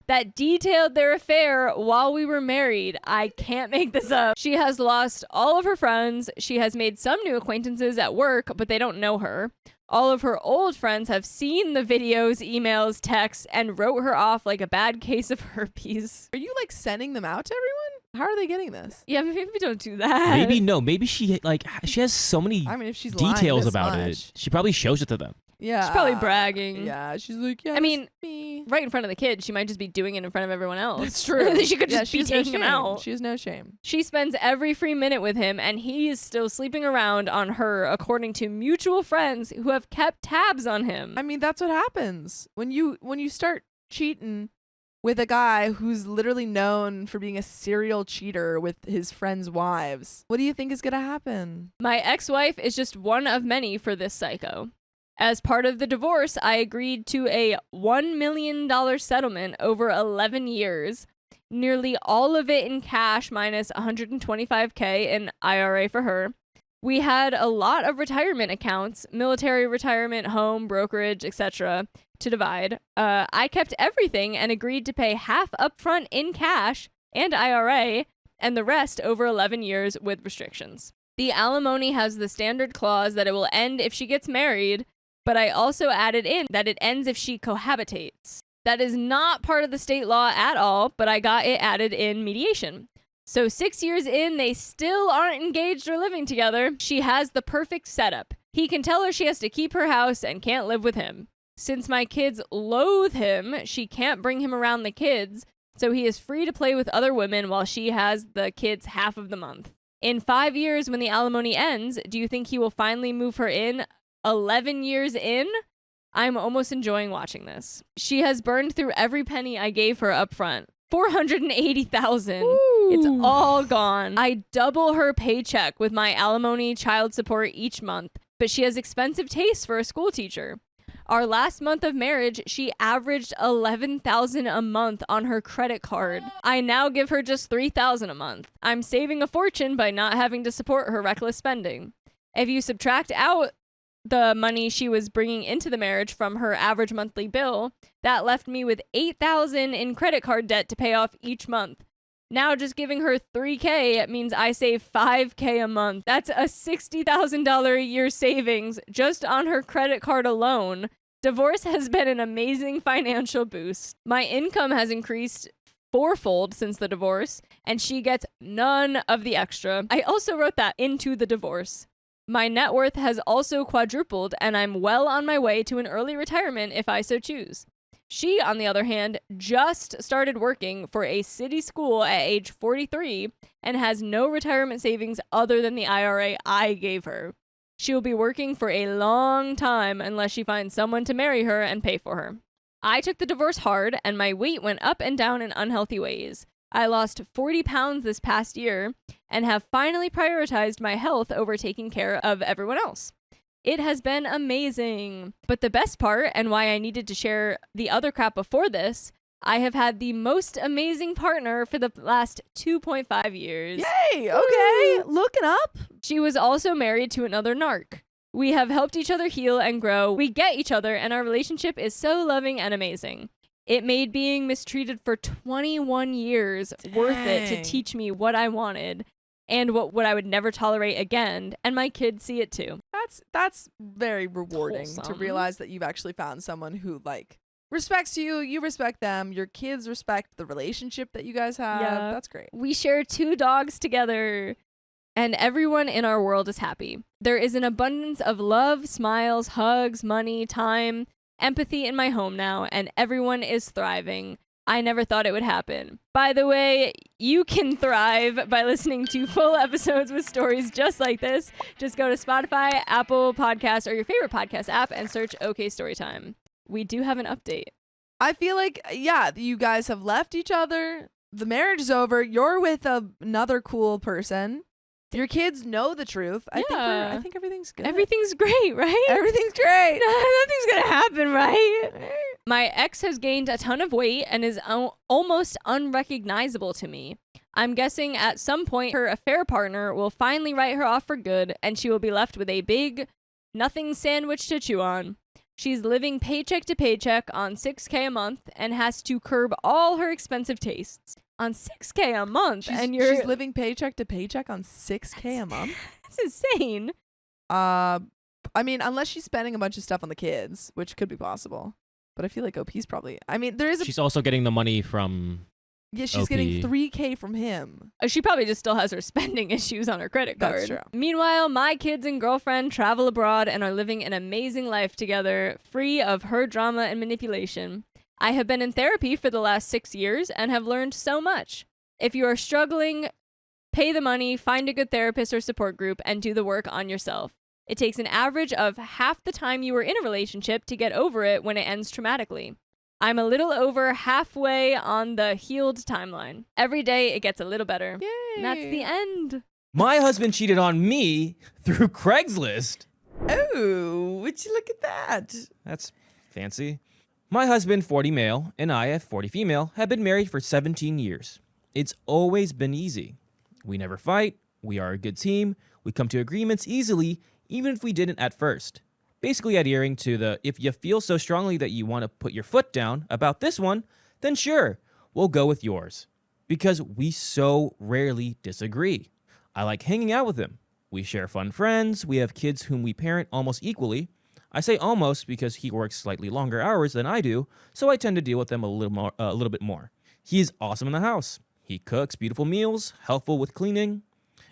that detailed their affair while we were married. I can't make this up. She has lost all of her friends. She has made some new acquaintances at work, but they don't know her. All of her old friends have seen the videos, emails, texts, and wrote her off like a bad case of herpes. Are you like sending them out to everyone? How are they getting this? Yeah, maybe don't do that. Maybe no. Maybe she has so many I mean, if she's lying details this about much. it. She probably shows it to them. Yeah. She's probably bragging. Yeah, she's like, yeah. I mean, me. right in front of the kid, she might just be doing it in front of everyone else. That's true. She could just she be has no taking him shame. out. She has no shame. She spends every free minute with him, and he is still sleeping around on her, according to mutual friends who have kept tabs on him. I mean, that's what happens when you start cheating with a guy who's literally known for being a serial cheater with his friends' wives. What do you think is gonna happen? My ex-wife is just one of many for this psycho. As part of the divorce, I agreed to a $1 million settlement over 11 years, nearly all of it in cash minus $125K in IRA for her. We had a lot of retirement accounts, military retirement, home, brokerage, etc., to divide. I kept everything and agreed to pay half upfront in cash and IRA, and the rest over 11 years with restrictions. The alimony has the standard clause that it will end if she gets married, but I also added in that it ends if she cohabitates. That is not part of the state law at all, but I got it added in mediation. So 6 years in, they still aren't engaged or living together. She has the perfect setup. He can tell her she has to keep her house and can't live with him. Since my kids loathe him, she can't bring him around the kids, so he is free to play with other women while she has the kids half of the month. In 5 years, when the alimony ends, do you think he will finally move her in? 11 years in? I'm almost enjoying watching this. She has burned through every penny I gave her up front. $480,000. It's all gone. I double her paycheck with my alimony child support each month, but she has expensive tastes for a school teacher. Our last month of marriage, she averaged $11,000 a month on her credit card. I now give her just $3,000 a month. I'm saving a fortune by not having to support her reckless spending. If you subtract out the money she was bringing into the marriage from her average monthly bill, that left me with $8,000 in credit card debt to pay off each month. Now just giving her $3,000 means I save $5,000 a month. That's a $60,000 a year savings just on her credit card alone. Divorce has been an amazing financial boost. My income has increased fourfold since the divorce, and she gets none of the extra. I also wrote that into the divorce. My net worth has also quadrupled, and I'm well on my way to an early retirement if I so choose. She, on the other hand, just started working for a city school at age 43 and has no retirement savings other than the IRA I gave her. She will be working for a long time unless she finds someone to marry her and pay for her. I took the divorce hard, and my weight went up and down in unhealthy ways. I lost 40 pounds this past year and have finally prioritized my health over taking care of everyone else. It has been amazing. But the best part, and why I needed to share the other crap before this, I have had the most amazing partner for the last 2.5 years. Yay! Okay, looking up. She was also married to another narc. We have helped each other heal and grow. We get each other, and our relationship is so loving and amazing. It made being mistreated for 21 years worth it to teach me what I wanted and what I would never tolerate again, and my kids see it too. That's very rewarding to Wholesome. realize that you've actually found someone who respects you, you respect them, your kids respect the relationship that you guys have. Yeah. That's great. We share 2 dogs together, and everyone in our world is happy. There is an abundance of love, smiles, hugs, money, time, empathy in my home now, and everyone is thriving. I never thought it would happen. By the way, you can thrive by listening to full episodes with stories just like this. Just go to Spotify, Apple Podcasts, or your favorite podcast app and search OK Storytime. We do have an update. I feel like, yeah, you guys have left each other. The marriage is over. You're with another cool person. Your kids know the truth. I think everything's good. Everything's great, right? Everything's great. Nothing's gonna happen, right? My ex has gained a ton of weight and is almost unrecognizable to me. I'm guessing at some point her affair partner will finally write her off for good, and she will be left with a big nothing sandwich to chew on. She's living paycheck to paycheck on $6,000 a month and has to curb all her expensive tastes. On $6,000 a month, she's living paycheck to paycheck on $6,000 a month. That's insane. I mean, unless she's spending a bunch of stuff on the kids, which could be possible. But I feel like OP's probably. I mean, there is. She's also getting the money from. Yeah, she's OP. getting $3,000 from him. She probably just still has her spending issues on her credit card. That's true. Meanwhile, my kids and girlfriend travel abroad and are living an amazing life together, free of her drama and manipulation. I have been in therapy for the last 6 years and have learned so much. If you are struggling, pay the money, find a good therapist or support group, and do the work on yourself. It takes an average of half the time you were in a relationship to get over it when it ends traumatically. I'm a little over halfway on the healed timeline. Every day it gets a little better. Yay. And that's the end. My husband cheated on me through Craigslist. Oh, would you look at that? That's fancy. My husband, 40 male, and I, 40 female, have been married for 17 years. It's always been easy. We never fight. We are a good team. We come to agreements easily, even if we didn't at first. Basically adhering to the, if you feel so strongly that you want to put your foot down about this one, then sure, we'll go with yours. Because we so rarely disagree. I like hanging out with him. We share fun friends. We have kids whom we parent almost equally. I say almost because he works slightly longer hours than I do, so I tend to deal with them a little bit more. He is awesome in the house. He cooks beautiful meals, helpful with cleaning.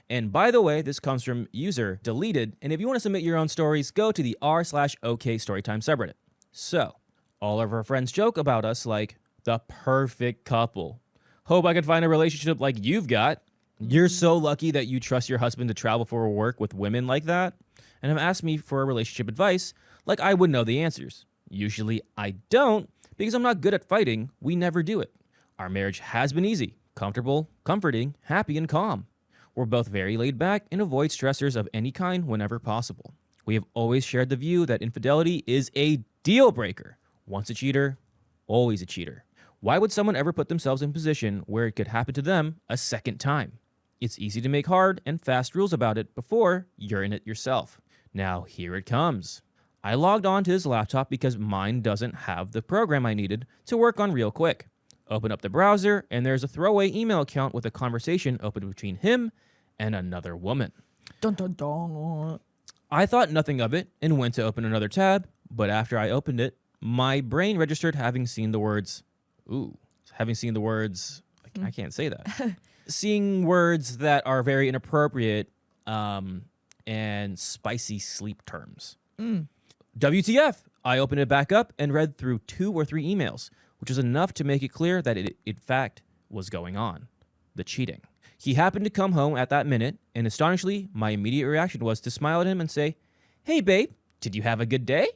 And by the way, this comes from user deleted. And if you want to submit your own stories, go to the r/OK Storytime subreddit. So, all of our friends joke about us like the perfect couple. Hope I can find a relationship like you've got. You're so lucky that you trust your husband to travel for work with women like that. And have asked me for a relationship advice like I would know the answers. Usually I don't because I'm not good at fighting. We never do it. Our marriage has been easy, comfortable, comforting, happy, and calm. We're both very laid back and avoid stressors of any kind whenever possible. We have always shared the view that infidelity is a deal breaker. Once a cheater, always a cheater. Why would someone ever put themselves in a position where it could happen to them a second time? It's easy to make hard and fast rules about it before you're in it yourself. Now here it comes. I logged on to his laptop because mine doesn't have the program I needed to work on real quick. Open up the browser and there's a throwaway email account with a conversation open between him and another woman. Dun, dun, dun. I thought nothing of it and went to open another tab, but after I opened it, my brain registered having seen the words, I can't say that. Seeing words that are very inappropriate and spicy sleep terms. WTF? I opened it back up and read through 2 or 3 emails, which was enough to make it clear that it in fact was going on. The cheating. He happened to come home at that minute, and astonishingly, my immediate reaction was to smile at him and say, "Hey babe, did you have a good day?"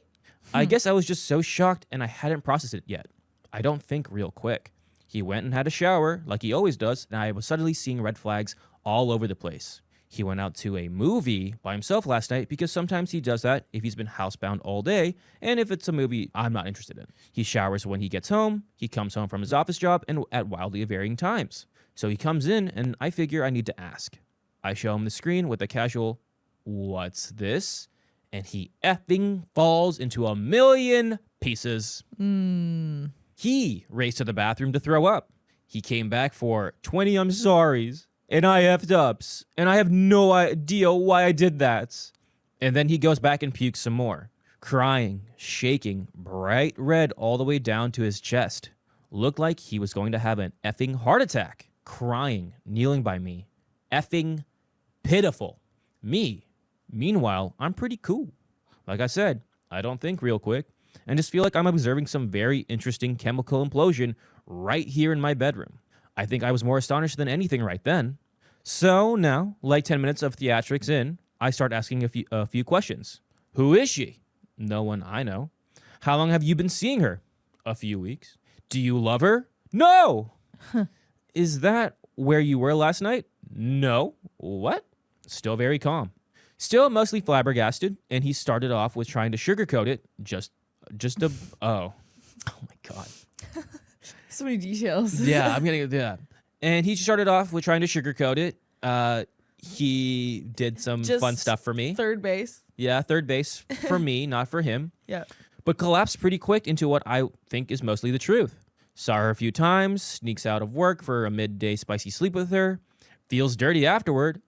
I guess I was just so shocked and I hadn't processed it yet. I don't think real quick. He went and had a shower, like he always does, and I was suddenly seeing red flags all over the place. He went out to a movie by himself last night because sometimes he does that if he's been housebound all day, and if it's a movie I'm not interested in. He showers when he gets home, he comes home from his office job, and at wildly varying times. So he comes in, and I figure I need to ask. I show him the screen with a casual, "What's this?" And he effing falls into a million pieces. He raced to the bathroom to throw up. He came back for 20 I'm sorries, and I effed ups, and I have no idea why I did that. And then he goes back and pukes some more, crying, shaking, bright red all the way down to his chest. Looked like he was going to have an effing heart attack. Crying, kneeling by me. Effing pitiful. Me, meanwhile, I'm pretty cool. Like I said, I don't think real quick, and just feel like I'm observing some very interesting chemical implosion right here in my bedroom. I think I was more astonished than anything right then. So now, like 10 minutes of theatrics in, I start asking a few questions. Who is she? No one I know. How long have you been seeing her? A few weeks. Do you love her? No! Is that where you were last night? No. What? Still very calm. Still mostly flabbergasted, and he started off with trying to sugarcoat it. Oh my God. So many details. Yeah, And he started off with trying to sugarcoat it. He did some Just fun stuff for me. Third base. Yeah, third base for me, not for him. Yeah. But collapsed pretty quick into what I think is mostly the truth. Saw her a few times, sneaks out of work for a midday spicy sleep with her. Feels dirty afterward.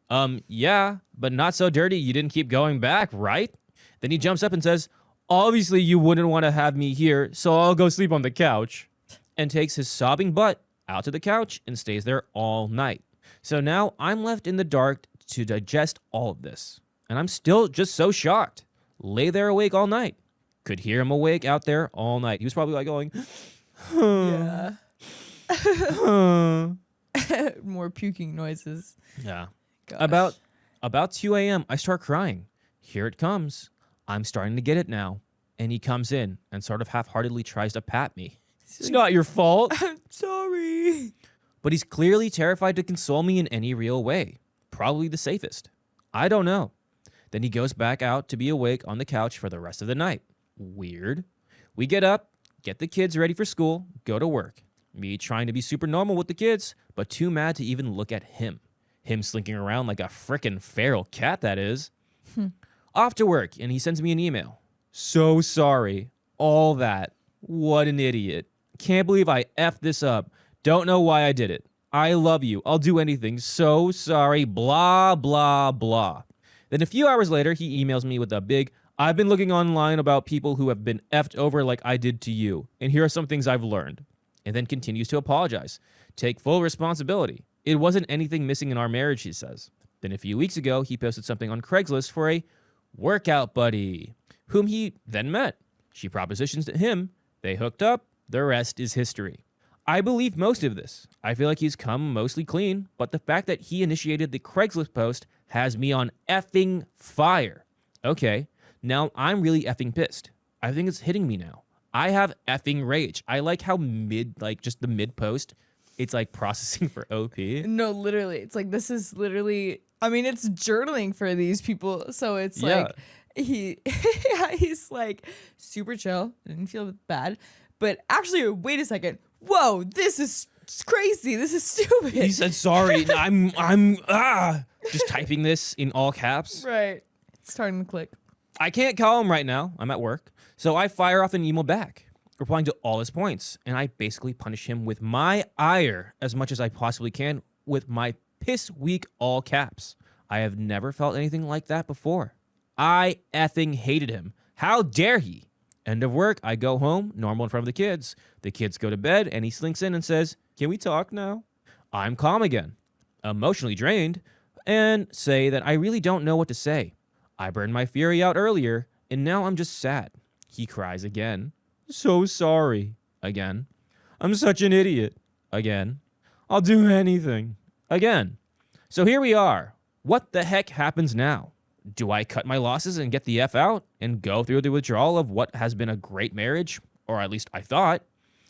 Yeah, but not so dirty you didn't keep going back, right? Then he jumps up and says, "Obviously you wouldn't want to have me here, so I'll go sleep on the couch." And takes his sobbing butt out to the couch and stays there all night. So now I'm left in the dark to digest all of this. And I'm still just so shocked. Lay there awake all night. Could hear him awake out there all night. He was probably like going, Yeah. More puking noises. Yeah. Gosh. About 2 a.m., I start crying. Here it comes. I'm starting to get it now. And he comes in and sort of half-heartedly tries to pat me. It's not your fault. I'm sorry. But he's clearly terrified to console me in any real way. Probably the safest. I don't know. Then he goes back out to be awake on the couch for the rest of the night. Weird. We get up, get the kids ready for school, go to work. Me trying to be super normal with the kids, but too mad to even look at him. Him slinking around like a frickin' feral cat, that is. Off to work, and he sends me an email. So sorry. All that. What an idiot. Can't believe I effed this up. Don't know why I did it. I love you. I'll do anything. So sorry. Blah, blah, blah. Then a few hours later, he emails me with a big, "I've been looking online about people who have been effed over like I did to you, and here are some things I've learned." And then continues to apologize. Take full responsibility. It wasn't anything missing in our marriage, he says. Then a few weeks ago, he posted something on Craigslist for a workout buddy, whom he then met. She propositions to him. They hooked up. The rest is history. I believe most of this. I feel like he's come mostly clean, but the fact that he initiated the Craigslist post has me on effing fire. Okay, now I'm really effing pissed. I think it's hitting me now. I have effing rage. I like how just the mid post, it's like processing for OP. No, literally. It's like, this is literally, I mean, it's journaling for these people. So it's like, he's like super chill. Didn't feel bad. But actually, wait a second. Whoa, this is crazy. This is stupid. He said, sorry, I'm just typing this in all caps. Right. It's starting to click. I can't call him right now. I'm at work. So I fire off an email back, replying to all his points. And I basically punish him with my ire as much as I possibly can with my piss weak all caps. I have never felt anything like that before. I effing hated him. How dare he? End of work, I go home, normal in front of the kids. The kids go to bed, and he slinks in and says, can we talk now? I'm calm again, emotionally drained, and say that I really don't know what to say. I burned my fury out earlier, and now I'm just sad. He cries again. So sorry. Again. I'm such an idiot. Again. I'll do anything. Again. So here we are. What the heck happens now? Do I cut my losses and get the F out and go through the withdrawal of what has been a great marriage? Or at least I thought.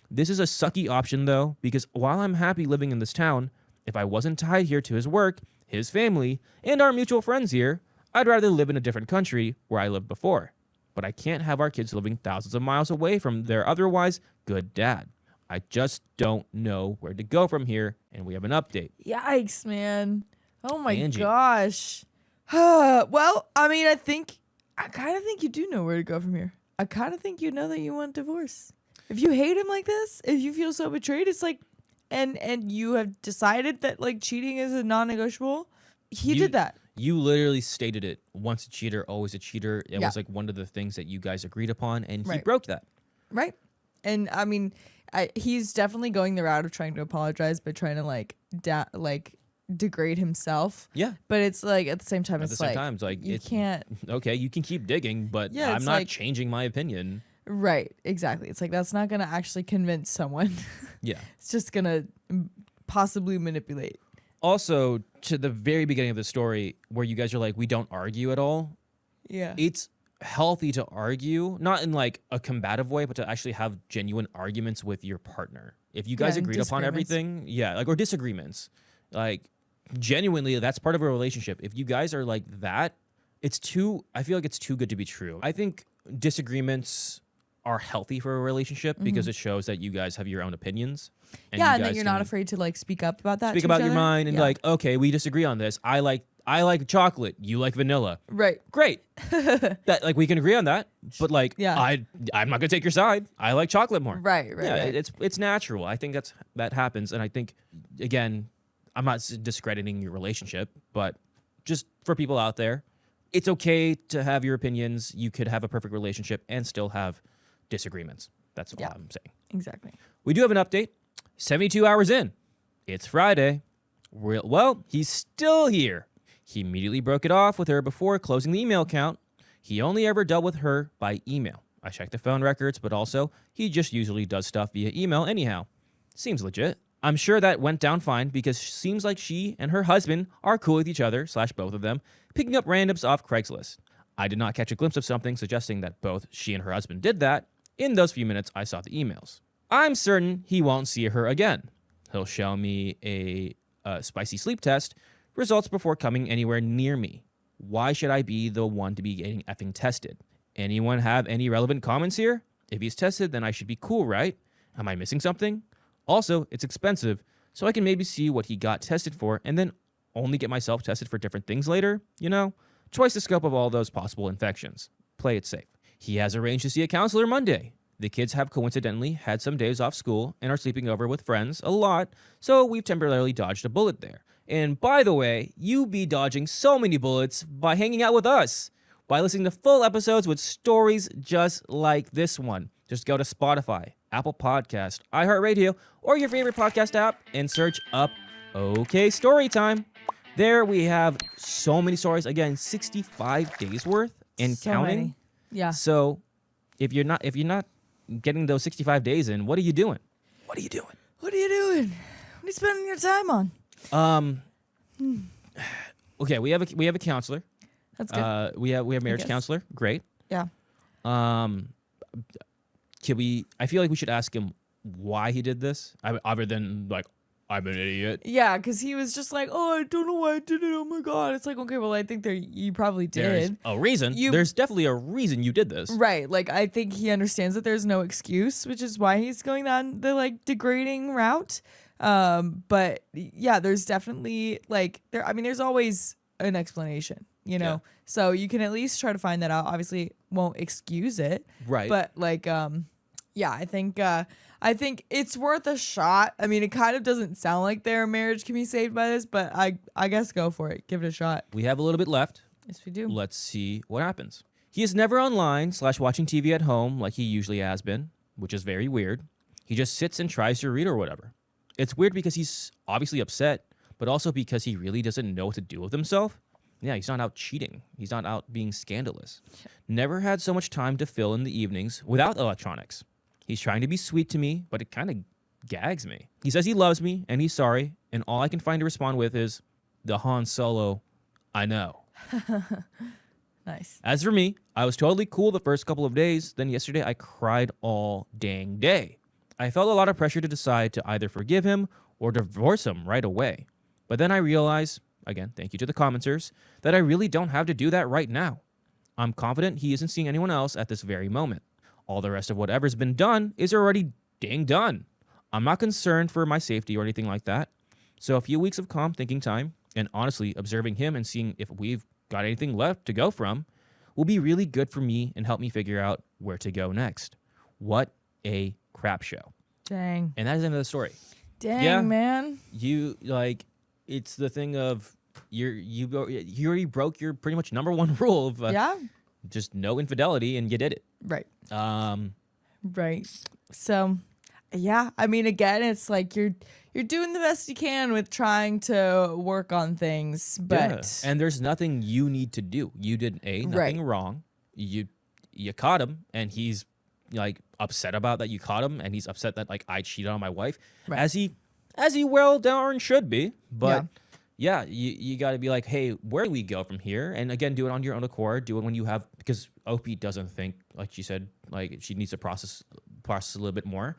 This is a sucky option though, because while I'm happy living in this town, if I wasn't tied here to his work, his family, and our mutual friends here, I'd rather live in a different country where I lived before. But I can't have our kids living thousands of miles away from their otherwise good dad. I just don't know where to go from here, and we have an update. Yikes, man. Oh my Angie. gosh. Well, I mean, I kind of think you do know where to go from here. I kind of think you know that you want divorce. If you hate him like this, if you feel so betrayed, it's like, and you have decided that like cheating is a non-negotiable. He did that. You literally stated it. Once a cheater, always a cheater. It was like one of the things that you guys agreed upon, and he broke that. Right. And I mean, he's definitely going the route of trying to apologize, but trying to degrade himself. Yeah. But it's like at the same time, At the same time, it's like you can't. Okay, you can keep digging, but Yeah, I'm not changing my opinion. Right. Exactly. It's like that's not gonna actually convince someone. Yeah. It's just gonna possibly manipulate. Also, to the very beginning of the story, where you guys are like, we don't argue at all. Yeah. It's healthy to argue, not in like a combative way, but to actually have genuine arguments with your partner. If you guys agreed upon everything, or disagreements, like genuinely, that's part of a relationship. If you guys are like that, I feel like it's too good to be true. I think disagreements are healthy for a relationship because it shows that you guys have your own opinions. And and that you're not afraid to like speak up about that. Speak about your mind and like, okay, we disagree on this. I like chocolate. You like vanilla. Right. Great. That like we can agree on that. But like, I'm not gonna take your side. I like chocolate more. Right. Yeah, right. it's natural. I think that happens, and I think again, I'm not discrediting your relationship, but just for people out there, it's okay to have your opinions. You could have a perfect relationship and still have disagreements. That's all I'm saying. Exactly. We do have an update. 72 hours in. It's Friday. Well, he's still here. He immediately broke it off with her before closing the email account. He only ever dealt with her by email. I checked the phone records, but also he just usually does stuff via email anyhow. Seems legit. I'm sure that went down fine because it seems like she and her husband are cool with each other, / both of them, picking up randoms off Craigslist. I did not catch a glimpse of something suggesting that both she and her husband did that in those few minutes I saw the emails. I'm certain he won't see her again. He'll show me a spicy sleep test, results before coming anywhere near me. Why should I be the one to be getting effing tested? Anyone have any relevant comments here? If he's tested, then I should be cool, right? Am I missing something? Also, it's expensive, so I can maybe see what he got tested for and then only get myself tested for different things later, you know? Twice the scope of all those possible infections. Play it safe. He has arranged to see a counselor Monday. The kids have coincidentally had some days off school and are sleeping over with friends a lot, so we've temporarily dodged a bullet there. And by the way, you be dodging so many bullets by hanging out with us, by listening to full episodes with stories just like this one. Just go to Spotify, Apple Podcast, iHeartRadio, or your favorite podcast app and search up OK Storytime. There we have so many stories. Again, 65 days worth and So counting. many. Yeah. So if you're not getting those 65 days in, what are you doing? What are you doing? What are you doing? What are you spending your time on? Okay, we have a counselor. That's good. We have marriage guess. counselor. Great. Yeah. Can we? I feel like we should ask him why he did this, other than like, I'm an idiot. Yeah, because he was just like, oh, I don't know why I did it. Oh my God. It's like, okay, well, I think you probably There's did. a reason. There's definitely a reason you did this. Right. Like, I think he understands that there's no excuse, which is why he's going down the like degrading route. But yeah, there's definitely like there's always an explanation, you know? Yeah. So you can at least try to find that out. Obviously won't excuse it. Right. But like, yeah, I think it's worth a shot. I mean, it kind of doesn't sound like their marriage can be saved by this, but I guess go for it. Give it a shot. We have a little bit left. Yes, we do. Let's see what happens. He is never online / watching TV at home like he usually has been, which is very weird. He just sits and tries to read or whatever. It's weird because he's obviously upset, but also because he really doesn't know what to do with himself. Yeah, he's not out cheating. He's not out being scandalous. Never had so much time to fill in the evenings without electronics. He's trying to be sweet to me, but it kind of gags me. He says he loves me and he's sorry, and all I can find to respond with is the Han Solo, I know. Nice. As for me, I was totally cool the first couple of days. Then yesterday I cried all dang day. I felt a lot of pressure to decide to either forgive him or divorce him right away. But then I realized, again, thank you to the commenters, that I really don't have to do that right now. I'm confident he isn't seeing anyone else at this very moment. All the rest of whatever's been done is already dang done. I'm not concerned for my safety or anything like that. So a few weeks of calm thinking time and honestly observing him and seeing if we've got anything left to go from will be really good for me and help me figure out where to go next. What a crap show. Dang. And that is the end of the story. Dang, Yeah. man. You like, it's the thing of you already broke your pretty much number one rule of Yeah. just no infidelity, and you did it. Right. Um, Right. So, yeah, I mean, again, it's like you're doing the best you can with trying to work on things, but and there's nothing you need to do. You did nothing wrong. You caught him, and he's like upset about that you caught him, and he's upset that like I cheated on my wife, Right. as he well darn should be. But yeah, you got to be like, hey, where do we go from here? And again, do it on your own accord. Do it when you have, because Opie doesn't think, like she said, like she needs to process a little bit more.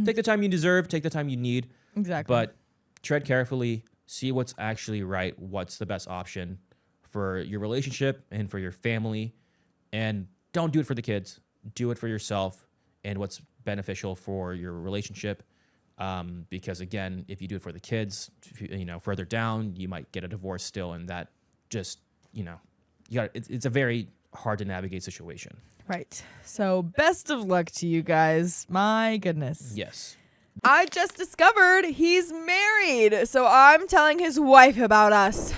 Take the time you deserve. Take the time you need. exactly. But tread carefully. See what's actually right. What's the best option for your relationship and for your family. And don't do it for the kids. Do it for yourself and what's beneficial for your relationship. Because again, if you do it for the kids, further down, you might get a divorce still, and that just, it's a very hard to navigate situation. Right. So, best of luck to you guys. My goodness. Yes. I just discovered he's married. So I'm telling his wife about us.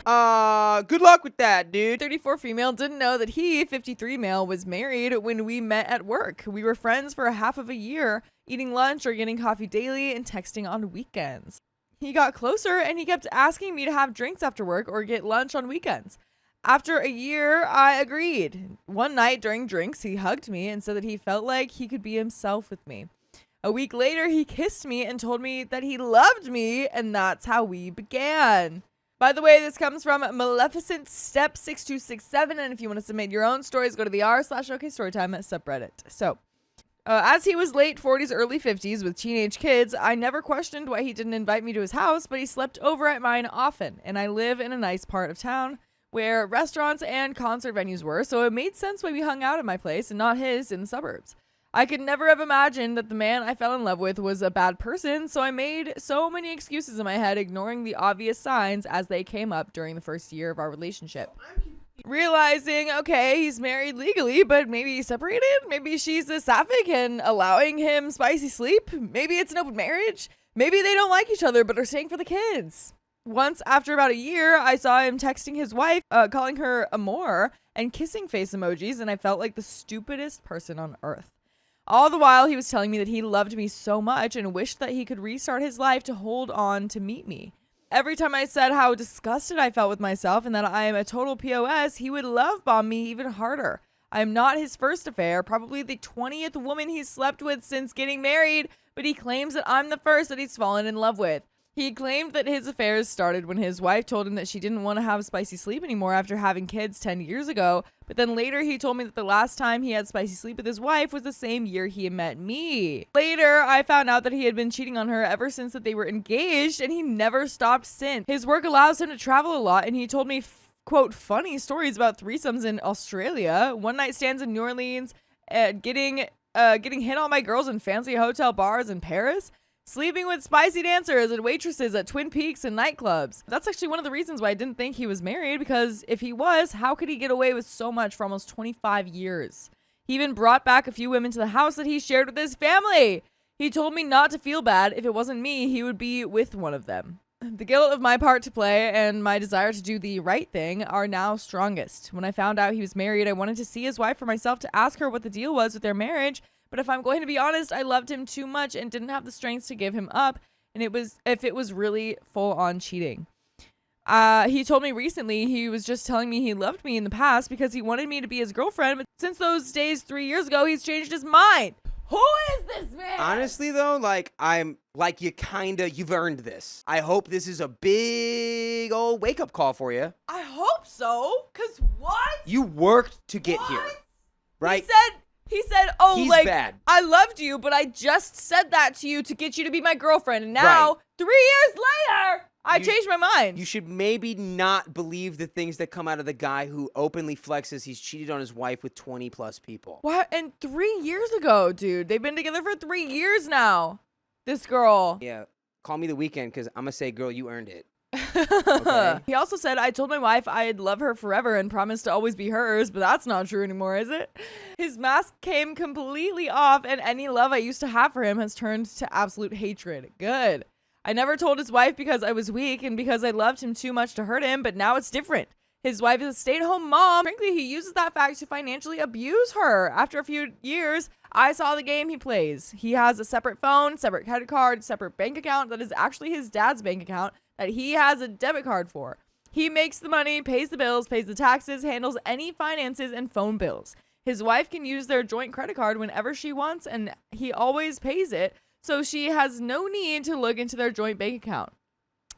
Good luck with that, dude. 34 female didn't know that he, 53 male, was married when we met at work. We were friends for half of a year, eating lunch or getting coffee daily and texting on weekends. He got closer and he kept asking me to have drinks after work or get lunch on weekends. After a year, I agreed. One night during drinks, he hugged me and said that he felt like he could be himself with me. A week later, he kissed me and told me that he loved me, and that's how we began. By the way, this comes from Maleficent Step 6267, and if you want to submit your own stories, go to the r/OKStorytime subreddit. So, as he was late 40s, early 50s with teenage kids, I never questioned why he didn't invite me to his house, but he slept over at mine often, and I live in a nice part of town where restaurants and concert venues were, so it made sense why we hung out at my place and not his in the suburbs. I could never have imagined that the man I fell in love with was a bad person, so I made so many excuses in my head, ignoring the obvious signs as they came up during the first year of our relationship. Realizing, okay, he's married legally, but maybe he's separated, maybe she's a sapphic and allowing him spicy sleep, maybe it's an open marriage, maybe they don't like each other but are staying for the kids. Once, after about a year, I saw him texting his wife, calling her amor, and kissing face emojis, and I felt like the stupidest person on earth. All the while, he was telling me that he loved me so much and wished that he could restart his life to hold on to meet me. Every time I said how disgusted I felt with myself and that I am a total POS, he would love bomb me even harder. I am not his first affair, probably the 20th woman he's slept with since getting married, but he claims that I'm the first that he's fallen in love with. He claimed that his affairs started when his wife told him that she didn't want to have spicy sleep anymore after having kids 10 years ago. But then later he told me that the last time he had spicy sleep with his wife was the same year he met me. Later, I found out that he had been cheating on her ever since that they were engaged, and he never stopped since. His work allows him to travel a lot, and he told me, quote, funny stories about threesomes in Australia, one night stands in New Orleans, getting hit on by girls in fancy hotel bars in Paris, sleeping with spicy dancers and waitresses at Twin Peaks and nightclubs. That's actually one of the reasons why I didn't think he was married, because if he was, how could he get away with so much for almost 25 years? He even brought back a few women to the house that he shared with his family. He told me not to feel bad. If it wasn't me, he would be with one of them. The guilt of my part to play and my desire to do the right thing are now strongest. When I found out he was married, I wanted to see his wife for myself to ask her what the deal was with their marriage. But if I'm going to be honest, I loved him too much and didn't have the strength to give him up. And if it was really full on cheating. He told me recently he was just telling me he loved me in the past because he wanted me to be his girlfriend. But since those days 3 years ago, he's changed his mind. Who is this man? Honestly, though, you've earned this. I hope this is a big old wake-up call for you. I hope so. Because what? You worked to get here. Right? He said, oh, he's like, bad. I loved you, but I just said that to you to get you to be my girlfriend. And now, 3 years later, I changed my mind. You should maybe not believe the things that come out of the guy who openly flexes he's cheated on his wife with 20 plus people. What? And 3 years ago, dude. They've been together for 3 years now. This girl. Yeah. Call me the weekend because I'm going to say, girl, you earned it. Okay. He also said, I told my wife I'd love her forever and promised to always be hers, but that's not true anymore, is it? His mask came completely off, and any love I used to have for him has turned to absolute hatred. Good. I never told his wife because I was weak and because I loved him too much to hurt him, but now it's different. His wife is a stay-at-home mom. Frankly, he uses that fact to financially abuse her. After a few years, I saw the game he plays. He has a separate phone, separate credit card, separate bank account that is actually his dad's bank account that he has a debit card for. He makes the money, pays the bills, pays the taxes, handles any finances and phone bills. His wife can use their joint credit card whenever she wants, and he always pays it, so she has no need to look into their joint bank account.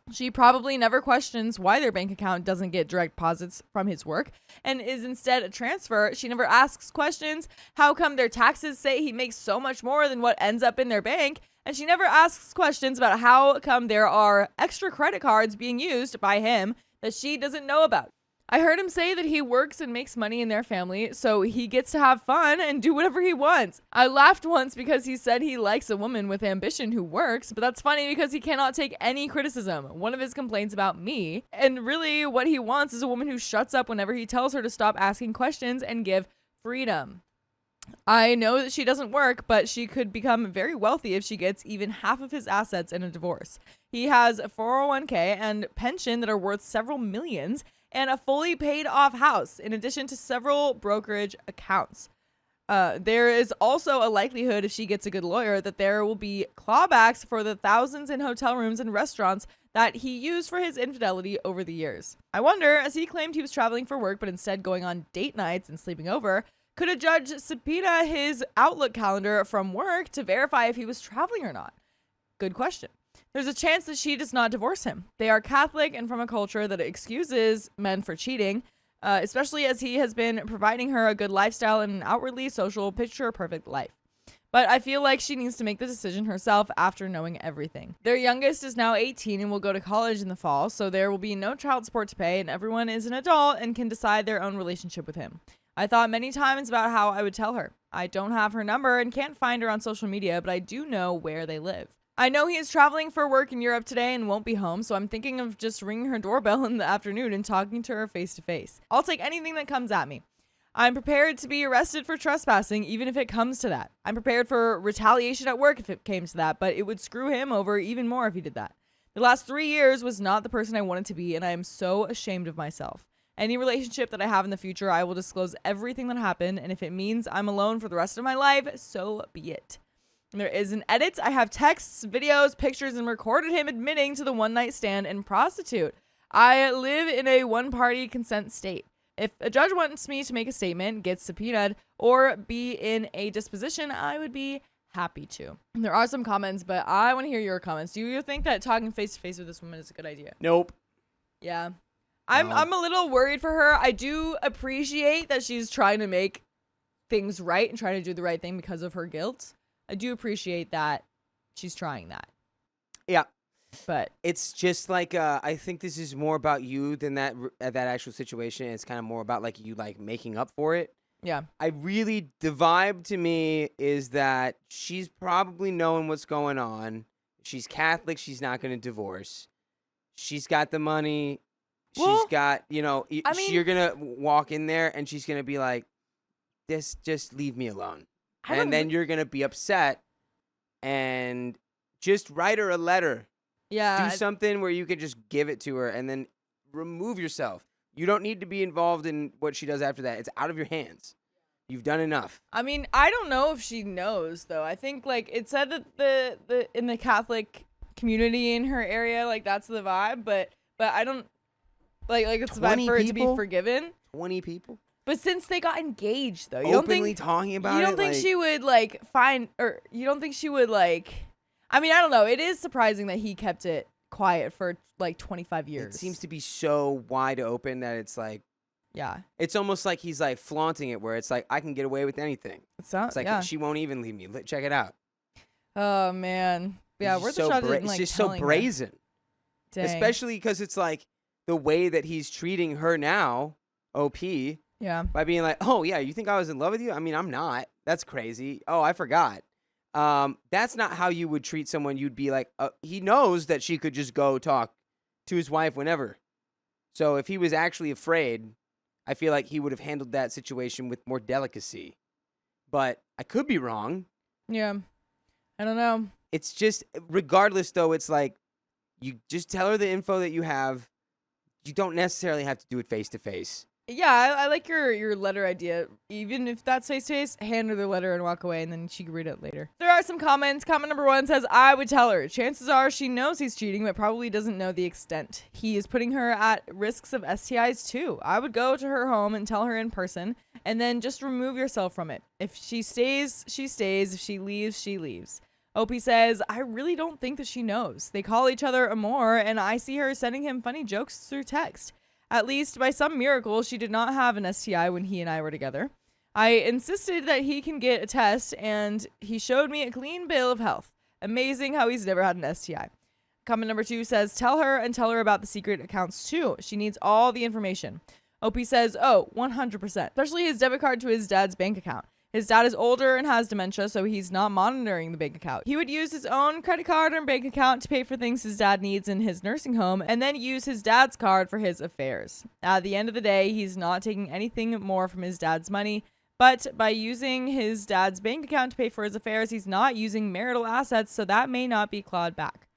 She probably never questions why their bank account doesn't get direct deposits from his work and is instead a transfer. She never asks questions. How come their taxes say he makes so much more than what ends up in their bank? And she never asks questions about how come there are extra credit cards being used by him that she doesn't know about. I heard him say that he works and makes money in their family, so he gets to have fun and do whatever he wants. I laughed once because he said he likes a woman with ambition who works, but that's funny because he cannot take any criticism. One of his complaints about me, and really what he wants is a woman who shuts up whenever he tells her to stop asking questions and give freedom. I know that she doesn't work, but she could become very wealthy if she gets even half of his assets in a divorce. He has a 401k and pension that are worth several millions and a fully paid off house, in addition to several brokerage accounts. There is also a likelihood, if she gets a good lawyer, that there will be clawbacks for the thousands in hotel rooms and restaurants that he used for his infidelity over the years. I wonder, as he claimed he was traveling for work but instead going on date nights and sleeping over, could a judge subpoena his Outlook calendar from work to verify if he was traveling or not? Good question. There's a chance that she does not divorce him. They are Catholic and from a culture that excuses men for cheating, especially as he has been providing her a good lifestyle and an outwardly social picture-perfect life. But I feel like she needs to make the decision herself after knowing everything. Their youngest is now 18 and will go to college in the fall, so there will be no child support to pay, and everyone is an adult and can decide their own relationship with him. I thought many times about how I would tell her. I don't have her number and can't find her on social media, but I do know where they live. I know he is traveling for work in Europe today and won't be home, so I'm thinking of just ringing her doorbell in the afternoon and talking to her face to face. I'll take anything that comes at me. I'm prepared to be arrested for trespassing, even if it comes to that. I'm prepared for retaliation at work if it came to that, but it would screw him over even more if he did that. The last 3 years was not the person I wanted to be, and I am so ashamed of myself. Any relationship that I have in the future, I will disclose everything that happened, and if it means I'm alone for the rest of my life, so be it. And there is an edit. I have texts, videos, pictures, and recorded him admitting to the one-night stand and prostitute. I live in a one-party consent state. If a judge wants me to make a statement, get subpoenaed, or be in a disposition, I would be happy to. And there are some comments, but I want to hear your comments. Do you think that talking face-to-face with this woman is a good idea? Nope. Yeah. I'm a little worried for her. I do appreciate that she's trying to make things right and trying to do the right thing because of her guilt. I do appreciate that she's trying that. Yeah. But it's just like I think this is more about you than that actual situation. It's kind of more about like you like making up for it. Yeah. The vibe to me is that she's probably knowing what's going on. She's Catholic. She's not going to divorce. She's got the money. Well, She's got, you're going to walk in there and she's going to be like, just leave me alone. And then you're going to be upset and just write her a letter. Yeah. Do something where you could just give it to her and then remove yourself. You don't need to be involved in what she does after that. It's out of your hands. You've done enough. I mean, I don't know if she knows, though. I think, like, it said that the in the Catholic community in her area, like, that's the vibe. But I don't, like it's the vibe for it to be forgiven. 20 people? But since they got engaged, though, you Openly don't think talking about you it? don't think she would like you don't think she would like? I mean, I don't know. It is surprising that he kept it quiet for like 25 years. It seems to be so wide open that it's like, yeah, it's almost like he's like flaunting it, where it's like I can get away with anything. It's like she won't even leave me. Check it out. Oh man, yeah, He's we're so the shot it's just so brazen, especially because it's like the way that he's treating her now. OP. Yeah. By being like, oh, yeah, you think I was in love with you? I mean, I'm not. That's crazy. Oh, I forgot. That's not how you would treat someone. You'd be like, he knows that she could just go talk to his wife whenever. So if he was actually afraid, I feel like he would have handled that situation with more delicacy. But I could be wrong. Yeah. I don't know. It's just, regardless, though, it's like, you just tell her the info that you have. You don't necessarily have to do it face-to-face. Yeah, I like your letter idea. Even if that's face-to-face, hand her the letter and walk away, and then she can read it later. There are some comments. Comment number 1 says, I would tell her. Chances are she knows he's cheating, but probably doesn't know the extent. He is putting her at risks of STIs too. I would go to her home and tell her in person, and then just remove yourself from it. If she stays, she stays. If she leaves, she leaves. Opie says, I really don't think that she knows. They call each other Amor, and I see her sending him funny jokes through text. At least, by some miracle, she did not have an STI when he and I were together. I insisted that he can get a test, and he showed me a clean bill of health. Amazing how he's never had an STI. Comment number 2 says, tell her and tell her about the secret accounts too. She needs all the information. Opie says, oh, 100%. Especially his debit card to his dad's bank account. His dad is older and has dementia, so he's not monitoring the bank account. He would use his own credit card and bank account to pay for things his dad needs in his nursing home, and then use his dad's card for his affairs. At the end of the day, he's not taking anything more from his dad's money, but by using his dad's bank account to pay for his affairs, he's not using marital assets, so that may not be clawed back.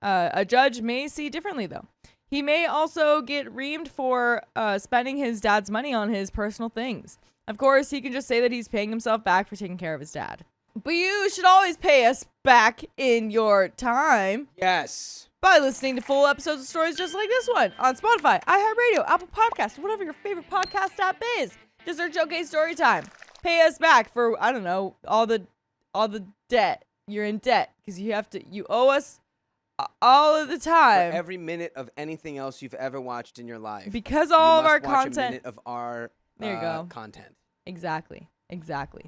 A judge may see differently, though. He may also get reamed for spending his dad's money on his personal things. Of course, he can just say that he's paying himself back for taking care of his dad. But you should always pay us back in your time. Yes. By listening to full episodes of stories just like this one on Spotify, iHeartRadio, Apple Podcasts, whatever your favorite podcast app is. Just search OK Storytime. Pay us back for, I don't know, all the debt. You're in debt because you owe us all of the time. For every minute of anything else you've ever watched in your life. Because all of our watch content. a minute of our There you go. content. Exactly.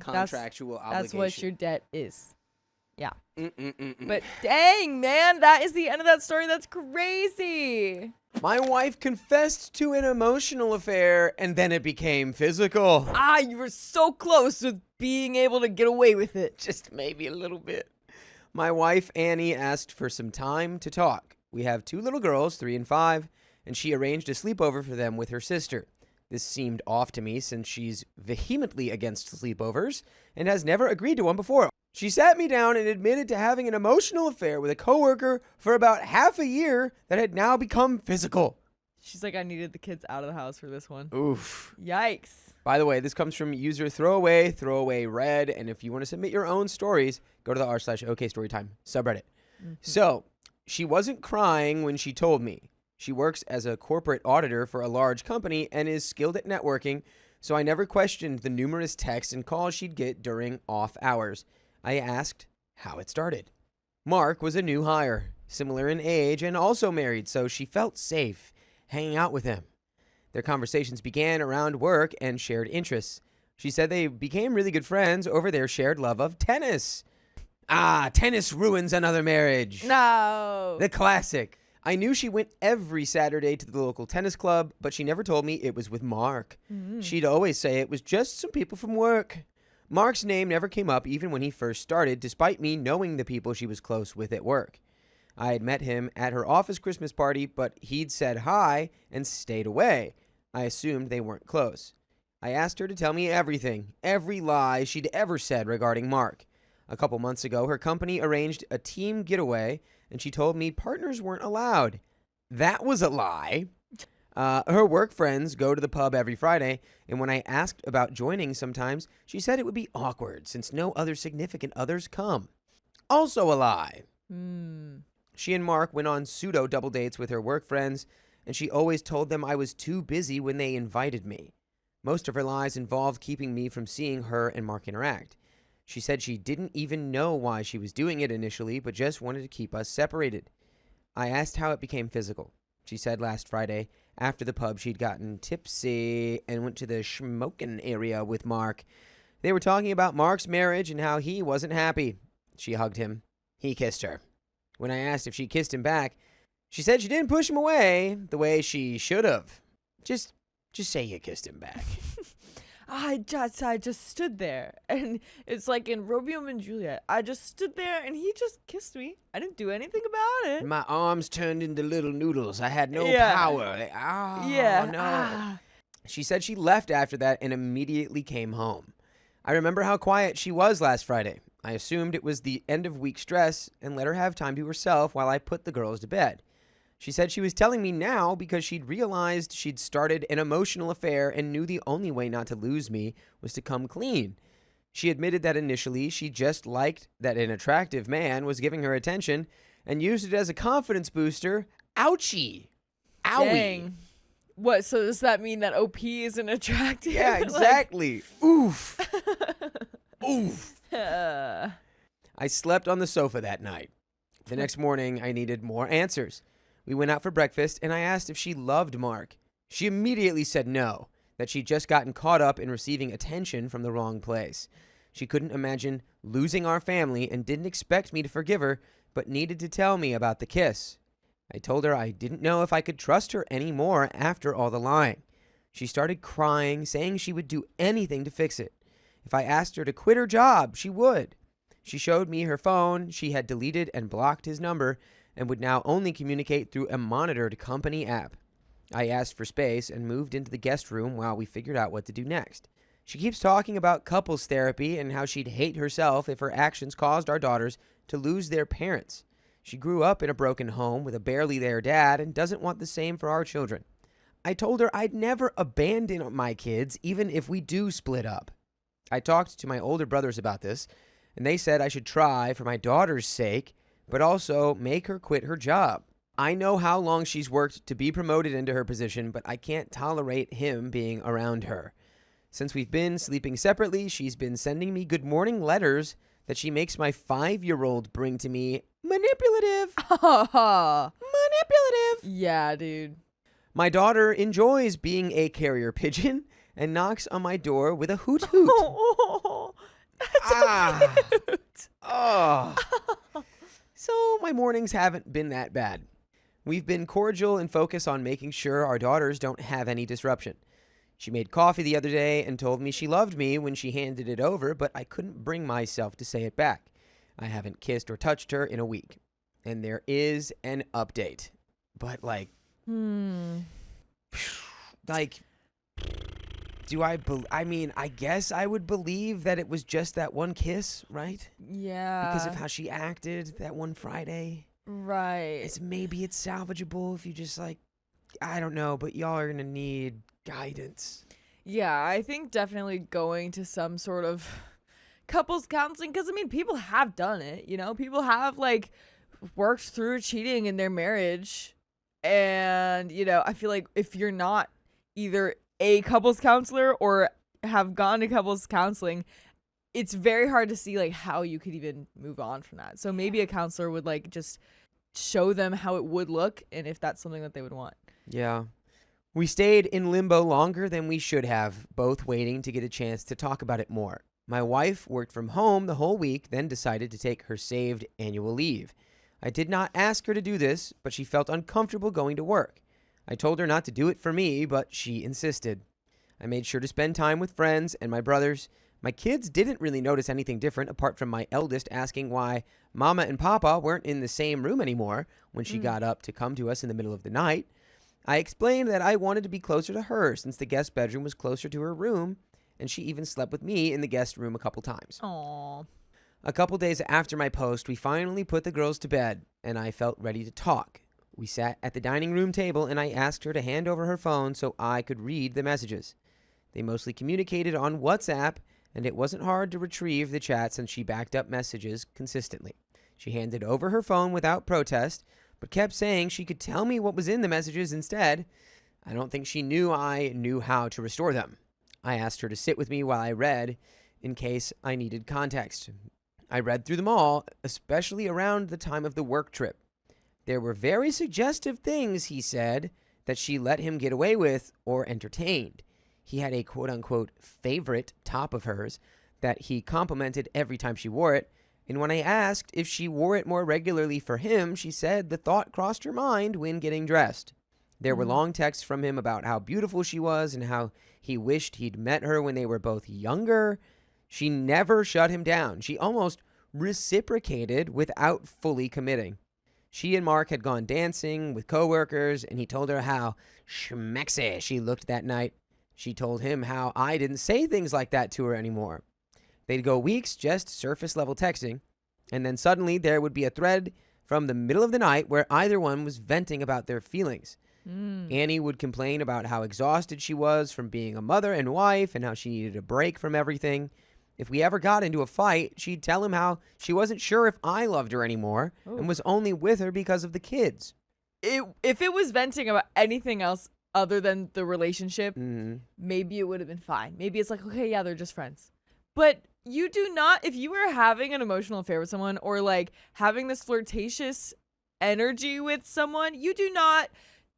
Contractual obligation. That's what your debt is. Yeah. Mm-mm-mm-mm. But dang, man, that is the end of that story. That's crazy. My wife confessed to an emotional affair, and then it became physical. You were so close with being able to get away with it. Just maybe a little bit. My wife, Annie, asked for some time to talk. We have 2 little girls, 3 and 5, and she arranged a sleepover for them with her sister. This seemed off to me since she's vehemently against sleepovers and has never agreed to one before. She sat me down and admitted to having an emotional affair with a coworker for about half a year that had now become physical. She's like, I needed the kids out of the house for this one. Oof. Yikes. By the way, this comes from user throwaway red. And if you want to submit your own stories, go to the r/OKStorytime subreddit. So she wasn't crying when she told me. She works as a corporate auditor for a large company and is skilled at networking, so I never questioned the numerous texts and calls she'd get during off hours. I asked how it started. Mark was a new hire, similar in age and also married, so she felt safe hanging out with him. Their conversations began around work and shared interests. She said they became really good friends over their shared love of tennis. Tennis ruins another marriage. No. The classic. I knew she went every Saturday to the local tennis club, but she never told me it was with Mark. She'd always say it was just some people from work. Mark's name never came up even when he first started, despite me knowing the people she was close with at work. I had met him at her office Christmas party, but he'd said hi and stayed away. I assumed they weren't close. I asked her to tell me everything, every lie she'd ever said regarding Mark. A couple months ago, her company arranged a team getaway, and she told me partners weren't allowed. That was a lie. Her work friends go to the pub every Friday, and when I asked about joining sometimes, she said it would be awkward since no other significant others come. Also a lie. She and Mark went on pseudo double dates with her work friends, and she always told them I was too busy when they invited me. Most of her lies involved keeping me from seeing her and Mark interact. She said she didn't even know why she was doing it initially, but just wanted to keep us separated. I asked how it became physical. She said last Friday, after the pub, she'd gotten tipsy and went to the smoking area with Mark. They were talking about Mark's marriage and how he wasn't happy. She hugged him. He kissed her. When I asked if she kissed him back, she said she didn't push him away the way she should have. Just say you kissed him back. I just stood there, and it's like in Romeo and Juliet. I just stood there, and he just kissed me. I didn't do anything about it. My arms turned into little noodles. I had no power. No. She said she left after that and immediately came home. I remember how quiet she was last Friday. I assumed it was the end of week stress and let her have time to herself while I put the girls to bed. She said she was telling me now because she'd realized she'd started an emotional affair and knew the only way not to lose me was to come clean. She admitted that initially she just liked that an attractive man was giving her attention and used it as a confidence booster. Ouchie. Owie. Dang. What, so does that mean that OP isn't attractive? Yeah, exactly. Oof. Oof. I slept on the sofa that night. The next morning, I needed more answers. We went out for breakfast, and I asked if she loved Mark. She immediately said no, that she'd just gotten caught up in receiving attention from the wrong place. She couldn't imagine losing our family and didn't expect me to forgive her, but needed to tell me about the kiss. I told her I didn't know if I could trust her anymore after all the lying. She started crying, saying she would do anything to fix it. If I asked her to quit her job, she would. She showed me her phone. She had deleted and blocked his number and would now only communicate through a monitored company app. I asked for space and moved into the guest room while we figured out what to do next. She keeps talking about couples therapy and how she'd hate herself if her actions caused our daughters to lose their parents. She grew up in a broken home with a barely there dad and doesn't want the same for our children. I told her I'd never abandon my kids even if we do split up. I talked to my older brothers about this, and they said I should try for my daughter's sake, but also make her quit her job. I know how long she's worked to be promoted into her position, but I can't tolerate him being around her. Since we've been sleeping separately, she's been sending me good morning letters that she makes my 5-year-old bring to me. Manipulative. Manipulative. Yeah, dude. My daughter enjoys being a carrier pigeon and knocks on my door with a hoot hoot. Oh, that's so cute. Oh. So my mornings haven't been that bad. We've been cordial and focused on making sure our daughters don't have any disruption. She made coffee the other day and told me she loved me when she handed it over, but I couldn't bring myself to say it back. I haven't kissed or touched her in a week. And there is an update. But I guess I would believe that it was just that one kiss, right? Yeah. Because of how she acted that one Friday. Right. Maybe it's salvageable if you just I don't know, but y'all are going to need guidance. Yeah, I think definitely going to some sort of couples counseling, because I mean, people have done it, you know, people have like worked through cheating in their marriage. And, you know, I feel like if you're not either a couples counselor or have gone to couples counseling, it's very hard to see like how you could even move on from that. So maybe a counselor would like just show them how it would look and if that's something that they would want. Yeah. We stayed in limbo longer than we should have, both waiting to get a chance to talk about it more. My wife worked from home the whole week, then decided to take her saved annual leave. I did not ask her to do this, but she felt uncomfortable going to work. I told her not to do it for me, but she insisted. I made sure to spend time with friends and my brothers. My kids didn't really notice anything different, apart from my eldest asking why Mama and Papa weren't in the same room anymore when she got up to come to us in the middle of the night. I explained that I wanted to be closer to her since the guest bedroom was closer to her room, and she even slept with me in the guest room a couple times. Aww. A couple days after my post, we finally put the girls to bed, and I felt ready to talk. We sat at the dining room table, and I asked her to hand over her phone so I could read the messages. They mostly communicated on WhatsApp, and it wasn't hard to retrieve the chats since she backed up messages consistently. She handed over her phone without protest, but kept saying she could tell me what was in the messages instead. I don't think she knew I knew how to restore them. I asked her to sit with me while I read, in case I needed context. I read through them all, especially around the time of the work trip. There were very suggestive things, he said, that she let him get away with or entertained. He had a quote-unquote favorite top of hers that he complimented every time she wore it, and when I asked if she wore it more regularly for him, she said the thought crossed her mind when getting dressed. There were long texts from him about how beautiful she was and how he wished he'd met her when they were both younger. She never shut him down. She almost reciprocated without fully committing. She and Mark had gone dancing with coworkers, and he told her how schmexy she looked that night. She told him how I didn't say things like that to her anymore. They'd go weeks just surface-level texting, and then suddenly there would be a thread from the middle of the night where either one was venting about their feelings. Annie would complain about how exhausted she was from being a mother and wife and how she needed a break from everything. If we ever got into a fight, she'd tell him how she wasn't sure if I loved her anymore and was only with her because of the kids. If it was venting about anything else other than the relationship, maybe it would have been fine. Maybe it's like, okay, yeah, they're just friends. But you do not, if you were having an emotional affair with someone or like having this flirtatious energy with someone, you do not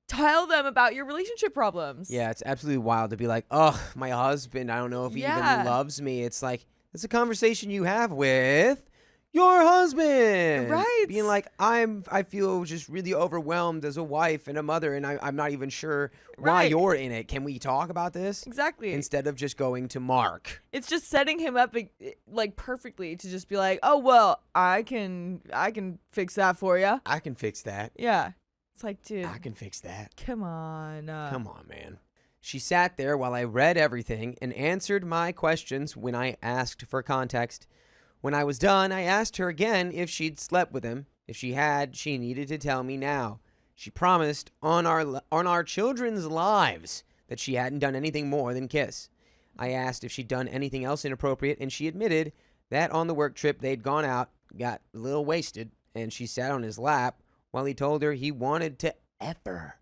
tell them about your relationship problems. Yeah, it's absolutely wild to be like, oh, my husband, I don't know if he even loves me. It's like, it's a conversation you have with your husband. Right. Being like, I feel just really overwhelmed as a wife and a mother, and I'm not even sure why you're in it. Can we talk about this? Exactly. Instead of just going to Mark. It's just setting him up like perfectly to just be like, oh, well, I can fix that for you. I can fix that. Yeah. It's like, dude. I can fix that. Come on. Come on, man. She sat there while I read everything and answered my questions when I asked for context. When I was done, I asked her again if she'd slept with him. If she had, she needed to tell me now. She promised on our children's lives that she hadn't done anything more than kiss. I asked if she'd done anything else inappropriate, and she admitted that on the work trip they'd gone out, got a little wasted, and she sat on his lap while he told her he wanted to F her.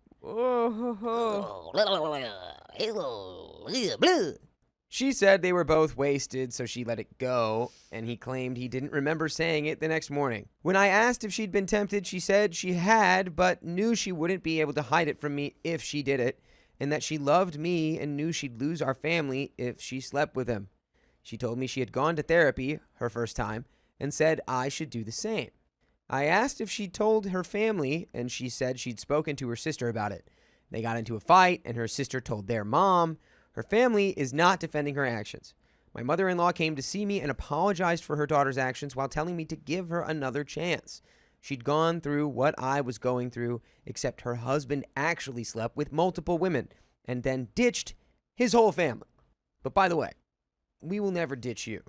She said they were both wasted, so she let it go, and he claimed he didn't remember saying it the next morning. When I asked if she'd been tempted, she said she had, but knew she wouldn't be able to hide it from me if she did it, and that she loved me and knew she'd lose our family if she slept with him. She told me she had gone to therapy, her first time, and said I should do the same. I asked if she'd told her family, and she said she'd spoken to her sister about it. They got into a fight, and her sister told their mom. Her family is not defending her actions. My mother-in-law came to see me and apologized for her daughter's actions while telling me to give her another chance. She'd gone through what I was going through, except her husband actually slept with multiple women and then ditched his whole family. But by the way, we will never ditch you,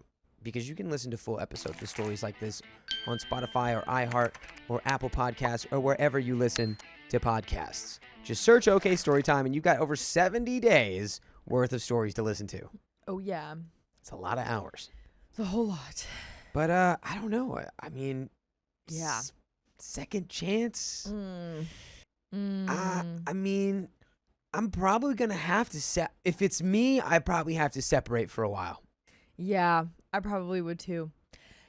because you can listen to full episodes of stories like this on Spotify or iHeart or Apple Podcasts or wherever you listen to podcasts. Just search OK Storytime, and you've got over 70 days worth of stories to listen to. Oh, yeah. It's a lot of hours. It's a whole lot. But I don't know. I mean, Yeah. Second chance. Mm. I mean, I'm probably gonna have to if it's me, I probably have to separate for a while. Yeah, I probably would too.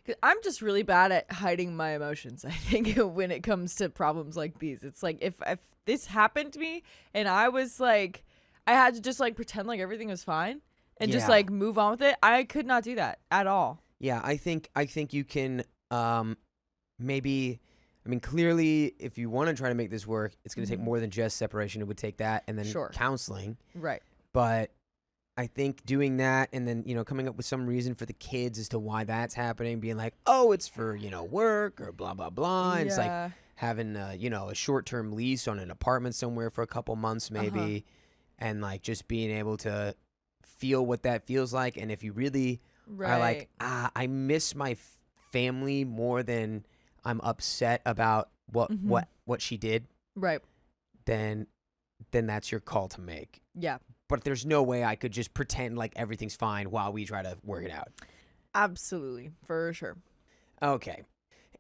'Cause I'm just really bad at hiding my emotions, I think, when it comes to problems like these. It's like if this happened to me and I was like, I had to just like pretend like everything was fine and just Yeah. like move on with it. I could not do that at all. Yeah, I think you can maybe. I mean, clearly, if you want to try to make this work, it's going to take more than just separation. It would take that and then Sure. counseling. Right. But I think doing that and then, coming up with some reason for the kids as to why that's happening, being like, oh, it's for, work or blah, blah, blah. And it's like having, a short-term lease on an apartment somewhere for a couple months maybe. And like just being able to feel what that feels like. And if you really are like, I miss my family more than I'm upset about what she did, Right. then that's your call to make. Yeah. But there's no way I could just pretend like everything's fine while we try to work it out. Absolutely. For sure. Okay.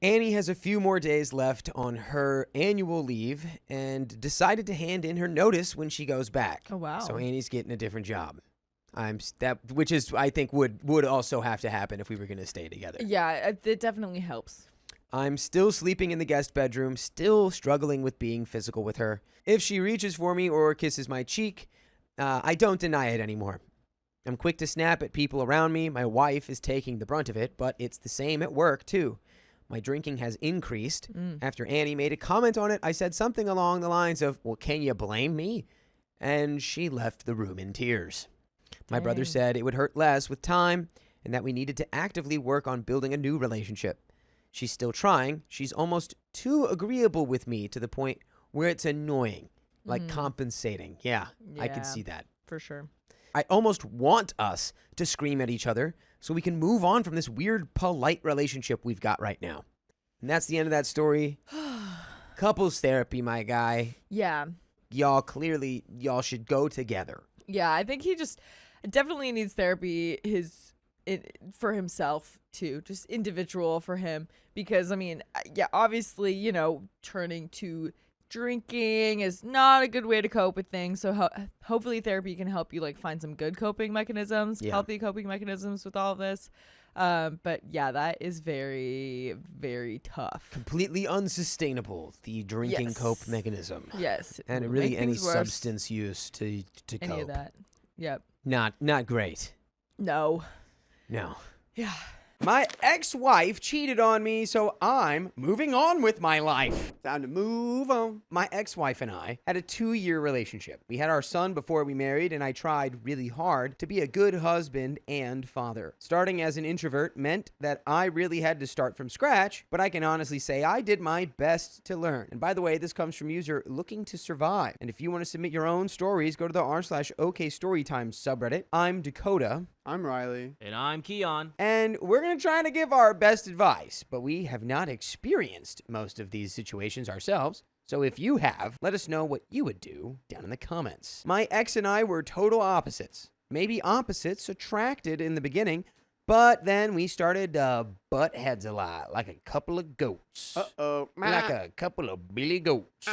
Annie has a few more days left on her annual leave and decided to hand in her notice when she goes back. Oh, wow. So Annie's getting a different job. Which is, I think, would also have to happen if we were going to stay together. Yeah, it definitely helps. I'm still sleeping in the guest bedroom, still struggling with being physical with her. If she reaches for me or kisses my cheek, I don't deny it anymore. I'm quick to snap at people around me. My wife is taking the brunt of it, but it's the same at work, too. My drinking has increased. After Annie made a comment on it, I said something along the lines of, well, can you blame me? And she left the room in tears. My brother said it would hurt less with time and that we needed to actively work on building a new relationship. She's still trying. She's almost too agreeable with me to the point where it's annoying, like compensating. Yeah, I can see that. For sure. I almost want us to scream at each other so we can move on from this weird, polite relationship we've got right now. And that's the end of that story. Couples therapy, my guy. Yeah. Y'all should go together. Yeah, I think he just definitely needs therapy for himself too, just individual for him. Because I mean, yeah, obviously, turning to drinking is not a good way to cope with things. So hopefully therapy can help you like find some good coping mechanisms, healthy coping mechanisms with all of this. But yeah, that is very, very tough. Completely unsustainable, the drinking cope mechanism. Yes. And really any substance use to cope. Any of that. Yep. Not great. No. Yeah. My ex-wife cheated on me, so I'm moving on with my life. Time to move on. My ex-wife and I had a 2-year relationship. We had our son before we married, and I tried really hard to be a good husband and father. Starting as an introvert meant that I really had to start from scratch, but I can honestly say I did my best to learn. And by the way, this comes from user Looking to Survive. And if you want to submit your own stories, go to the r/OKStorytime subreddit. I'm Dakota. I'm Riley. And I'm Keon. And we're going to try to give our best advice, but we have not experienced most of these situations ourselves. So if you have, let us know what you would do down in the comments. My ex and I were total opposites. Maybe opposites attracted in the beginning, but then we started butt heads a lot, like a couple of goats. Uh-oh. Like a couple of billy goats.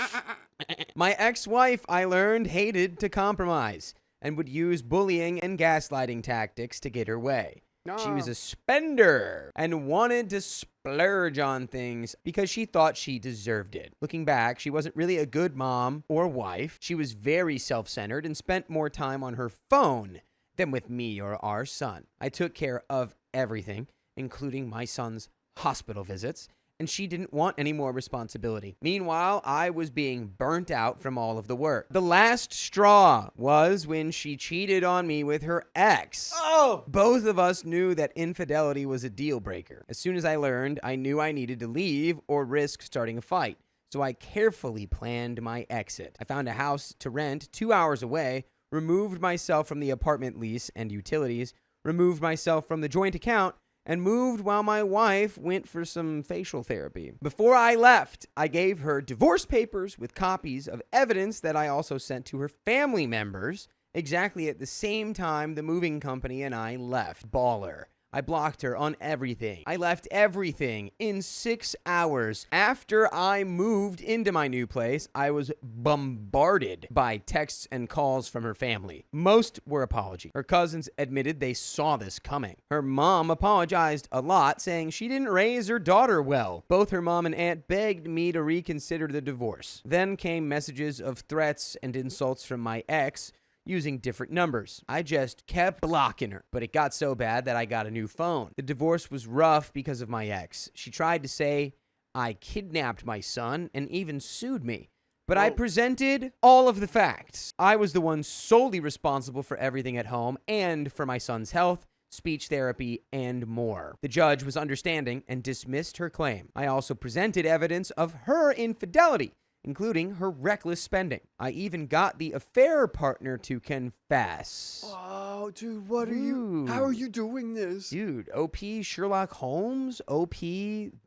My ex-wife, I learned, hated to compromise and would use bullying and gaslighting tactics to get her way. She was a spender and wanted to splurge on things because she thought she deserved it. Looking back, she wasn't really a good mom or wife. She was very self-centered and spent more time on her phone than with me or our son. I took care of everything, including my son's hospital visits, and she didn't want any more responsibility. Meanwhile, I was being burnt out from all of the work. The last straw was when she cheated on me with her ex. Oh! Both of us knew that infidelity was a deal breaker. As soon as I learned, I knew I needed to leave or risk starting a fight. So I carefully planned my exit. I found a house to rent 2 hours away, removed myself from the apartment lease and utilities, removed myself from the joint account, and moved while my wife went for some facial therapy. Before I left, I gave her divorce papers with copies of evidence that I also sent to her family members exactly at the same time the moving company and I left. Baller. I blocked her on everything. I left everything in 6 hours. After I moved into my new place, I was bombarded by texts and calls from her family. Most were apology. Her cousins admitted they saw this coming. Her mom apologized a lot, saying she didn't raise her daughter well. Both her mom and aunt begged me to reconsider the divorce. Then came messages of threats and insults from my ex, using different numbers. I just kept blocking her, but it got so bad that I got a new phone. The divorce was rough because of my ex. She tried to say I kidnapped my son and even sued me, but I presented all of the facts. I was the one solely responsible for everything at home and for my son's health, speech therapy, and more. The judge was understanding and dismissed her claim. I also presented evidence of her infidelity, including her reckless spending. I even got the affair partner to confess. Oh, dude, what are you? How are you doing this? Dude, OP Sherlock Holmes? OP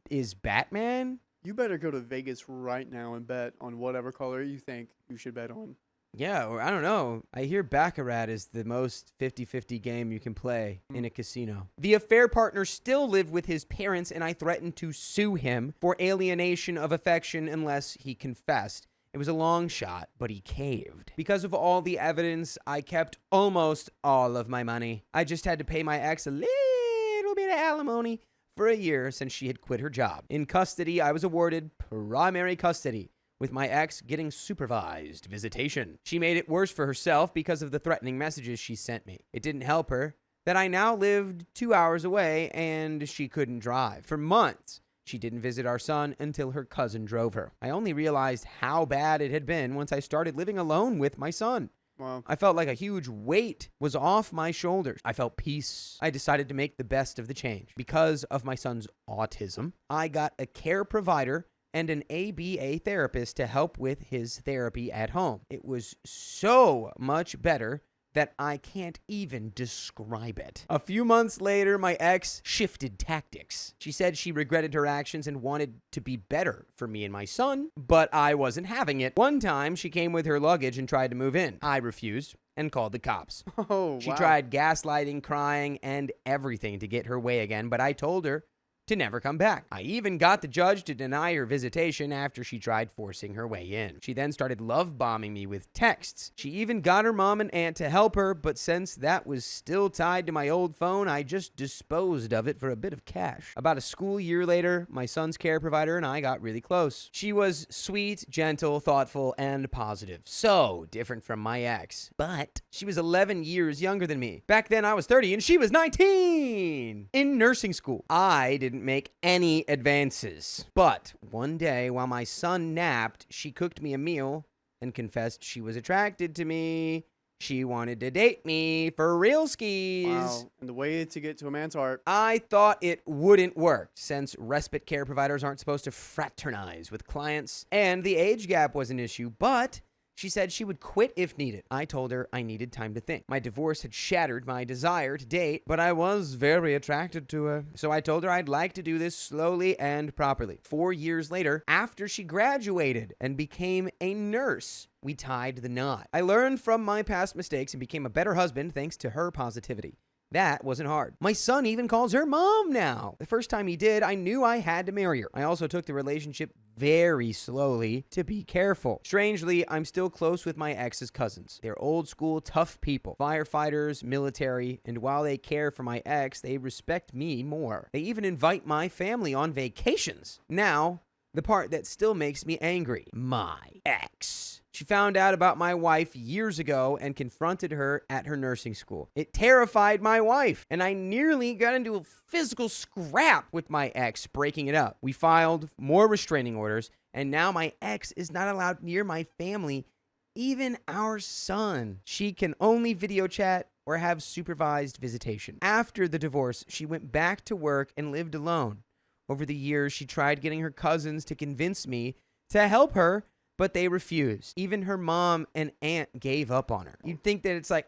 is Batman? You better go to Vegas right now and bet on whatever color you think you should bet on. Yeah, or I don't know. I hear Baccarat is the most 50-50 game you can play in a casino. The affair partner still lived with his parents, and I threatened to sue him for alienation of affection unless he confessed. It was a long shot, but he caved. Because of all the evidence, I kept almost all of my money. I just had to pay my ex a little bit of alimony for a year since she had quit her job. In custody, I was awarded primary custody, with my ex getting supervised visitation. She made it worse for herself because of the threatening messages she sent me. It didn't help her that I now lived 2 hours away and she couldn't drive. For months, she didn't visit our son until her cousin drove her. I only realized how bad it had been once I started living alone with my son. Wow. I felt like a huge weight was off my shoulders. I felt peace. I decided to make the best of the change. Because of my son's autism, I got a care provider and an ABA therapist to help with his therapy at home. It was so much better that I can't even describe it. A few months later, my ex shifted tactics. She said she regretted her actions and wanted to be better for me and my son, but I wasn't having it. One time, she came with her luggage and tried to move in. I refused and called the cops. Oh, She wow. tried gaslighting, crying, and everything to get her way again, but I told her to never come back. I even got the judge to deny her visitation after she tried forcing her way in. She then started love bombing me with texts. She even got her mom and aunt to help her, but since that was still tied to my old phone, I just disposed of it for a bit of cash. About a school year later, my son's care provider and I got really close. She was sweet, gentle, thoughtful, and positive. So different from my ex. But she was 11 years younger than me. Back then I was 30 and she was 19. In nursing school, I didn't make any advances. But one day while my son napped, she cooked me a meal and confessed she was attracted to me. She wanted to date me for real skis. Wow. And the way to get to a man's heart. I thought it wouldn't work since respite care providers aren't supposed to fraternize with clients and the age gap was an issue, but she said she would quit if needed. I told her I needed time to think. My divorce had shattered my desire to date, but I was very attracted to her. So I told her I'd like to do this slowly and properly. 4 years later, after she graduated and became a nurse, we tied the knot. I learned from my past mistakes and became a better husband thanks to her positivity. That wasn't hard. My son even calls her mom now. The first time he did, I knew I had to marry her. I also took the relationship very slowly to be careful. Strangely, I'm still close with my ex's cousins. They're old school, tough people, firefighters, military, and while they care for my ex, they respect me more. They even invite my family on vacations. Now, the part that still makes me angry. My ex. She found out about my wife years ago and confronted her at her nursing school. It terrified my wife, and I nearly got into a physical scrap with my ex, breaking it up. We filed more restraining orders, and now my ex is not allowed near my family, even our son. She can only video chat or have supervised visitation. After the divorce, she went back to work and lived alone. Over the years, she tried getting her cousins to convince me to help her but they refused. Even her mom and aunt gave up on her. You'd think that it's like,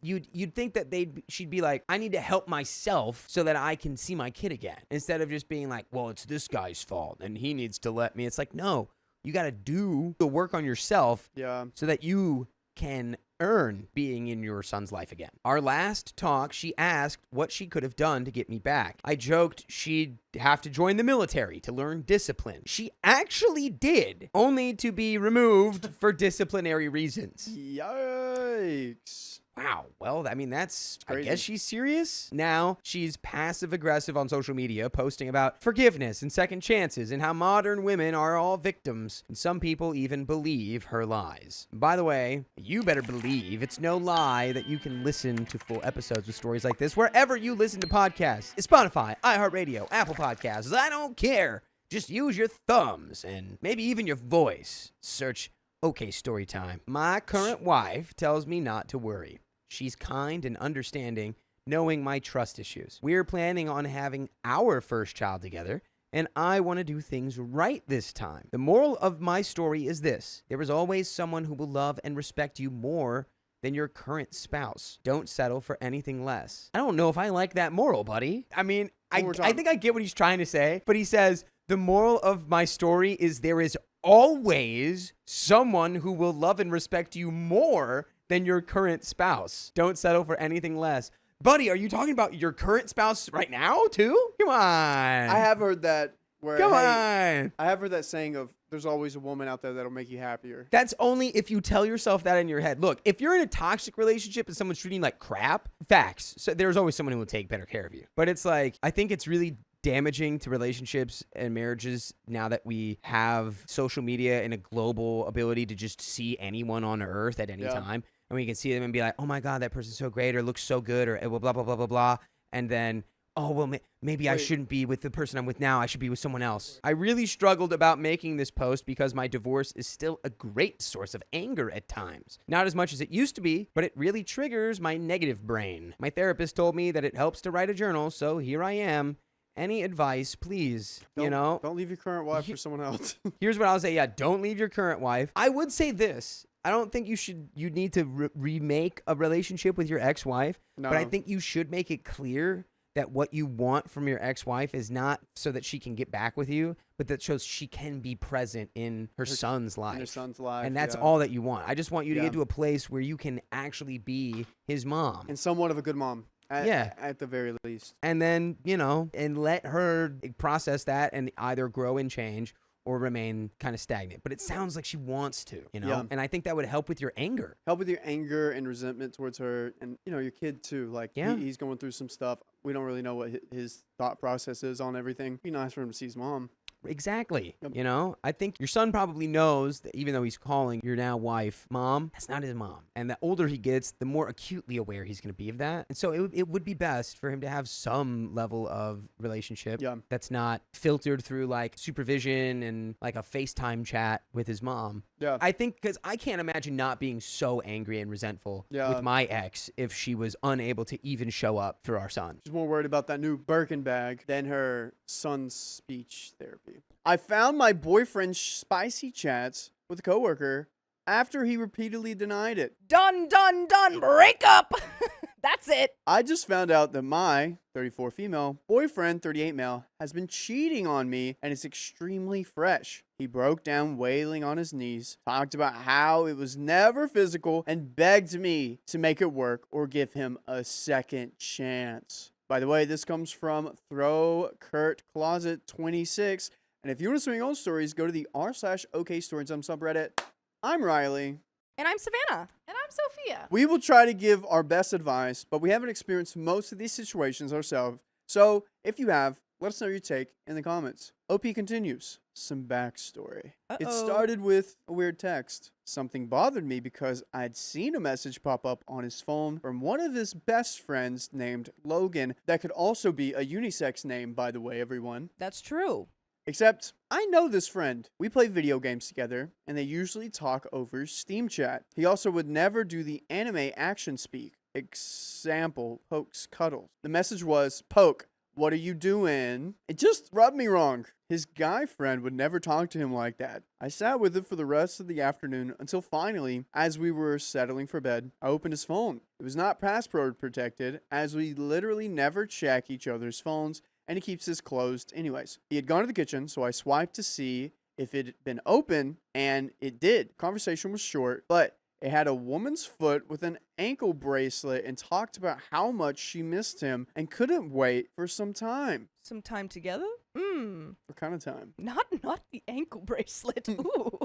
you'd think that she'd be like, I need to help myself so that I can see my kid again. Instead of just being like, well, it's this guy's fault and he needs to let me. It's like, no, you got to do the work on yourself so that you can earn being in your son's life again. Our last talk, she asked what she could have done to get me back. I joked she'd have to join the military to learn discipline. She actually did, only to be removed for disciplinary reasons. Yikes. Wow. Well, I mean, I crazy. guess she's serious. Now she's passive aggressive on social media, posting about forgiveness and second chances and how modern women are all victims. And some people even believe her lies. By the way, you better believe it's no lie that you can listen to full episodes with stories like this wherever you listen to podcasts. Spotify, iHeartRadio, Apple Podcasts. I don't care. Just use your thumbs and maybe even your voice. Search OK Storytime. My current wife tells me not to worry. She's kind and understanding, knowing my trust issues. We're planning on having our first child together, and I want to do things right this time. The moral of my story is this: there is always someone who will love and respect you more than your current spouse. Don't settle for anything less. I don't know if I like that moral, buddy. I mean, I think I get what he's trying to say, but he says, the moral of my story is there is always someone who will love and respect you more than your current spouse. Don't settle for anything less. Buddy, are you talking about your current spouse right now, too? Come on. I have heard that. Come on. I have heard that saying of there's always a woman out there that'll make you happier. That's only if you tell yourself that in your head. Look, if you're in a toxic relationship and someone's treating you like crap, facts. So there's always someone who will take better care of you. But it's like, I think it's really damaging to relationships and marriages now that we have social media and a global ability to just see anyone on earth at any time. And we can see them and be like, oh my God, that person's so great or looks so good or blah, blah, blah, blah, blah. And then, oh, well, maybe I shouldn't be with the person I'm with now. I should be with someone else. I really struggled about making this post because my divorce is still a great source of anger at times. Not as much as it used to be, but it really triggers my negative brain. My therapist told me that it helps to write a journal, so here I am. Any advice, please? Don't leave your current wife for someone else. Here's what I'll say. Yeah, don't leave your current wife. I would say this. I don't think you need to remake a relationship with your ex-wife, but I think you should make it clear that what you want from your ex-wife is not so that she can get back with you, but that shows she can be present in her son's life. In her son's life. And that's all that you want. I just want you to get to a place where you can actually be his mom. And somewhat of a good mom. At the very least. And then, and let her process that and either grow and change or remain kind of stagnant. But it sounds like she wants to, And I think that would help with your anger. Help with your anger and resentment towards her and, your kid too. Like, he's going through some stuff. We don't really know what his thought process is on everything. It'd be nice for him to see his mom. Exactly. I think your son probably knows that even though he's calling your now wife mom, that's not his mom. And the older he gets, the more acutely aware he's going to be of that. And so it would be best for him to have some level of relationship that's not filtered through like supervision and like a FaceTime chat with his mom. Yeah. I think because I can't imagine not being so angry and resentful with my ex if she was unable to even show up for our son. She's more worried about that new Birkin bag than her son's speech therapy. I found my boyfriend's spicy chats with a coworker after he repeatedly denied it. Done, break up. That's it. I just found out that my 34 female boyfriend, 38 male, has been cheating on me and is extremely fresh. He broke down wailing on his knees, talked about how it was never physical, and begged me to make it work or give him a second chance. By the way, this comes from Throw Kurt Closet 26. And if you want to see your own stories, go to the r/OK Storytime subreddit. I'm Riley. And I'm Savannah. And I'm Sophia. We will try to give our best advice, but we haven't experienced most of these situations ourselves. So if you have, let us know your take in the comments. OP continues. Some backstory. It started with a weird text. Something bothered me because I'd seen a message pop up on his phone from one of his best friends named Logan. That could also be a unisex name, by the way, everyone. That's true. Except, I know this friend. We play video games together, and they usually talk over Steam chat. He also would never do the anime action speak. Example, Poke's cuddles. The message was, Poke, What are you doing? It just rubbed me wrong. His guy friend would never talk to him like that. I sat with him for the rest of the afternoon until finally, as we were settling for bed, I opened his phone. It was not password protected, as we literally never check each other's phones, and he keeps his closed anyways. He had gone to the kitchen, so I swiped to see if it had been open, and it did. Conversation was short, but it had a woman's foot with an ankle bracelet and talked about how much she missed him and couldn't wait for some time. Some time together? What kind of time? Not the ankle bracelet. Ooh.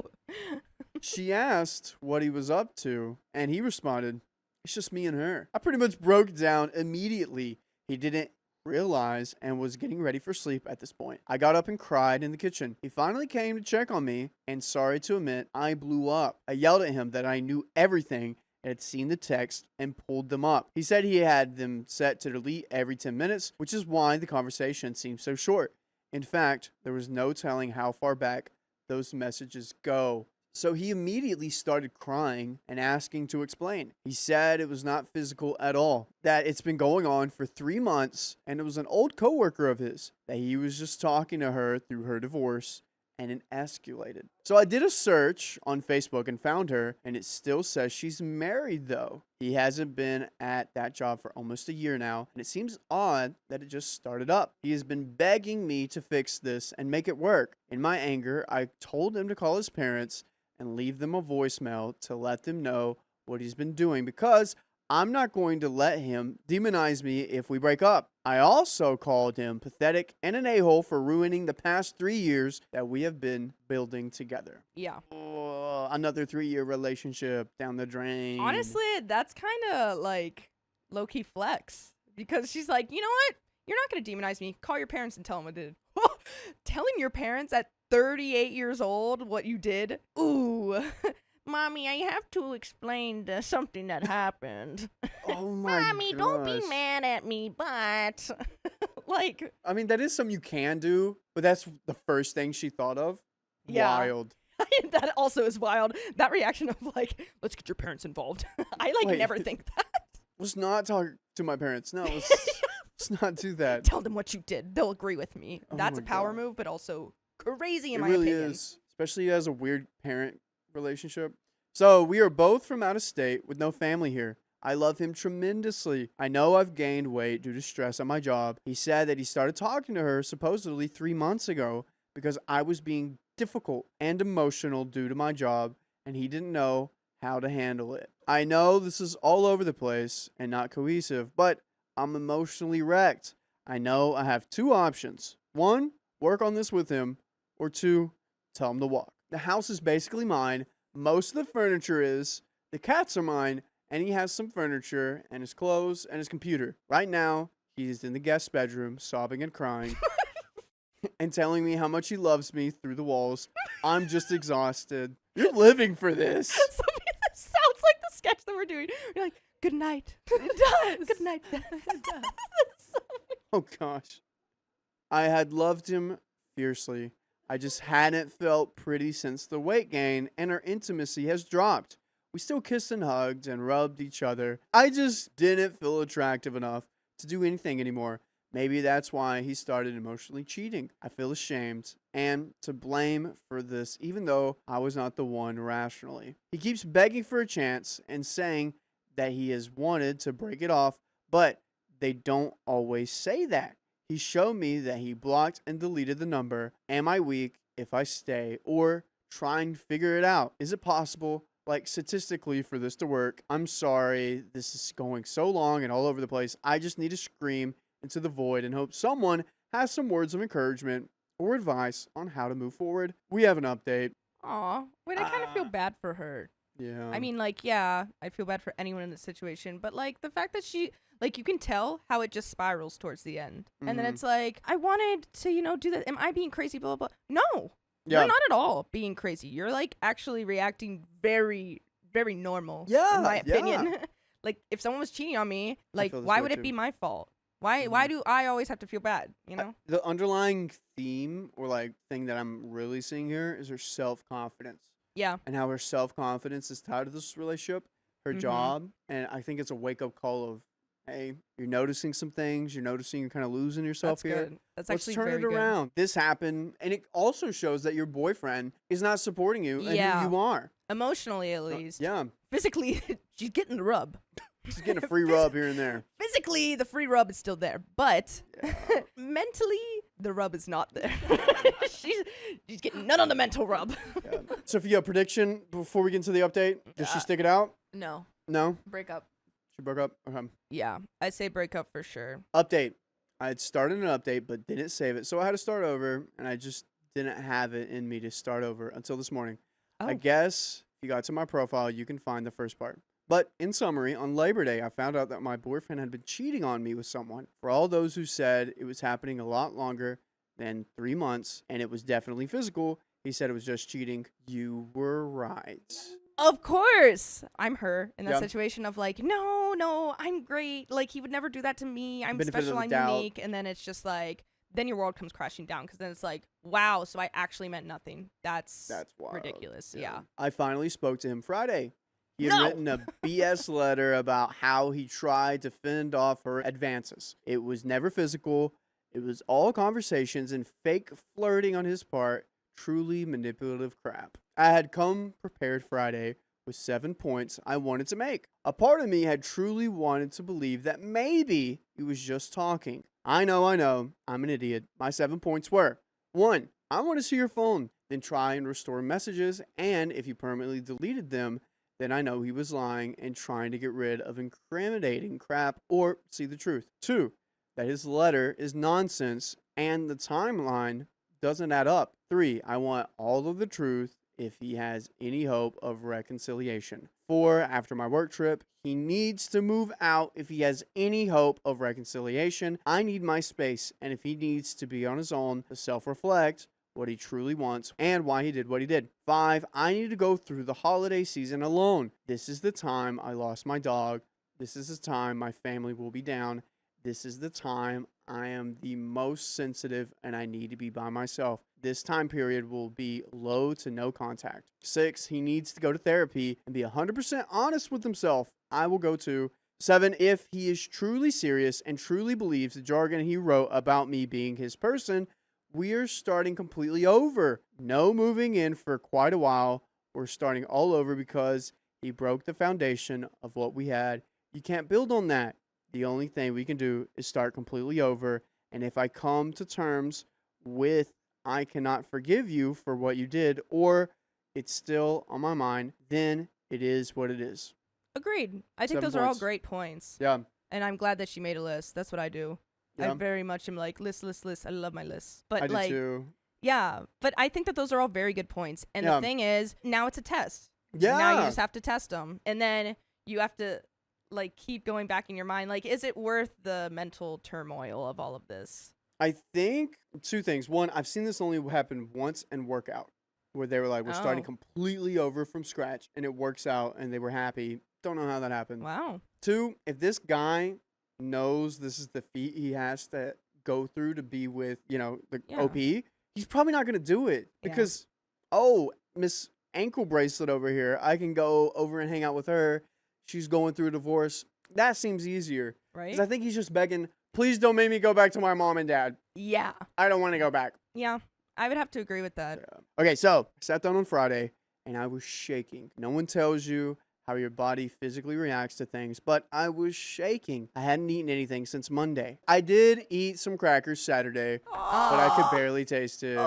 She asked what he was up to, and he responded, "It's just me and her." I pretty much broke down immediately. He didn't realize and was getting ready for sleep at this point. I got up and cried in the kitchen. He finally came to check on me, and sorry to admit, I blew up. I yelled at him that I knew everything and had seen the text and pulled them up. He said he had them set to delete every 10 minutes, which is why the conversation seemed so short. In fact, there was no telling how far back those messages go. So he immediately started crying and asking to explain. He said it was not physical at all, that it's been going on for 3 months, and it was an old coworker of his, that he was just talking to her through her divorce, and it escalated. So I did a search on Facebook and found her, and it still says she's married though. He hasn't been at that job for almost a year now, and it seems odd that it just started up. He has been begging me to fix this and make it work. In my anger, I told him to call his parents and leave them a voicemail to let them know what he's been doing, because I'm not going to let him demonize me if we break up. I also called him pathetic and an a-hole for ruining the past 3 years that we have been building together. Yeah. Oh, another 3-year relationship down the drain. Honestly, that's kind of like low-key flex, because she's like, you know what? You're not going to demonize me. Call your parents and tell them what I did. Telling your parents at 38 years old what you did? Ooh. Mommy, I have to explain something that happened. Oh my Mommy, don't be mad at me, but like, I mean, that is something you can do, but that's the first thing she thought of. Yeah. Wild. that also is wild. That reaction of like, let's get your parents involved. I like Wait. never think that. Let's not talk to my parents. No, let's not do that. Tell them what you did. They'll agree with me. Oh That's a my power God. move, but also crazy in It my really opinion. is, especially as a weird parent relationship. So we are both from out of state with no family here. I love him tremendously. I know I've gained weight due to stress at my job. He said that he started talking to her supposedly 3 months ago because I was being difficult and emotional due to my job, and he didn't know how to handle it. I know this is all over the place and not cohesive, but I'm emotionally wrecked. I know I have 2 options. 1, work on this with him, or 2, tell him to walk. The house is basically mine. Most of the furniture is. The cats are mine, and he has some furniture and his clothes and his computer. Right now, he's in the guest bedroom, sobbing and crying, and telling me how much he loves me through the walls. I'm just exhausted. You're living for this. Sophie, this sounds like the sketch that we're doing. You're like, good night. It does. Good night. It does. Oh, gosh. I had loved him fiercely. I just hadn't felt pretty since the weight gain, and our intimacy has dropped. We still kissed and hugged and rubbed each other. I just didn't feel attractive enough to do anything anymore. Maybe that's why he started emotionally cheating. I feel ashamed and to blame for this, even though I was not the one rationally. He keeps begging for a chance and saying that he has wanted to break it off, but they don't always say that. He showed me that he blocked and deleted the number. Am I weak if I stay, or try and figure it out? Is it possible, like statistically, for this to work? I'm sorry, this is going so long and all over the place. I just need to scream into the void and hope someone has some words of encouragement or advice on how to move forward. We have an update. Aw. Wait, I kind of feel bad for her. Yeah. I mean, like, yeah, I feel bad for anyone in this situation, but like the fact that she, like, you can tell how it just spirals towards the end. And then Mhm. it's like, I wanted to, do that. Am I being crazy? Blah, blah, blah. No, Yeah. you're not at all being crazy. You're like actually reacting very, very normal. Yeah, In my yeah. opinion. Like, if someone was cheating on me, like, feel this why way would it too. be my fault? Why do I always have to feel bad? You know? The underlying theme or like thing that I'm really seeing here is her self-confidence. Yeah. And how her self-confidence is tied to this relationship, her Mhm. job, and I think it's a wake-up call of hey, you're noticing some things. You're noticing you're kind of losing yourself That's here. good. That's Let's actually turn very it good. around. This happened, and it also shows that your boyfriend is not supporting you and Yeah. who you are. Emotionally, at least. Yeah, Physically, she's getting the rub. she's getting a free rub here and there. Physically, the free rub is still there, but Yeah. mentally, the rub is not there. she's getting none on the mental rub. Yeah. Sophia, prediction before we get into the update. Does she stick it out? No, No? break up. She broke up? Okay. Yeah, I'd say break up for sure. Update. I had started an update but didn't save it, so I had to start over, and I just didn't have it in me to start over until this morning. I Oh. guess if you got to my profile, you can find the first part. But in summary, on Labor Day, I found out that my boyfriend had been cheating on me with someone. For all those who said it was happening a lot longer than 3 months and it was definitely physical, he said it was just cheating. You were right. Of course, I'm her in that Yeah. situation of like, no, I'm great. Like he would never do that to me. I'm Benefit of special. the I'm doubt. unique. And then it's just like, then your world comes crashing down because then it's like, wow, so I actually meant nothing. That's wild. ridiculous. Yeah. I finally spoke to him Friday. He had No! written a BS letter about how he tried to fend off her advances. It was never physical. It was all conversations and fake flirting on his part. Truly manipulative crap. I had come prepared Friday with 7 points I wanted to make. A part of me had truly wanted to believe that maybe he was just talking. I know, I'm an idiot. My 7 points were: 1. I want to see your phone, then try and restore messages, and if you permanently deleted them, then I know he was lying and trying to get rid of incriminating crap or see the truth. 2. That his letter is nonsense and the timeline doesn't add up. 3. I want all of the truth if he has any hope of reconciliation. 4. After my work trip, he needs to move out if he has any hope of reconciliation. I need my space, and if he needs to be on his own to self-reflect what he truly wants and why he did what he did. 5. I need to go through the holiday season alone. This is the time I lost my dog. This is the time my family will be down. This is the time I am the most sensitive and I need to be by myself. This time period will be low to no contact. 6. He needs to go to therapy and be 100% honest with himself. I will go too. 7. If he is truly serious and truly believes the jargon he wrote about me being his person, we are starting completely over. No moving in for quite a while. We're starting all over because he broke the foundation of what we had. You can't build on that. The only thing we can do is start completely over. And if I come to terms with I cannot forgive you for what you did, or it's still on my mind, then it is what it is. Agreed. I think 7 those are all points. great points. Yeah. And I'm glad that she made a list. That's what I do. I Yeah. very much am like, list. I love my lists. But I do like, too. yeah. But I think that those are all very good points. And Yeah. the thing is, now it's a test. Yeah. Now you just have to test them. And then you have to like keep going back in your mind. Like, is it worth the mental turmoil of all of this? I think 2 things. 1, I've seen this only happen once in workout, where they were like, we're starting Oh. completely over from scratch, and it works out, and they were happy. Don't know how that happened. Wow. 2, if this guy knows this is the feat he has to go through to be with, the Yeah. OP, he's probably not going to do it Yeah. because, oh, Miss Ankle Bracelet over here, I can go over and hang out with her. She's going through a divorce. That seems easier. Right? Because I think he's just begging, please don't make me go back to my mom and dad. Yeah. I don't want to go back. Yeah. I would have to agree with that. Yeah. Okay, so I sat down on Friday and I was shaking. No one tells you how your body physically reacts to things, but I was shaking. I hadn't eaten anything since Monday. I did eat some crackers Saturday, but I could barely taste it.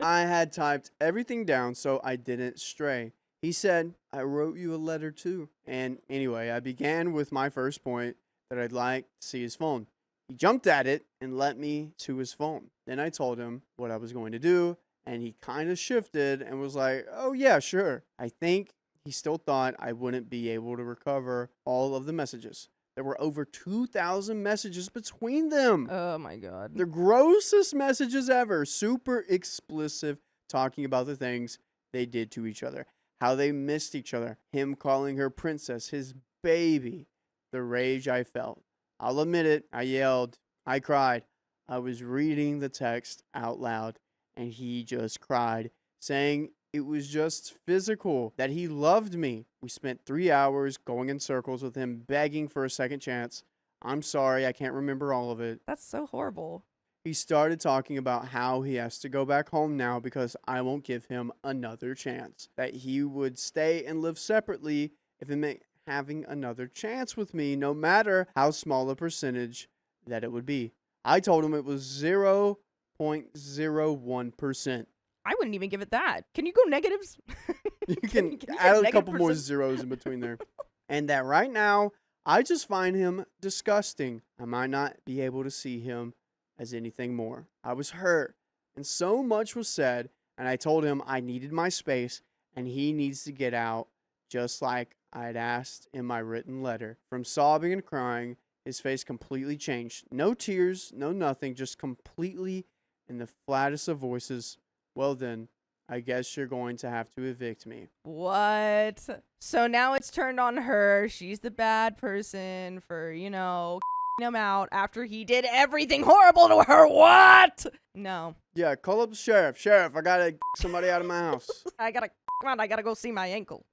I had typed everything down so I didn't stray. He said, I wrote you a letter too. And anyway, I began with my first point that I'd like to see his phone. He jumped at it and led me to his phone. Then I told him what I was going to do, and he kind of shifted and was like, oh yeah, sure. I think he still thought I wouldn't be able to recover all of the messages. There were over 2,000 messages between them. Oh my God. The grossest messages ever. Super explicit, talking about the things they did to each other. How they missed each other. Him calling her princess, his baby. The rage I felt. I'll admit it, I yelled. I cried. I was reading the text out loud, and he just cried, saying It was just physical, that he loved me. We spent 3 hours going in circles with him, begging for a second chance. I'm sorry, I can't remember all of it. That's so horrible. He started talking about how he has to go back home now because I won't give him another chance. That he would stay and live separately if it meant having another chance with me, no matter how small a percentage that it would be. I told him it was 0.01%. I wouldn't even give it that. Can you go negatives? You Can can you add get a couple more -%? zeros in between there. And that right now, I just find him disgusting. I might not be able to see him as anything more. I was hurt, and so much was said, and I told him I needed my space, and he needs to get out, just like I had asked in my written letter. From sobbing and crying, his face completely changed. No tears, no nothing, just completely in the flattest of voices. Well then, I guess you're going to have to evict me. What? So now it's turned on her. She's the bad person for, him out after he did everything horrible to her. What? No. Yeah, call up the sheriff. Sheriff, I gotta somebody out of my house. I gotta go see my ankle.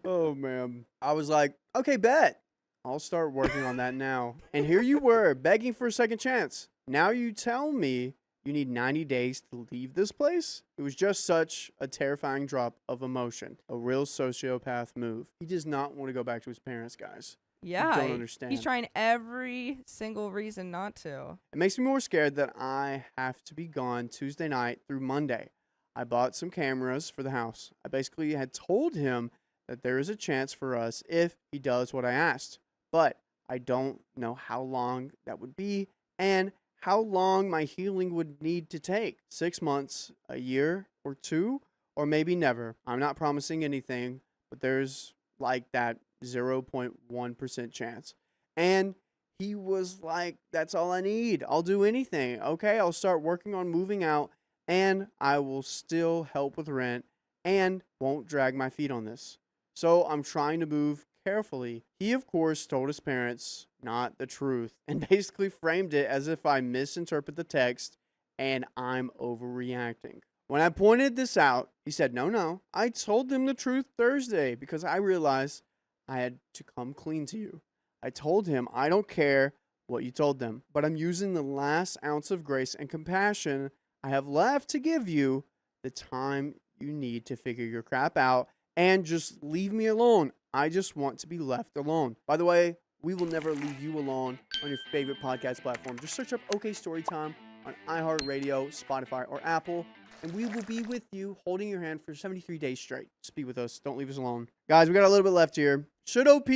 Oh, man. I was like, okay, bet. I'll start working on that now. And here you were, begging for a second chance. Now you tell me you need 90 days to leave this place? It was just such a terrifying drop of emotion. A real sociopath move. He does not want to go back to his parents, guys. Yeah. I don't understand. He's trying every single reason not to. It makes me more scared that I have to be gone Tuesday night through Monday. I bought some cameras for the house. I basically had told him that there is a chance for us if he does what I asked. But I don't know how long that would be and how long my healing would need to take. 6 months, a year, or 2, or maybe never. I'm not promising anything, but there's like that 0.1% chance. And he was like, that's all I need. I'll do anything. Okay, I'll start working on moving out, and I will still help with rent and won't drag my feet on this. So I'm trying to move carefully. He, of course, told his parents not the truth and basically framed it as if I misinterpret the text and I'm overreacting. When I pointed this out, he said, no, I told them the truth Thursday because I realized I had to come clean to you. I told him I don't care what you told them, but I'm using the last ounce of grace and compassion I have left to give you the time you need to figure your crap out and just leave me alone. I just want to be left alone. By the way, we will never leave you alone on your favorite podcast platform. Just search up OK Storytime on iHeartRadio, Spotify, or Apple, and we will be with you holding your hand for 73 days straight. Just be with us. Don't leave us alone. Guys, we got a little bit left here. Should OP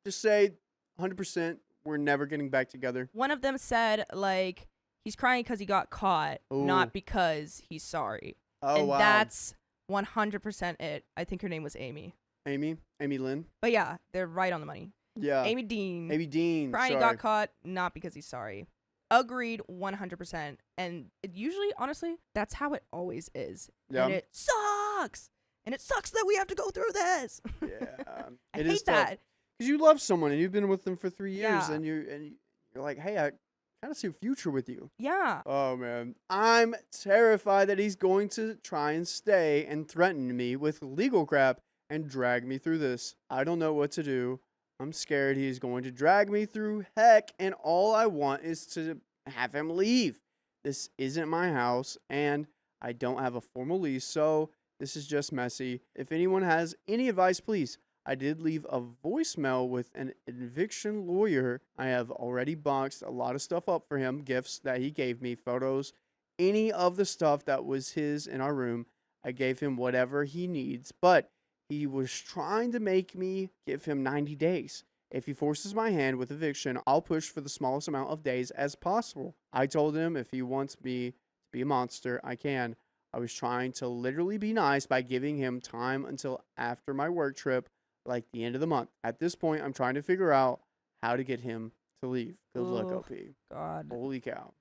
just say 100% we're never getting back together? One of them said, he's crying because he got caught, Ooh. not because he's sorry. Oh, and wow. that's 100% it. I think her name was Amy. Amy Lynn? But yeah, they're right on the money. Yeah. Amy Dean. Amy Dean. Crying sorry. got caught, not because he's sorry. Agreed 100%. And it usually, honestly, that's how it always is. Yeah. And it sucks. And it sucks that we have to go through this. Yeah. I It hate is tough. that. Because you love someone and you've been with them for 3 years Yeah. and you're like, hey, I kind of see a future with you. Yeah. Oh, man. I'm terrified that he's going to try and stay and threaten me with legal crap and drag me through this. I don't know what to do. I'm scared he's going to drag me through heck, and all I want is to have him leave. This isn't my house, and I don't have a formal lease, so this is just messy. If anyone has any advice, please. I did leave a voicemail with an eviction lawyer. I have already boxed a lot of stuff up for him, gifts that he gave me, photos, any of the stuff that was his in our room. I gave him whatever he needs, but he was trying to make me give him 90 days. If he forces my hand with eviction, I'll push for the smallest amount of days as possible. I told him if he wants me to be a monster, I can. I was trying to literally be nice by giving him time until after my work trip, like the end of the month. At this point, I'm trying to figure out how to get him to leave. Good luck, Ooh, OP. God. Holy cow.